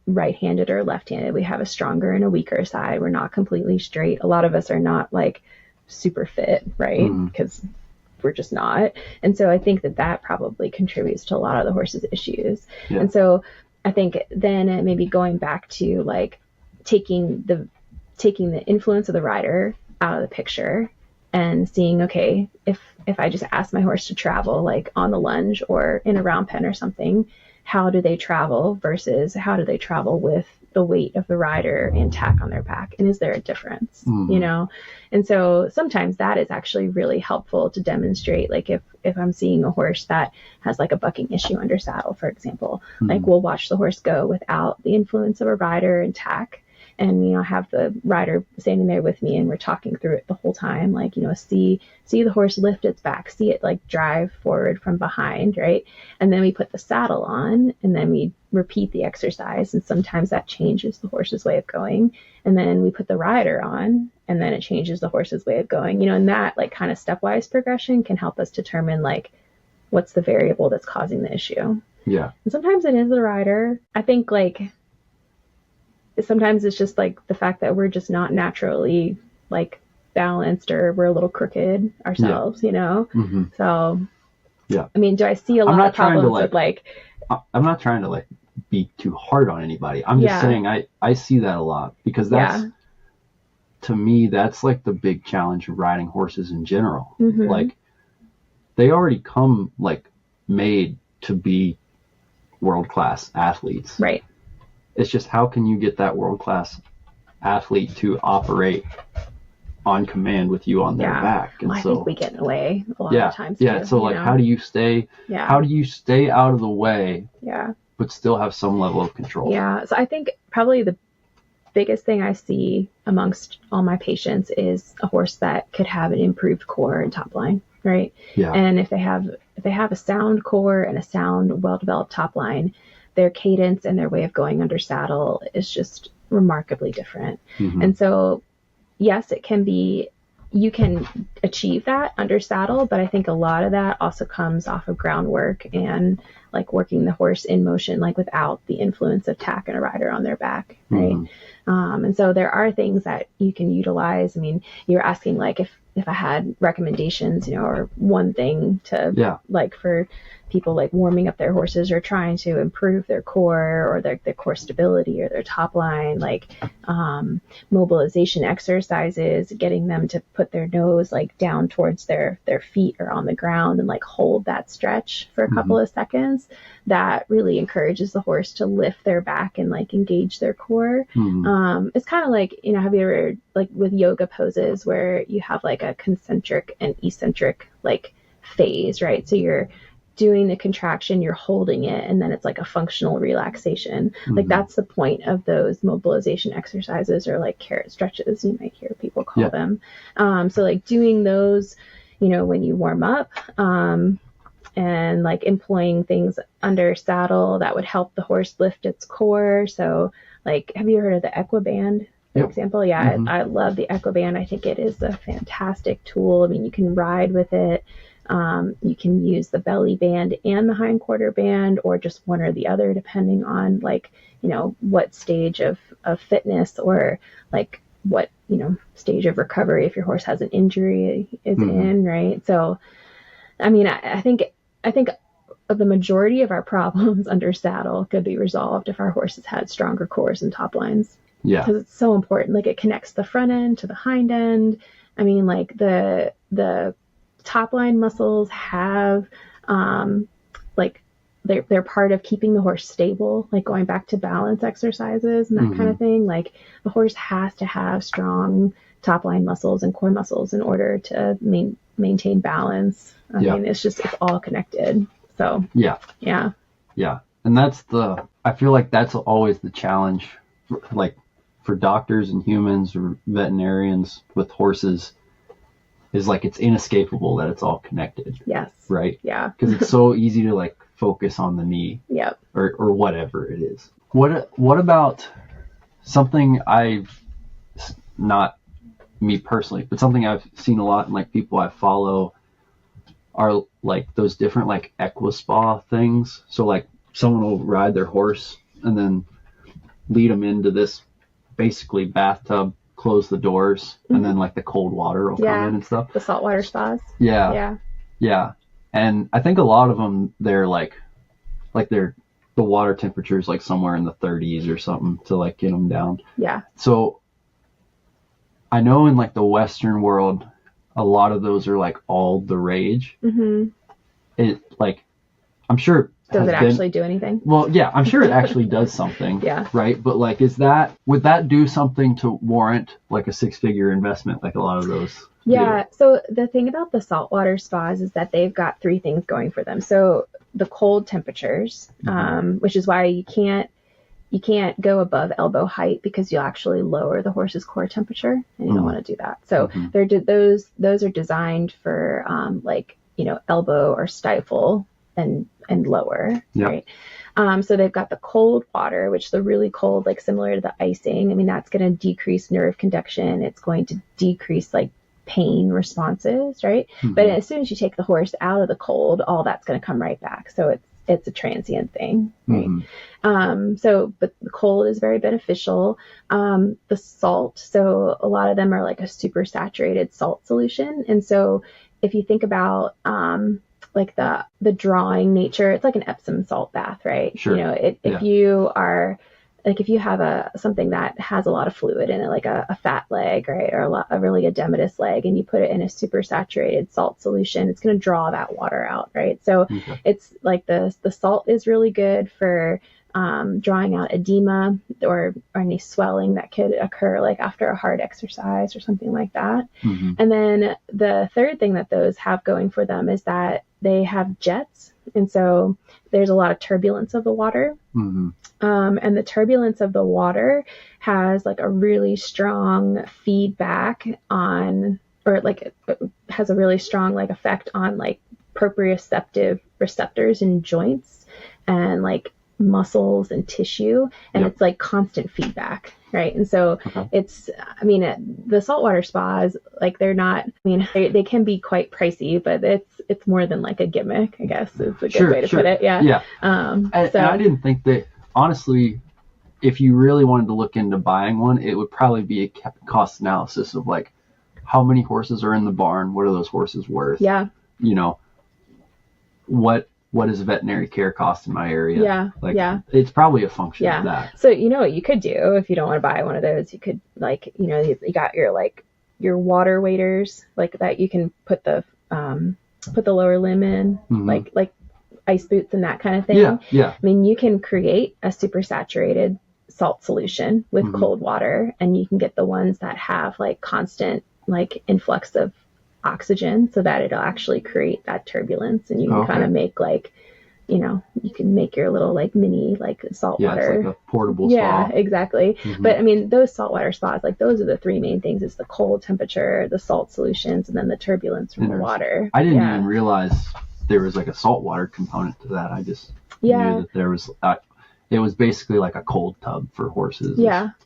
[SPEAKER 2] right-handed or left-handed. We have a stronger and a weaker side. We're not completely straight. A lot of us are not like super fit, right? Because we're just not. And so I think that probably contributes to a lot of the horse's issues. Yeah. And so I think then maybe going back to like taking the influence of the rider out of the picture and seeing, okay, if I just ask my horse to travel like on the lunge or in a round pen or something, how do they travel versus how do they travel with the weight of the rider and tack on their back? And is there a difference? And so sometimes that is actually really helpful to demonstrate, like if I'm seeing a horse that has like a bucking issue under saddle, for example, like we'll watch the horse go without the influence of a rider and tack, and have the rider standing there with me and we're talking through it the whole time, like see the horse lift its back, see it like drive forward from behind, right? And then we put the saddle on and then we repeat the exercise, and sometimes that changes the horse's way of going, and then we put the rider on and then it changes the horse's way of going, and that like kind of stepwise progression can help us determine like what's the variable that's causing the issue.
[SPEAKER 1] Yeah.
[SPEAKER 2] And sometimes it is the rider. I think like sometimes it's just like the fact that we're just not naturally like balanced, or we're a little crooked ourselves, So,
[SPEAKER 1] yeah.
[SPEAKER 2] I mean, do I see a lot of problems with like,
[SPEAKER 1] I'm not trying to like be too hard on anybody. I'm just saying I see that a lot, because that's, to me, that's like the big challenge of riding horses in general. Like they already come like made to be world-class athletes.
[SPEAKER 2] Right.
[SPEAKER 1] It's just, how can you get that world-class athlete to operate on command with you on their back? And
[SPEAKER 2] I think we get in the way a lot of times.
[SPEAKER 1] Yeah. So like, how do you stay out of the way?
[SPEAKER 2] Yeah.
[SPEAKER 1] But still have some level of control.
[SPEAKER 2] Yeah. So I think probably the biggest thing I see amongst all my patients is a horse that could have an improved core and top line, right?
[SPEAKER 1] Yeah.
[SPEAKER 2] And if they have a sound core and a sound, well-developed top line, their cadence and their way of going under saddle is just remarkably different. And so, yes, you can achieve that under saddle, but I think a lot of that also comes off of groundwork and like working the horse in motion, like without the influence of tack and a rider on their back, right? And so there are things that you can utilize. I mean, you're asking like if I had recommendations, or one thing to like for people like warming up their horses or trying to improve their core or their core stability or their top line, like mobilization exercises, getting them to put their nose like down towards their feet or on the ground and like hold that stretch for a couple of seconds. That really encourages the horse to lift their back and like engage their core. It's kind of like, have you ever like with yoga poses where you have like a concentric and eccentric like phase, right? So you're doing the contraction, you're holding it, and then it's like a functional relaxation. Like that's the point of those mobilization exercises, or like carrot stretches, you might hear people call them. So like doing those, when you warm up, and like employing things under saddle that would help the horse lift its core. So like, have you heard of the Equiband, for example? Yeah, I love the Equiband. I think it is a fantastic tool. I mean, you can ride with it. You can use the belly band and the hindquarter band, or just one or the other, depending on like, what stage of fitness or like what, stage of recovery, if your horse has an injury, is in, right? So, I mean, I think of the majority of our problems under saddle could be resolved if our horses had stronger cores and top lines.
[SPEAKER 1] Yeah.
[SPEAKER 2] Because it's so important. Like it connects the front end to the hind end. I mean, like the top line muscles have like they're part of keeping the horse stable, like going back to balance exercises and that kind of thing. Like the horse has to have strong top line muscles and core muscles in order to maintain balance. I mean, it's all connected. So yeah.
[SPEAKER 1] And I feel like that's always the challenge, like for doctors and humans or veterinarians with horses, is like it's inescapable that it's all connected.
[SPEAKER 2] Yes.
[SPEAKER 1] Right?
[SPEAKER 2] Yeah.
[SPEAKER 1] Because it's so easy to like focus on the knee.
[SPEAKER 2] Yep.
[SPEAKER 1] Or whatever it is. What about something I've not me personally, but something I've seen a lot in like people I follow are like those different like equi-spa things. So like someone will ride their horse and then lead them into this basically bathtub, close the doors, and then like the cold water will come in and stuff.
[SPEAKER 2] The saltwater spas.
[SPEAKER 1] Yeah. And I think a lot of them, they're like the water temperature is like somewhere in the 30s or something to like get them down.
[SPEAKER 2] Yeah.
[SPEAKER 1] So I know in like the Western world, a lot of those are like all the rage. Mm-hmm. It like, I'm sure.
[SPEAKER 2] Does it actually do anything?
[SPEAKER 1] Well, yeah, I'm sure it actually does something.
[SPEAKER 2] Yeah.
[SPEAKER 1] Right. But like, would that do something to warrant like a 6-figure investment? Like a lot of those.
[SPEAKER 2] Yeah. So the thing about the saltwater spas is that they've got 3 things going for them. So the cold temperatures, which is why you can't go above elbow height because you'll actually lower the horse's core temperature, and you don't want to do that. So those are designed for elbow or stifle and lower, right? So they've got the cold water, which the really cold, like similar to the icing. I mean, that's going to decrease nerve conduction. It's going to decrease like pain responses, right? But as soon as you take the horse out of the cold, all that's going to come right back. So it's a transient thing, right? But the cold is very beneficial. The salt, so a lot of them are like a super saturated salt solution. And so if you think about like the drawing nature, it's like an Epsom salt bath, right?
[SPEAKER 1] Sure.
[SPEAKER 2] You know, if you are like, if you have something that has a lot of fluid in it, like a fat leg, right, or a really edematous leg, and you put it in a super saturated salt solution, it's going to draw that water out, right? So it's like the salt is really good for drawing out edema or any swelling that could occur like after a hard exercise or something like that. And then the third thing that those have going for them is that they have jets. And so there's a lot of turbulence of the water. And the turbulence of the water has like a really strong feedback on, or like it has a really strong like effect on like proprioceptive receptors in joints and like muscles and tissue, and it's like constant feedback, right? And so it's, I mean, the saltwater spas, like they're not, I mean, they can be quite pricey, but it's more than like a gimmick, I guess is a good way to put it.
[SPEAKER 1] And I didn't think that, honestly, if you really wanted to look into buying one, it would probably be a cost analysis of like how many horses are in the barn, what are those horses worth, you know, what does veterinary care cost in my area? It's probably a function of that.
[SPEAKER 2] So you know what you could do if you don't want to buy one of those, you could like, you know, you got your water waders like that, you can put the lower limb in, like ice boots and that kind of thing. I mean, you can create a super saturated salt solution with cold water, and you can get the ones that have like constant like influx of oxygen so that it'll actually create that turbulence, and you can kind of make like, you know, you can make your little like mini like saltwater.
[SPEAKER 1] It's like a portable spa.
[SPEAKER 2] Yeah, exactly. But I mean, those saltwater spas, like those are the 3 main things: is the cold temperature, the salt solutions, and then the turbulence from the water.
[SPEAKER 1] I didn't even realize there was like a saltwater component to that. I just knew that there was. It was basically like a cold tub for horses.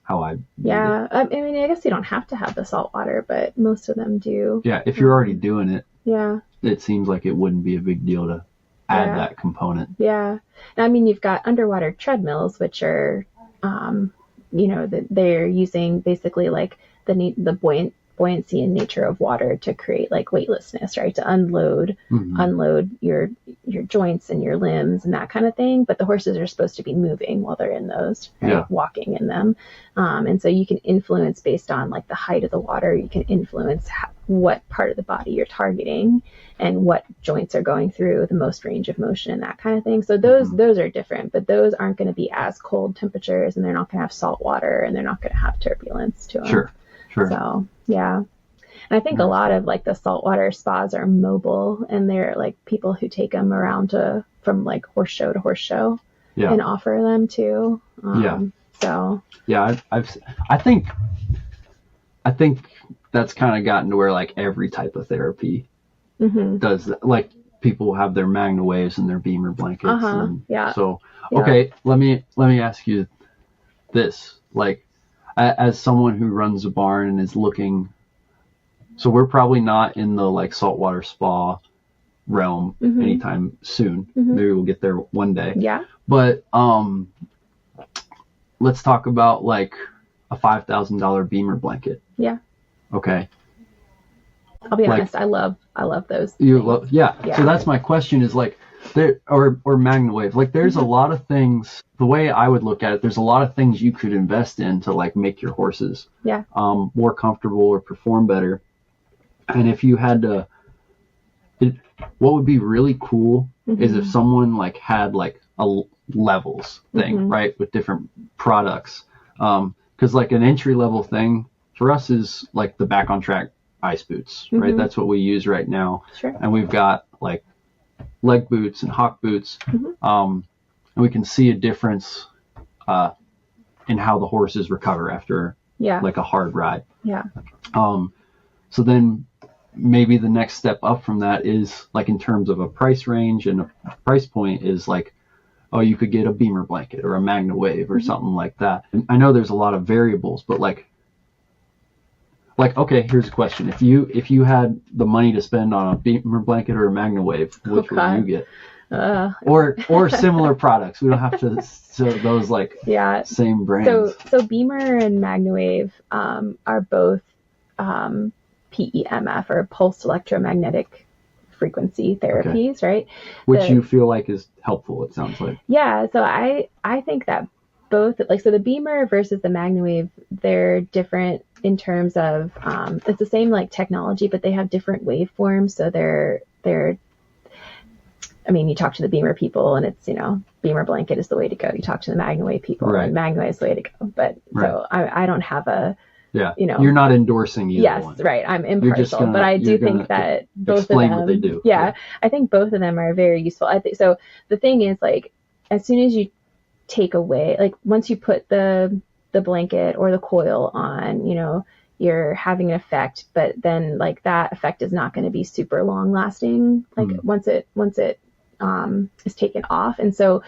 [SPEAKER 1] How I.
[SPEAKER 2] I mean, I guess you don't have to have the salt water, but most of them do.
[SPEAKER 1] Yeah, if you're already doing it. It seems like it wouldn't be a big deal to add that component.
[SPEAKER 2] And I mean, you've got underwater treadmills, which are, you know, that they're using basically like the buoyancy and nature of water to create like weightlessness, right? To unload your joints and your limbs and that kind of thing. But the horses are supposed to be moving while they're in those, right? Walking in them. And so you can influence based on like the height of the water. You can influence what part of the body you're targeting and what joints are going through the most range of motion and that kind of thing. So those are different, but those aren't going to be as cold temperatures, and they're not going to have salt water, and they're not going to have turbulence to them.
[SPEAKER 1] Sure.
[SPEAKER 2] So, and I think a lot of like the saltwater spas are mobile, and they're like people who take them around from like horse show to horse show and offer them too. So I think that's kind of gotten to where like every type of therapy does that. Like people have their Magna Waves and their Beamer blankets. So, okay, let me ask you this, like, as someone who runs a barn and is looking
[SPEAKER 1] So we're probably not in the like saltwater spa realm anytime soon. Maybe we'll get there one day.
[SPEAKER 2] Yeah.
[SPEAKER 1] But let's talk about like a $5,000 Beamer blanket.
[SPEAKER 2] Yeah.
[SPEAKER 1] Okay.
[SPEAKER 2] I'll be honest, I love those.
[SPEAKER 1] Yeah. So that's my question is like there or MagnaWave. Like there's a lot of things, the way I would look at it, there's a lot of things you could invest in to like make your horses more comfortable or perform better. And if you had to, what would be really cool is if someone like had like a levels thing, right, with different products. Because like an entry level thing for us is like the Back on Track ice boots, right? That's what we use right now.
[SPEAKER 2] Sure.
[SPEAKER 1] And we've got like leg boots and hawk boots. And we can see a difference in how the horses recover after like a hard ride.
[SPEAKER 2] Yeah.
[SPEAKER 1] So then maybe the next step up from that is like in terms of a price range and a price point is like, oh, you could get a Beamer blanket or a MagnaWave or something like that. And I know there's a lot of variables, but like, okay, here's a question. If you had the money to spend on a Beamer blanket or a MagnaWave, which would you get? Or similar products. We don't have to those like same brands.
[SPEAKER 2] So Beamer and MagnaWave are both PEMF or pulsed electromagnetic frequency therapies, right?
[SPEAKER 1] Which you feel like is helpful, it sounds like.
[SPEAKER 2] Yeah, so I think that both, like, so the Beamer versus the MagnaWave, they're different in terms of it's the same like technology, but they have different waveforms. So they're I mean, you talk to the Beamer people and it's, Beamer blanket is the way to go. You talk to the MagnaWave people and MagnaWave is the way to go. But so I don't have a
[SPEAKER 1] you're not endorsing either one.
[SPEAKER 2] Yes, right. I'm impartial, but I do think that both of them,
[SPEAKER 1] what they do.
[SPEAKER 2] Yeah, I think both of them are very useful. I think so. The thing is, like, as soon as you take away, like, once you put the blanket or the coil on, you're having an effect, but then like that effect is not going to be super long lasting. Like once it is taken off, and so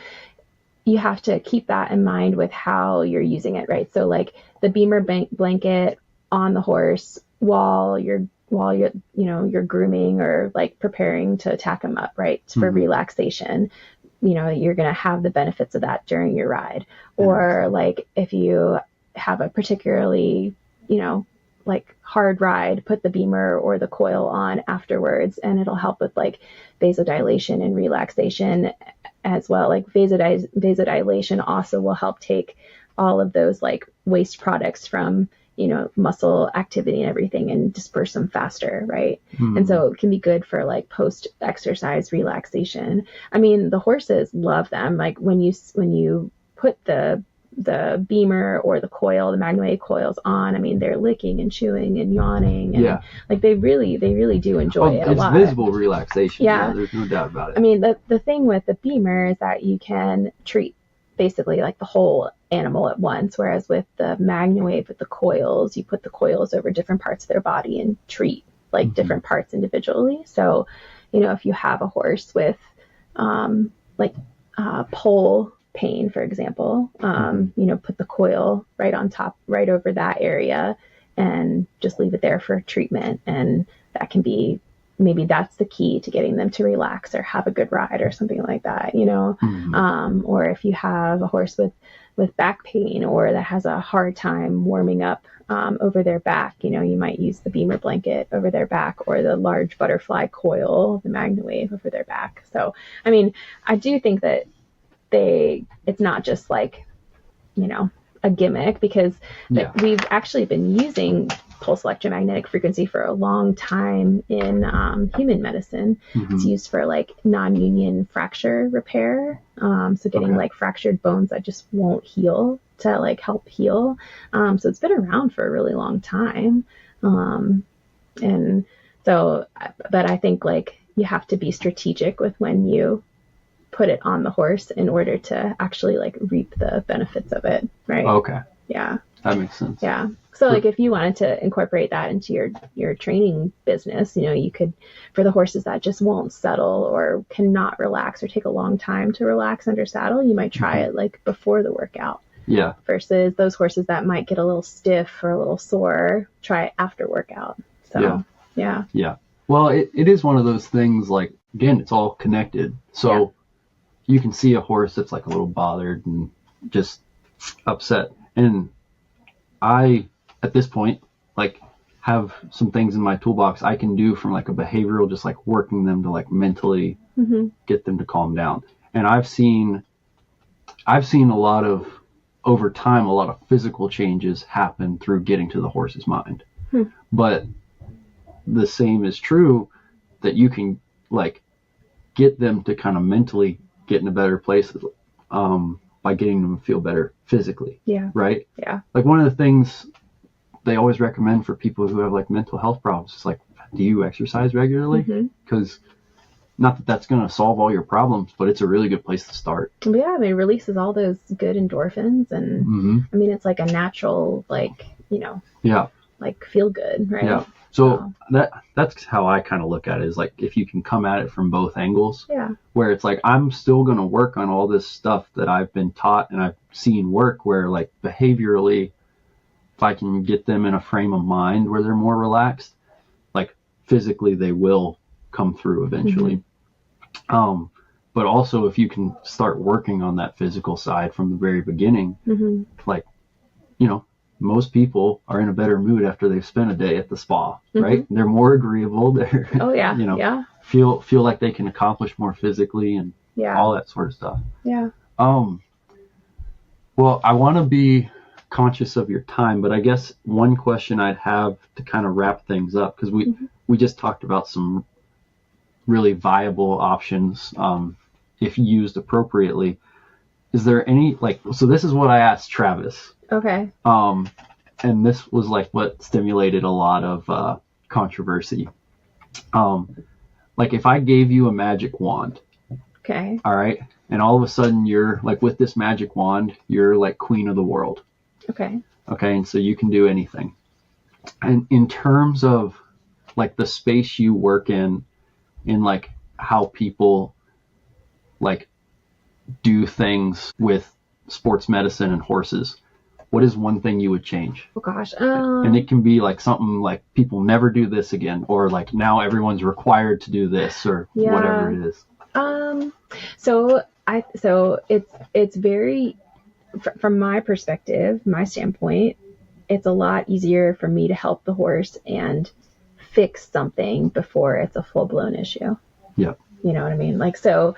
[SPEAKER 2] you have to keep that in mind with how you're using it, right? So like the Beamer blanket on the horse while you're grooming or like preparing to tack them up, right? For relaxation, you're going to have the benefits of that during your ride. Or like if you have a particularly, like hard ride, put the Beamer or the coil on afterwards, and it'll help with like vasodilation and relaxation as well. Like vasodilation also will help take all of those like waste products from, muscle activity and everything and disperse them faster, right? And so it can be good for like post-exercise relaxation. I mean, the horses love them. Like when you put the Beamer or the coil, the MagnaWave coils on, I mean, they're licking and chewing and yawning, and like they really do enjoy it a lot.
[SPEAKER 1] It's visible relaxation. Yeah, there's no doubt about it.
[SPEAKER 2] I mean, the thing with the Beamer is that you can treat basically like the whole animal at once, whereas with the MagnaWave, with the coils, you put the coils over different parts of their body and treat like different parts individually. So, if you have a horse with pole pain, for example, put the coil right on top, right over that area, and just leave it there for treatment. And that can be, maybe that's the key to getting them to relax or have a good ride or something like that, or if you have a horse with back pain or that has a hard time warming up over their back, you might use the Beamer blanket over their back or the large butterfly coil, the MagnaWave, over their back. So, I mean, I do think that it's not just like, a gimmick, because we've actually been using pulse electromagnetic frequency for a long time in human medicine. It's used for like non-union fracture repair. So getting like fractured bones that just won't heal, to like help heal. So it's been around for a really long time. And so, but I think like you have to be strategic with when you put it on the horse in order to actually like reap the benefits of it, right?
[SPEAKER 1] Okay.
[SPEAKER 2] Yeah.
[SPEAKER 1] That makes sense.
[SPEAKER 2] Yeah. So like if you wanted to incorporate that into your training business, you could, for the horses that just won't settle or cannot relax or take a long time to relax under saddle, you might try it like before the workout.
[SPEAKER 1] Yeah.
[SPEAKER 2] Versus those horses that might get a little stiff or a little sore, try it after workout. So Yeah.
[SPEAKER 1] Yeah. Well, it is one of those things, like, again, it's all connected. So you can see a horse that's like a little bothered and just upset. And I, at this point, like, have some things in my toolbox I can do from like a behavioral, just like working them to like mentally get them to calm down. And I've seen a lot of, over time, a lot of physical changes happen through getting to the horse's mind. But the same is true that you can like get them to kind of mentally get in a better place by getting them to feel better physically.
[SPEAKER 2] Yeah.
[SPEAKER 1] Right?
[SPEAKER 2] Yeah.
[SPEAKER 1] Like, one of the things they always recommend for people who have like mental health problems is like, do you exercise regularly? Because not that that's going to solve all your problems, but it's a really good place to start.
[SPEAKER 2] Yeah, I mean, it releases all those good endorphins, and I mean, it's like a natural, like, like feel good, right?
[SPEAKER 1] Yeah. So that's how I kind of look at it, is like, if you can come at it from both angles, where it's like, I'm still going to work on all this stuff that I've been taught and I've seen work, where like behaviorally, if I can get them in a frame of mind where they're more relaxed, like physically they will come through eventually. But also, if you can start working on that physical side from the very beginning, like, most people are in a better mood after they've spent a day at the spa, right? They're more agreeable. They're, feel like they can accomplish more physically and all that sort of stuff.
[SPEAKER 2] Yeah.
[SPEAKER 1] Well, I want to be conscious of your time, but I guess one question I'd have to kind of wrap things up, because we just talked about some really viable options if used appropriately. Is there any, like, so this is what I asked Travis.
[SPEAKER 2] Okay.
[SPEAKER 1] And this was like what stimulated a lot of controversy. Like, if I gave you a magic wand,
[SPEAKER 2] okay,
[SPEAKER 1] all right, and all of a sudden you're like, with this magic wand, you're like queen of the world.
[SPEAKER 2] Okay,
[SPEAKER 1] and so you can do anything. And in terms of like the space you work in like how people like do things with sports medicine and horses, what is one thing you would change?
[SPEAKER 2] Oh gosh.
[SPEAKER 1] And it can be like something like, people never do this again, or like, now everyone's required to do this, or whatever it is.
[SPEAKER 2] So it's very, from my perspective, my standpoint, it's a lot easier for me to help the horse and fix something before it's a full-blown issue.
[SPEAKER 1] Yeah.
[SPEAKER 2] You know what I mean? Like, so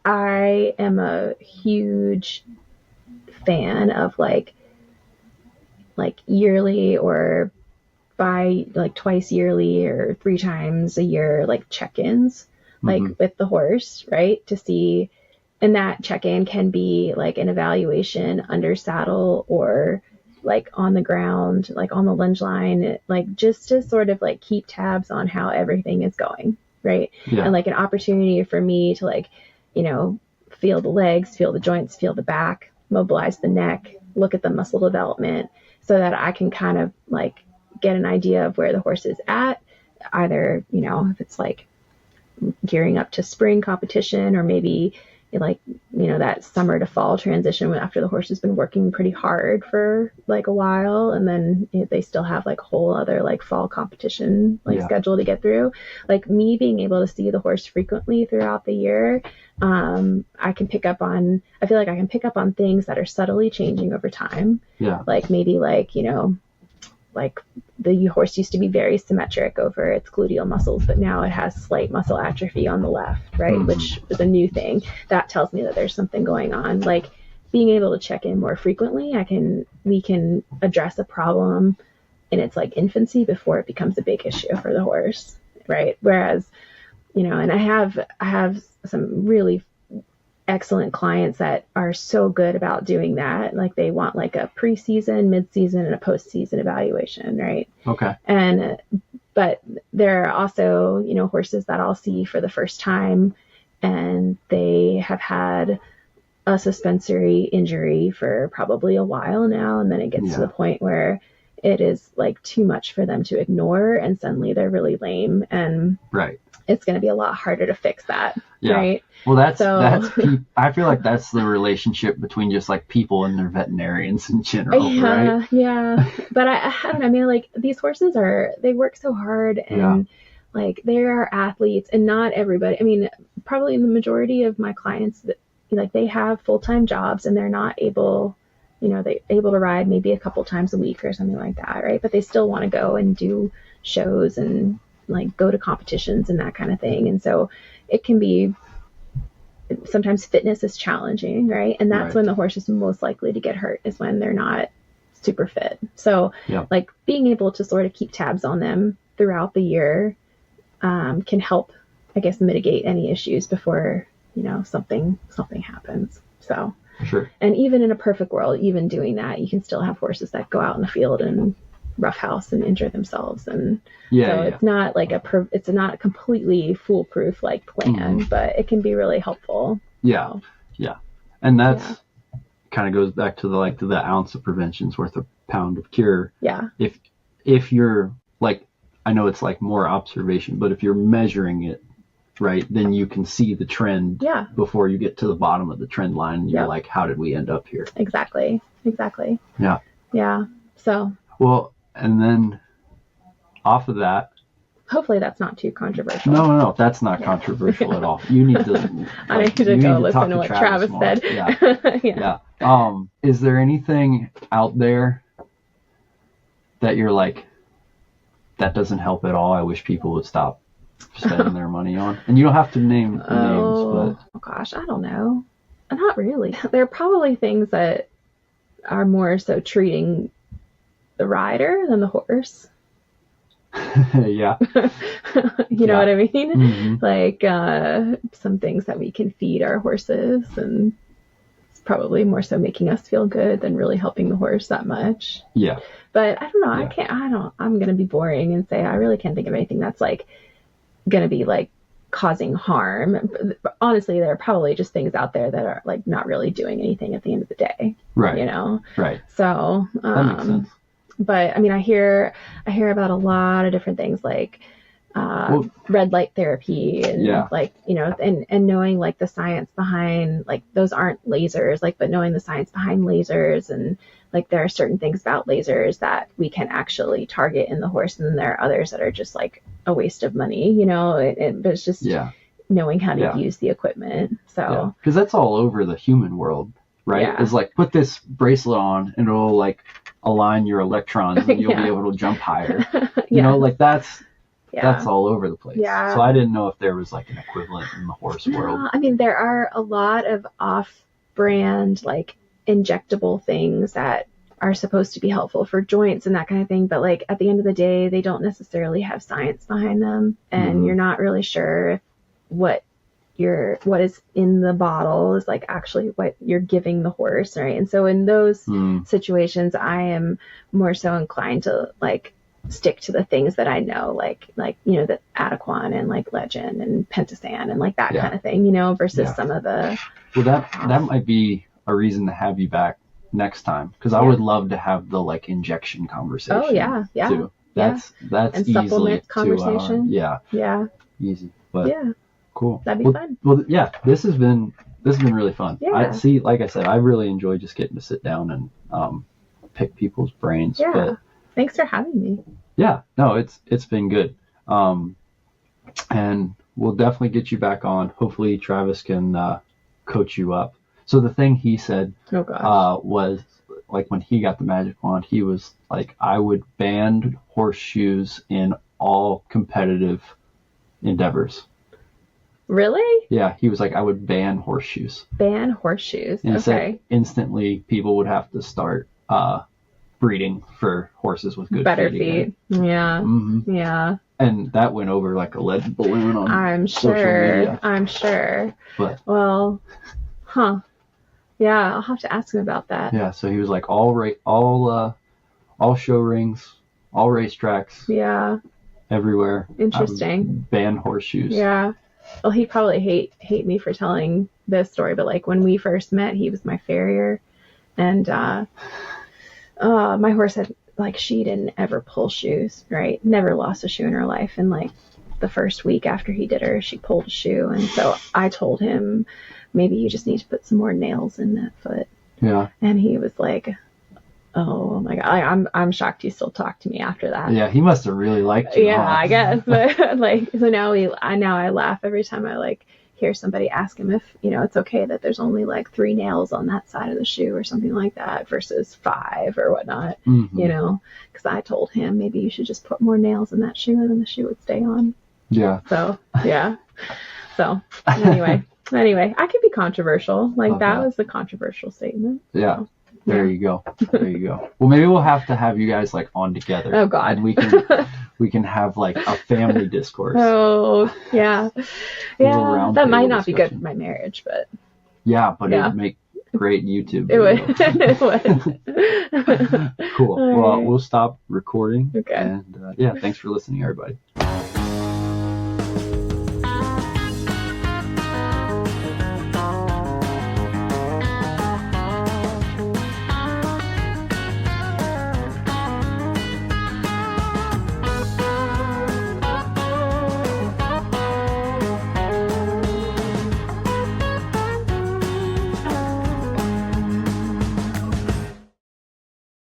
[SPEAKER 2] I am a huge fan of like yearly, or twice yearly, or 3 times a year, like check-ins, like with the horse, right? To see, and that check-in can be like an evaluation under saddle, or like on the ground, like on the lunge line, like just to sort of like keep tabs on how everything is going, right?
[SPEAKER 1] Yeah.
[SPEAKER 2] And like an opportunity for me to like, feel the legs, feel the joints, feel the back, mobilize the neck, look at the muscle development, so that I can kind of like get an idea of where the horse is at, either, if it's like gearing up to spring competition, or maybe like, that summer to fall transition after the horse has been working pretty hard for like a while, and then they still have like a whole other like fall competition schedule to get through. Like, me being able to see the horse frequently throughout the year, I feel like I can pick up on things that are subtly changing over time.
[SPEAKER 1] Yeah.
[SPEAKER 2] Like, maybe like, like the horse used to be very symmetric over its gluteal muscles, but now it has slight muscle atrophy on the left, right? Which is a new thing. That tells me that there's something going on. Like, being able to check in more frequently, we can address a problem in its like infancy before it becomes a big issue for the horse, right? Whereas, and I have some really excellent clients that are so good about doing that. Like, they want like a preseason, mid-season, and a post-season evaluation, right?
[SPEAKER 1] Okay.
[SPEAKER 2] But there are also, horses that I'll see for the first time, and they have had a suspensory injury for probably a while now, and then it gets to the point where it is like too much for them to ignore, and suddenly they're really lame, and
[SPEAKER 1] right.
[SPEAKER 2] It's going to be a lot harder to fix that.
[SPEAKER 1] Yeah.
[SPEAKER 2] Right.
[SPEAKER 1] Well,
[SPEAKER 2] that's
[SPEAKER 1] I feel like that's the relationship between just like people and their veterinarians in general, right?
[SPEAKER 2] Yeah. But I don't know. I mean, like these horses they work so hard and like they are athletes, and not everybody. I mean, probably the majority of my clients like they have full-time jobs and they're not able, they able to ride maybe a couple times a week or something like that, right? But they still want to go and do shows and like go to competitions and that kind of thing. And so it can be, sometimes fitness is challenging, right? And that's when the horse is most likely to get hurt, is when they're not super fit. So like being able to sort of keep tabs on them throughout the year can help, I guess, mitigate any issues before, something happens. So
[SPEAKER 1] sure.
[SPEAKER 2] And even in a perfect world, even doing that, you can still have horses that go out in the field and roughhouse and injure themselves. And it's not like it's not a completely foolproof like plan, but it can be really helpful.
[SPEAKER 1] Yeah. So. Yeah. And that's kind of goes back to the ounce of prevention's worth a pound of cure.
[SPEAKER 2] Yeah.
[SPEAKER 1] If you're like, I know it's like more observation, but if you're measuring it, right, then you can see the trend before you get to the bottom of the trend line. And you're like, how did we end up here?
[SPEAKER 2] Exactly.
[SPEAKER 1] Yeah.
[SPEAKER 2] Yeah. So.
[SPEAKER 1] Well, and then off of that.
[SPEAKER 2] Hopefully that's not too controversial.
[SPEAKER 1] No, that's not controversial at all. You need to.
[SPEAKER 2] I need to go listen to what Travis said.
[SPEAKER 1] Yeah. Is there anything out there that you're like, that doesn't help at all? I wish people would stop spending their money on. And you don't have to name names, but.
[SPEAKER 2] Oh gosh, I don't know. Not really. There are probably things that are more so treating the rider than the horse.
[SPEAKER 1] Yeah.
[SPEAKER 2] You know what I mean?
[SPEAKER 1] Mm-hmm.
[SPEAKER 2] Like some things that we can feed our horses, and it's probably more so making us feel good than really helping the horse that much.
[SPEAKER 1] Yeah.
[SPEAKER 2] But I don't know. I'm going to be boring and say I really can't think of anything that's like going to be like causing harm. But honestly, there are probably just things out there that are like not really doing anything at the end of the day.
[SPEAKER 1] Right.
[SPEAKER 2] Right. So,
[SPEAKER 1] that makes sense.
[SPEAKER 2] But I mean, I hear about a lot of different things like red light therapy and like, and knowing like the science behind, like those aren't lasers, like, but knowing the science behind lasers, and like there are certain things about lasers that we can actually target in the horse, and then there are others that are just like a waste of money, but it's just knowing how to use the equipment. So
[SPEAKER 1] because that's all over the human world, right? It's like, put this bracelet on and it'll like align your electrons and you'll be able to jump higher. You know, like that's all over the place.
[SPEAKER 2] Yeah.
[SPEAKER 1] So I didn't know if there was like an equivalent in the horse world.
[SPEAKER 2] I mean, there are a lot of off-brand like injectable things that are supposed to be helpful for joints and that kind of thing, but like at the end of the day, they don't necessarily have science behind them, and you're not really sure if what is in the bottle is like actually what you're giving the horse, right? And so in those situations, I am more so inclined to like stick to the things that I know, like the Equine and like Legend and Pentasan and like that kind of thing, versus some of the.
[SPEAKER 1] Well, that might be a reason to have you back next time, because I would love to have the like injection conversation.
[SPEAKER 2] Oh yeah,
[SPEAKER 1] too. That's
[SPEAKER 2] and
[SPEAKER 1] easily
[SPEAKER 2] supplement conversation.
[SPEAKER 1] Yeah. Easy, but cool.
[SPEAKER 2] That'd be fun.
[SPEAKER 1] Well, yeah, this has been really fun.
[SPEAKER 2] Yeah.
[SPEAKER 1] Like I said, I really enjoy just getting to sit down and pick people's brains.
[SPEAKER 2] Yeah.
[SPEAKER 1] But
[SPEAKER 2] thanks for having me.
[SPEAKER 1] Yeah, no, it's been good. And we'll definitely get you back on. Hopefully Travis can coach you up. So the thing he said was like, when he got the magic wand, he was like, I would ban horseshoes in all competitive endeavors.
[SPEAKER 2] Really?
[SPEAKER 1] Yeah, he was like, I would ban horseshoes.
[SPEAKER 2] Ban horseshoes.
[SPEAKER 1] And
[SPEAKER 2] okay.
[SPEAKER 1] Said instantly people would have to start breeding for horses with good
[SPEAKER 2] better
[SPEAKER 1] feet.
[SPEAKER 2] Yeah.
[SPEAKER 1] Mm-hmm.
[SPEAKER 2] Yeah.
[SPEAKER 1] And that went over like a lead balloon on social media.
[SPEAKER 2] I'm sure.
[SPEAKER 1] But
[SPEAKER 2] yeah, I'll have to ask him about that.
[SPEAKER 1] Yeah, so he was like, all show rings, all racetracks.
[SPEAKER 2] Yeah.
[SPEAKER 1] Everywhere.
[SPEAKER 2] Interesting.
[SPEAKER 1] Ban horseshoes.
[SPEAKER 2] Yeah. Well, he'd probably hate me for telling this story, but like when we first met, he was my farrier, and my horse had like, she didn't ever pull shoes, right? Never lost a shoe in her life, and like the first week after he did her, she pulled a shoe. And so I told him, maybe you just need to put some more nails in that foot.
[SPEAKER 1] Yeah.
[SPEAKER 2] And he was like, oh my God, I'm shocked he still talked to me after that.
[SPEAKER 1] Yeah, he must have really liked you.
[SPEAKER 2] Yeah,
[SPEAKER 1] huh?
[SPEAKER 2] I guess. But like, so now I laugh every time I like hear somebody ask him if, it's okay that there's only like 3 nails on that side of the shoe or something like that versus 5 or whatnot, because I told him maybe you should just put more nails in that shoe and then the shoe would stay on.
[SPEAKER 1] Yeah.
[SPEAKER 2] So, yeah. So, anyway, I could be controversial. Like, that was a controversial statement.
[SPEAKER 1] Yeah.
[SPEAKER 2] So,
[SPEAKER 1] there you go. There you go. Well, maybe we'll have to have you guys like on together.
[SPEAKER 2] Oh God.
[SPEAKER 1] And we can have like a family discourse.
[SPEAKER 2] Oh yeah. Yeah. That might not
[SPEAKER 1] discussion.
[SPEAKER 2] be good for my marriage, but
[SPEAKER 1] yeah, but it'd make great YouTube
[SPEAKER 2] videos.
[SPEAKER 1] It would. Cool.
[SPEAKER 2] All
[SPEAKER 1] Well,
[SPEAKER 2] right.
[SPEAKER 1] we'll stop recording.
[SPEAKER 2] Okay.
[SPEAKER 1] And yeah, thanks for listening, everybody.